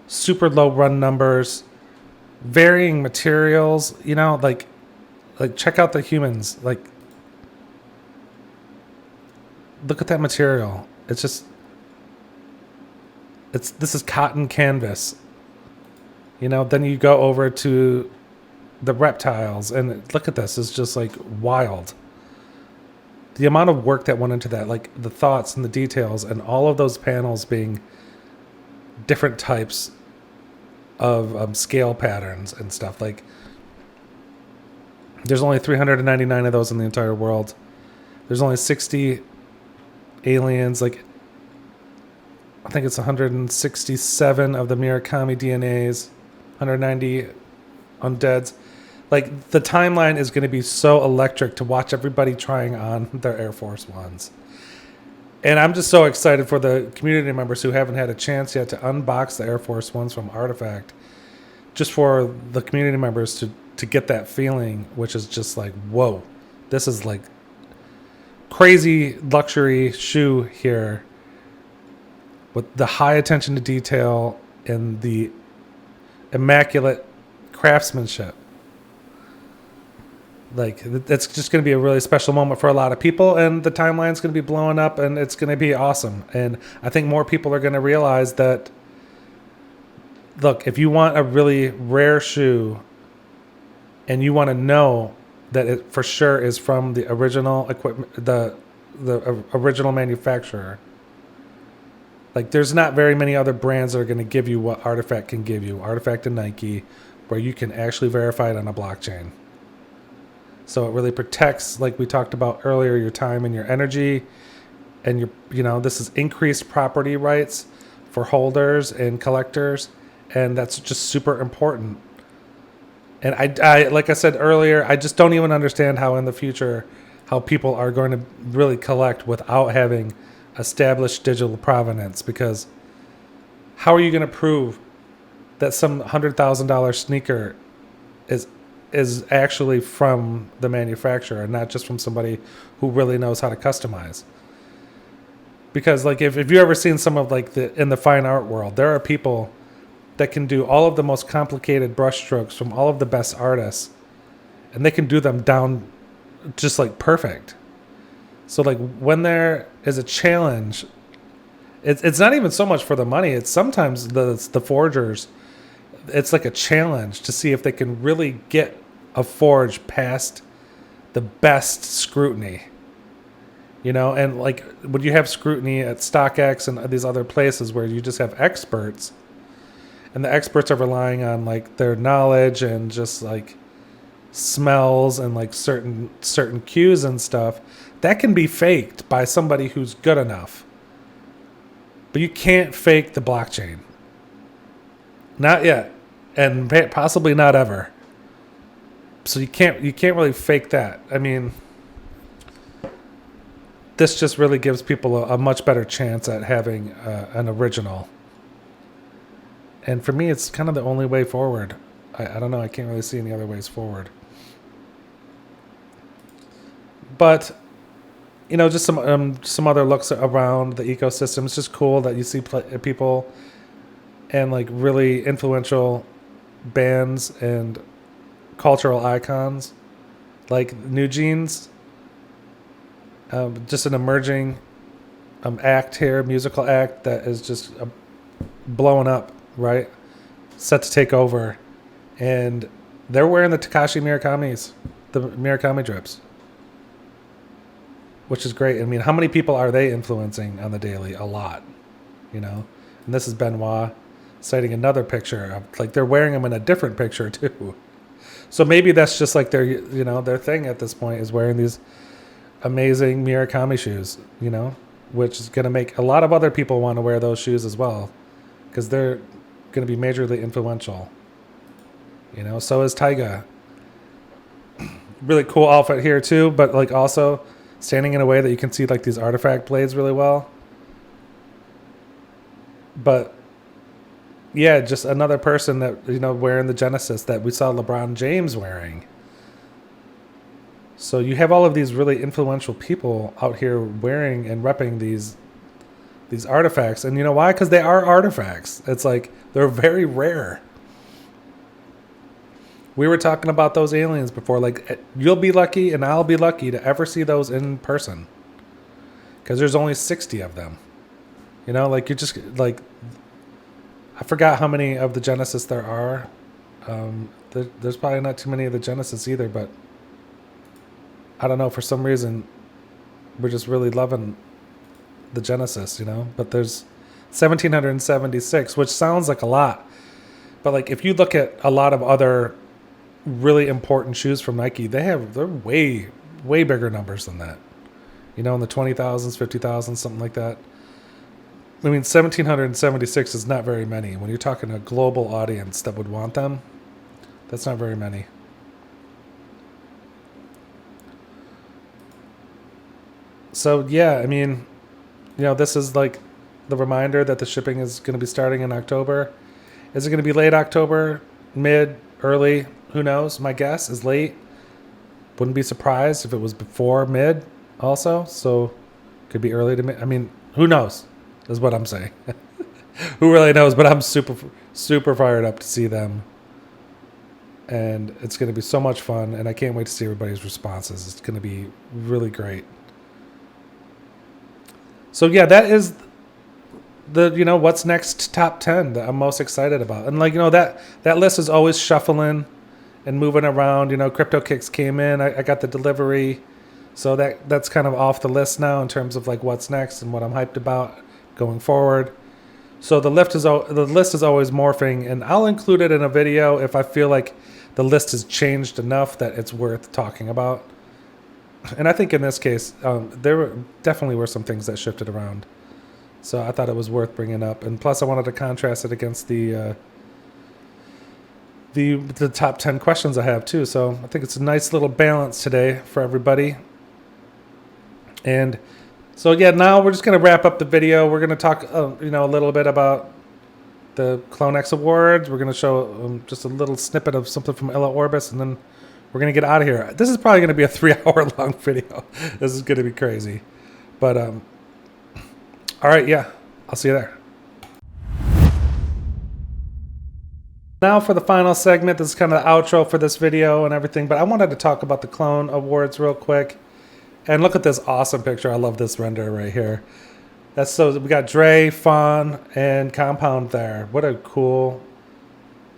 super low run numbers, varying materials, you know, like check out the humans, like look at that material. It's just, this is cotton canvas, you know. Then you go over to the reptiles and look at this, it's just like wild. The amount of work that went into that, like the thoughts and the details and all of those panels being different types of scale patterns and stuff. Like there's only 399 of those in the entire world. There's only 60 aliens. Like I think it's 167 of the Murakami DNAs, 190 undeads. Like, the timeline is going to be so electric to watch everybody trying on their Air Force Ones. And I'm just so excited for the community members who haven't had a chance yet to unbox the Air Force Ones from Artifact. Just for the community members to get that feeling, which is just like, whoa, this is like crazy luxury shoe here with the high attention to detail and the immaculate craftsmanship. Like, it's just going to be a really special moment for a lot of people, and the timeline's going to be blowing up, and it's going to be awesome. And I think more people are going to realize that, look, if you want a really rare shoe and you want to know that it for sure is from the original equipment, the original manufacturer, like, there's not very many other brands that are going to give you what Artifact can give you, Artifact and Nike, where you can actually verify it on a blockchain. So it really protects, like we talked about earlier, your time and your energy, and this is increased property rights for holders and collectors, and that's just super important. And I like I said earlier, I just don't even understand how in the future how people are going to really collect without having established digital provenance, because how are you going to prove that some $100,000 sneaker is is actually from the manufacturer and not just from somebody who really knows how to customize. Because like if you ever seen some of like in the fine art world, there are people that can do all of the most complicated brush strokes from all of the best artists, and they can do them down just like perfect. So like when there is a challenge, it's not even so much for the money. It's sometimes the forgers, it's like a challenge to see if they can really get a forge past the best scrutiny. You know, and like when you have scrutiny at StockX and these other places where you just have experts, and the experts are relying on like their knowledge and just like smells and like certain cues and stuff, that can be faked by somebody who's good enough. But you can't fake the blockchain. Not yet, and possibly not ever. So you can't really fake that. I mean, this just really gives people a much better chance at having an original. And for me, it's kind of the only way forward. I don't know. I can't really see any other ways forward. But, you know, just some other looks around the ecosystem. It's just cool that you see people and like really influential bands and cultural icons like New Jeans. Just an emerging act here, musical act that is just blowing up, right? Set to take over. And they're wearing the Takashi Murakamis, the Murakami drips, which is great. I mean, how many people are they influencing on the daily? A lot, you know? And this is Benoit citing another picture of, like, they're wearing them in a different picture too. So maybe that's just like their thing at this point is wearing these amazing Murakami shoes, you know, which is going to make a lot of other people want to wear those shoes as well, because they're going to be majorly influential, you know. So is Taiga. Really cool outfit here too, but like also standing in a way that you can see like these artifact blades really well. But yeah, just another person that, you know, wearing the Genesis that we saw LeBron James wearing. So you have all of these really influential people out here wearing and repping these artifacts. And you know why? Because they are artifacts. It's like they're very rare. We were talking about those aliens before. Like, you'll be lucky and I'll be lucky to ever see those in person. Because there's only 60 of them. You know, like, you just, like, I forgot how many of the Genesis there are. There's probably not too many of the Genesis either, but I don't know, for some reason, we're just really loving the Genesis, you know? But there's 1,776, which sounds like a lot. But, like, if you look at a lot of other really important shoes from Nike, they're way, way bigger numbers than that. You know, in the 20,000s, 50,000s, something like that. I mean, 1,776 is not very many. When you're talking a global audience that would want them, that's not very many. So, yeah, I mean, you know, this is like the reminder that the shipping is going to be starting in October. Is it going to be late October, mid, early? Who knows? My guess is late. Wouldn't be surprised if it was before mid also. So, could be early to mid. I mean, who knows is what I'm saying. Who really knows? But I'm super, super fired up to see them. And it's going to be so much fun. And I can't wait to see everybody's responses. It's going to be really great. So yeah, that is the, you know, what's next top 10 that I'm most excited about. And like, you know, that list is always shuffling and moving around. You know, Cryptokicks came in, I got the delivery. So that's kind of off the list now in terms of like what's next and what I'm hyped about going forward. So the list is always morphing, and I'll include it in a video if I feel like the list has changed enough that it's worth talking about. And I think in this case, there definitely were some things that shifted around. So I thought it was worth bringing up. And plus, I wanted to contrast it against the top 10 questions I have, too. So I think it's a nice little balance today for everybody. And so, yeah, now we're just going to wrap up the video. We're going to talk, you know, a little bit about the Clone X Awards. We're going to show just a little snippet of something from Illa Orbis, and then we're going to get out of here. This is probably going to be a 3-hour long video. This is going to be crazy. But, all right, yeah. I'll see you there. Now for the final segment. This is kind of the outro for this video and everything, but I wanted to talk about the Clone Awards real quick. And look at this awesome picture. I love this render right here. That's so, we got Dre, Fawn, and Compound there. What a cool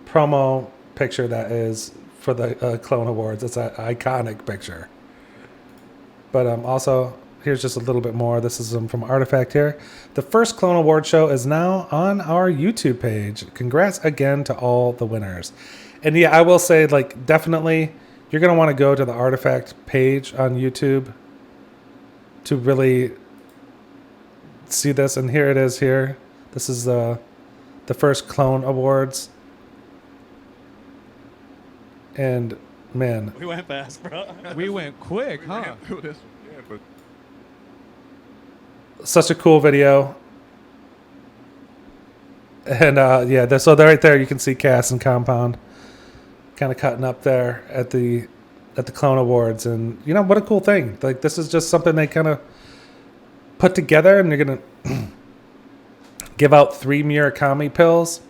promo picture that is for the Clone Awards. It's an iconic picture. But also, here's just a little bit more. This is from Artifact here. The first Clone Award show is now on our YouTube page. Congrats again to all the winners. And yeah, I will say, like, definitely, you're going to want to go to the Artifact page on YouTube to really see this. And here it is here. This is the first Clone Awards. And, man. We went fast, bro. We went quick, huh? Such a cool video. And yeah, so right there you can see Cass and Compound kind of cutting up there at the Clone Awards. And you know, what a cool thing. Like, this is just something they kind of put together, and they're gonna give out 3 Murakami pills.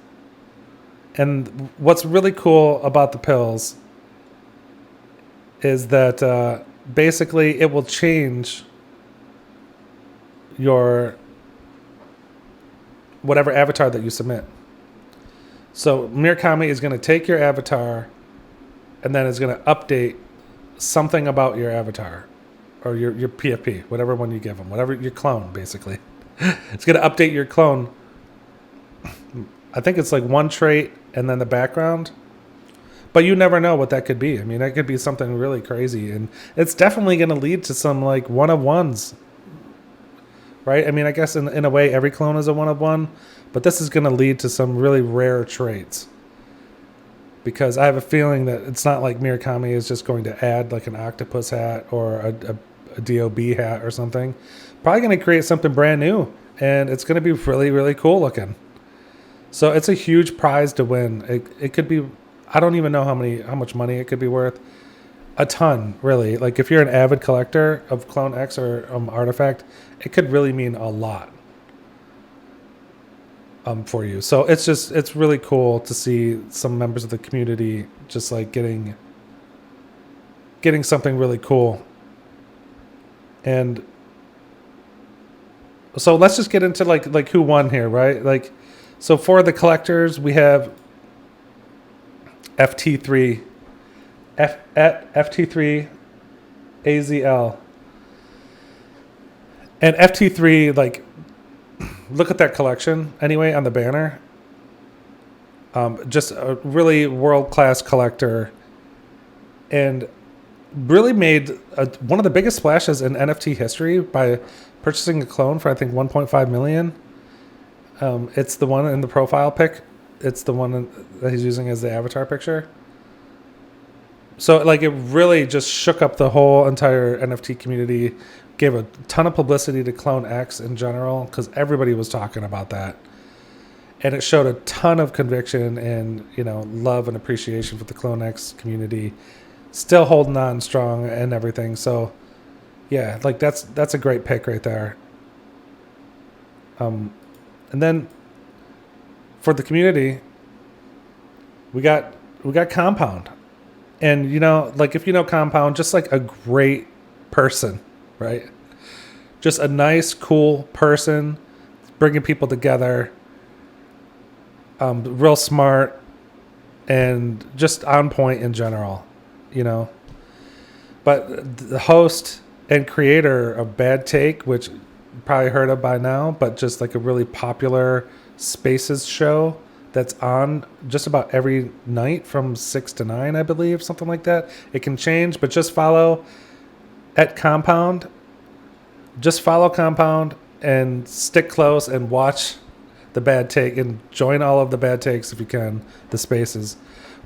And what's really cool about the pills is that basically it will change your whatever avatar that you submit. So Murakami is going to take your avatar and then is going to update something about your avatar or your PFP, whatever one you give them, whatever your clone, basically. It's going to update your clone. I think it's like 1 trait and then the background. But you never know what that could be. I mean, that could be something really crazy. And it's definitely going to lead to some like one-of-ones. Right? I mean, I guess in a way, every clone is a one-of-one. But this is going to lead to some really rare traits. Because I have a feeling that it's not like Murakami is just going to add like an octopus hat or a DOB hat or something. Probably going to create something brand new. And it's going to be really, really cool looking. So it's a huge prize to win. It could be, I don't even know how much money it could be worth. A ton, really. Like if you're an avid collector of Clone X or Artifact, it could really mean a lot for you. So it's really cool to see some members of the community just like getting something really cool. And so let's just get into like who won here, right? Like, so for the collectors, we have FT3 FT3 AZL. And FT3, like, look at that collection anyway on the banner. Just a really world-class collector. And really made one of the biggest splashes in NFT history by purchasing a clone for, I think, 1.5 million. It's the one in the profile pic. It's the one that he's using as the avatar picture. So, like, it really just shook up the whole entire NFT community, gave a ton of publicity to Clone X in general, because everybody was talking about that. And it showed a ton of conviction and, you know, love and appreciation for the Clone X community. Still holding on strong and everything. So, yeah, like, that's a great pick right there. And then, for the community, we got Compound. And, you know, like, if you know Compound, just like a great person, right? Just a nice, cool person, bringing people together, real smart, and just on point in general, you know? But the host and creator of Bad Take, which you probably heard of by now, but just like a really popular Spaces show that's on just about every night from 6 to 9, I believe, something like that. It can change, but just follow at Compound. Just follow Compound and stick close and watch the Bad Take and join all of the Bad Takes if you can, the Spaces.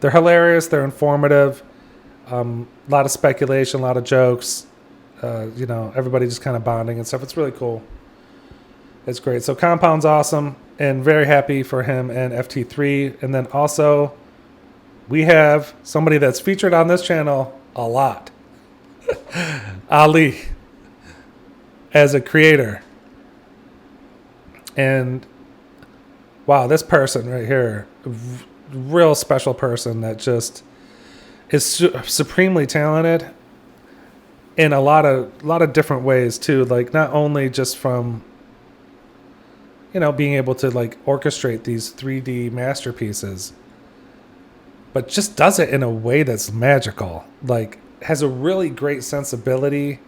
They're hilarious. They're informative. A lot of speculation, a lot of jokes. You know, everybody just kind of bonding and stuff. It's really cool. It's great. So Compound's awesome. and very happy for him and FT3. And then also, we have somebody that's featured on this channel a lot. Ali, as a creator. And wow, this person right here, real special person that just is supremely talented in a lot of different ways too. Like not only just from, you know, being able to like orchestrate these 3D masterpieces, but just does it in a way that's magical. Like has a really great sensibility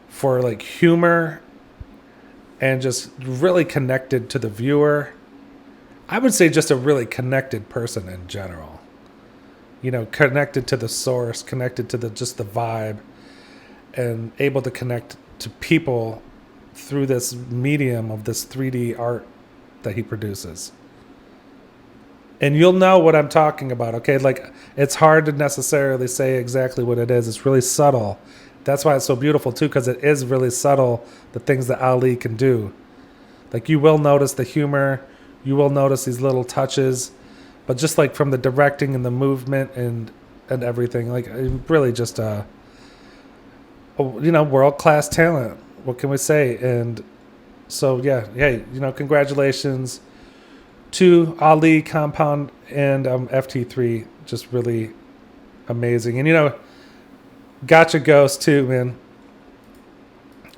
for like humor and just really connected to the viewer. I would say just a really connected person in general. You know, connected to the source, connected to just the vibe, and able to connect to people through this medium of this 3D art that he produces. And you'll know what I'm talking about, okay? Like, it's hard to necessarily say exactly what it is. It's really subtle. That's why it's so beautiful, too, because it is really subtle, the things that Ali can do. Like, you will notice the humor. You will notice these little touches. But just, like, from the directing and the movement and everything, like, really just you know, world-class talent. What can we say? And so, yeah, hey, you know, congratulations to Ali, Compound, and FT3. Just really amazing. And, you know, Gotcha Ghost, too, man.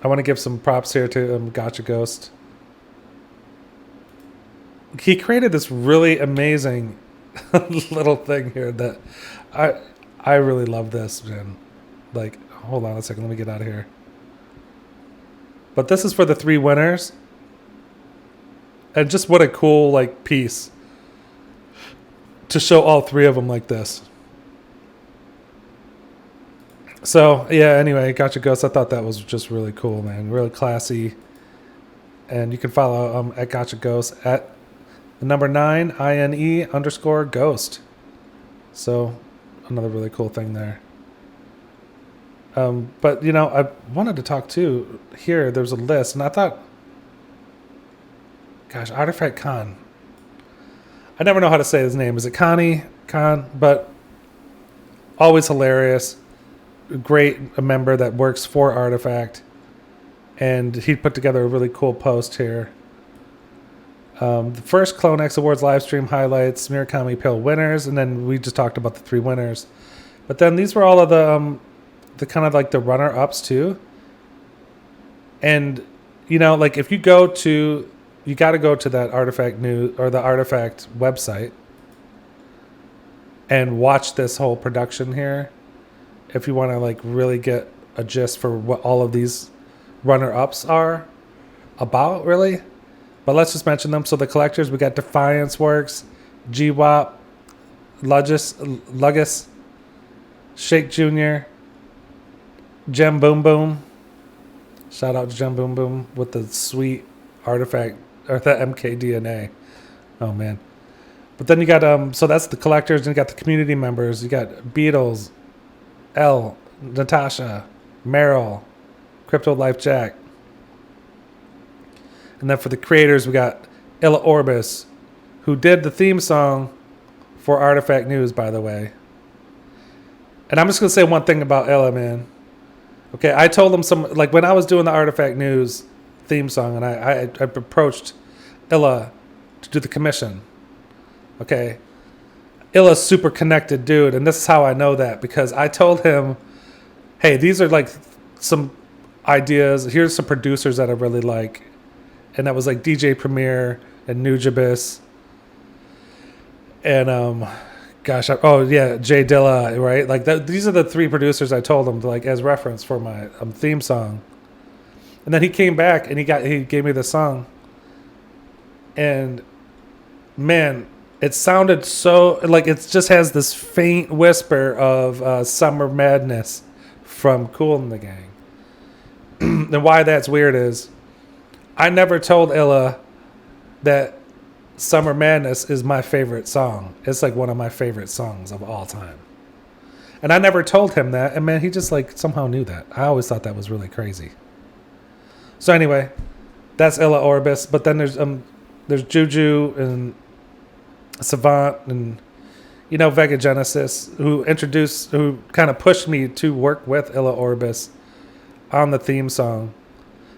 I want to give some props here to Gotcha Ghost. He created this really amazing little thing here that I really love this, man. Like, hold on a second. Let me get out of here. But this is for the 3 winners. And just what a cool, like, piece to show all 3 of them like this. So, yeah, anyway, Gotcha Ghost. I thought that was just really cool, man. Really classy. And you can follow at Gotcha Ghost at the number 9, INE_Ghost. So, another really cool thing there. But, you know, I wanted to talk too. Here, there's a list, and I thought, gosh, Artifact Khan. I never know how to say his name. Is it Khan? But always hilarious. Great a member that works for Artifact. And he put together a really cool post here. The first Clone X Awards live stream highlights Murakami Pill winners, and then we just talked about the 3 winners. But then these were all of the kind of like the runner-ups too. And, you know, like if you got to go to that Artifact News or the Artifact website and watch this whole production here, if you want to like really get a gist for what all of these runner-ups are about, really. But let's just mention them. So the collectors, we got Defiance Works, GWAP, Lugus, Shake Jr., Gem Boom Boom. Shout out to Gem Boom Boom with the sweet Artifact or the MKDNA. Oh man. But then you got so that's the collectors, and you got the community members. You got Beatles, L, Natasha, Meryl, Crypto Life Jack. And then for the creators, we got Illa Orbis, who did the theme song for Artifact News, by the way. And I'm just going to say one thing about Illa, man. Okay, I told him like when I was doing the Artifact News theme song, and I approached Illa to do the commission. Okay, Illa's super connected dude, and this is how I know that, because I told him, hey, these are like some ideas. Here's some producers that I really like. And that was like DJ Premier and Nujabis. And Jay Dilla, right? Like these are the 3 producers I told him to, like, as reference for my theme song. And then he came back and he gave me the song. And man, it sounded so like it just has this faint whisper of Summer Madness from Kool and the Gang. And why that's weird is I never told Illa that Summer Madness is my favorite song. It's like one of my favorite songs of all time. And I never told him that. And man, he just like somehow knew that. I always thought that was really crazy. So anyway, that's Illa Orbis. But then there's there's Juju and Savant and, you know, Vega Genesis, who kind of pushed me to work with Illa Orbis on the theme song.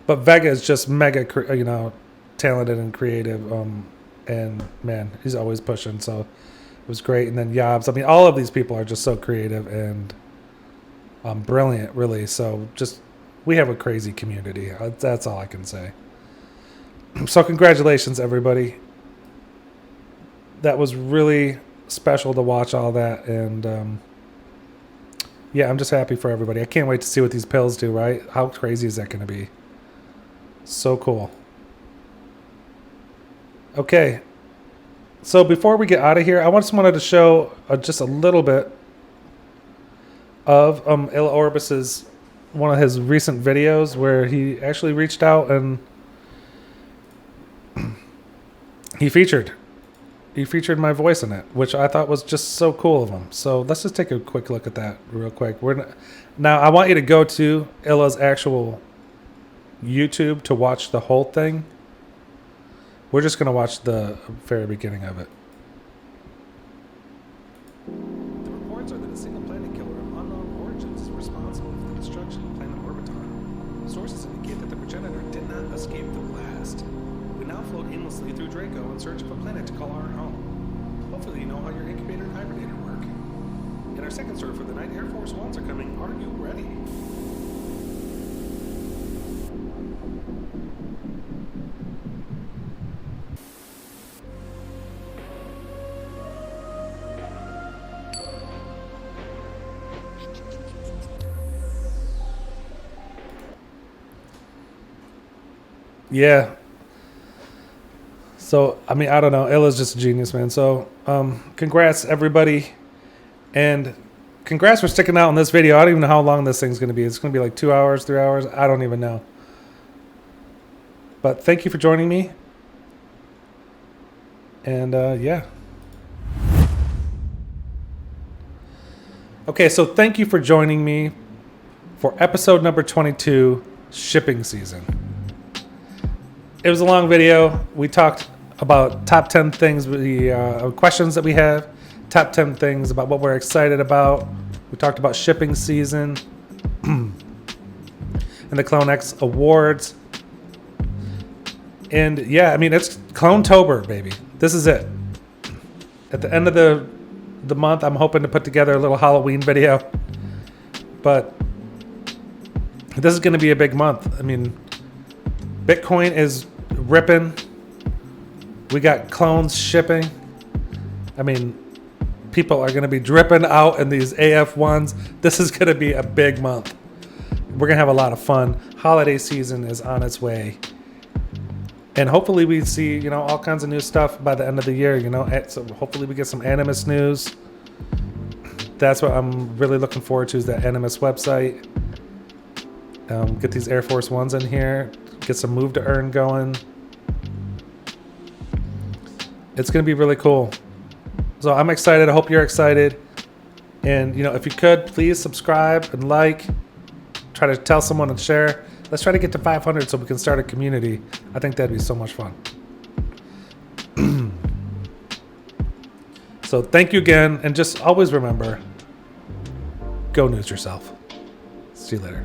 But Vega is just mega, you know, talented and creative. And man, he's always pushing. So it was great. And then Yobs. I mean, all of these people are just so creative and brilliant, really. So just, we have a crazy community. That's all I can say. So congratulations, everybody. That was really special to watch all that. And yeah, I'm just happy for everybody. I can't wait to see what these pills do, right? How crazy is that going to be? So cool. Okay. So before we get out of here, I just wanted to show just a little bit of Illa Orbis's, one of his recent videos where he actually reached out and he featured my voice in it, which I thought was just so cool of him. So let's just take a quick look at that real quick. Now I want you to go to Illa's actual YouTube to watch the whole thing. We're just going to watch the very beginning of it. The reports are that a single planet killer of unknown origins is responsible for the destruction of planet Orbiton. Sources indicate that the progenitor did not escape the blast. We now float aimlessly through Draco in search of a planet to call our home. Hopefully you know how your incubator and hibernator work. In our second story for the night, Air Force Ones are coming. Are you ready? Yeah. So, I mean, I don't know. Illa's just a genius, man. So, congrats, everybody. And congrats for sticking out in this video. I don't even know how long this thing's going to be. It's going to be like 2 hours, 3 hours. I don't even know. But thank you for joining me. And, yeah. Okay, so thank you for joining me for episode number 22, Shipping Season. It was a long video. We talked about top 10 things, questions that we have, top 10 things about what we're excited about. We talked about shipping season and the Clone X Awards. And yeah, I mean, it's Clone-tober, baby. This is it. At the end of the month, I'm hoping to put together a little Halloween video. But this is going to be a big month. I mean, Bitcoin is ripping. We got clones shipping. I mean, people are going to be dripping out in these AF1s. This is going to be a big month. We're going to have a lot of fun. Holiday season is on its way. And hopefully we see, you know, all kinds of new stuff by the end of the year, you know. So hopefully we get some Animus news. That's what I'm really looking forward to, is that Animus website. Get these Air Force Ones in here. Get some move to earn going. It's going to be really cool. So I'm excited. I hope you're excited. And, you know, if you could, please subscribe and like. Try to tell someone and share. Let's try to get to 500 so we can start a community. I think that'd be so much fun. So thank you again. And just always remember, go news yourself. See you later.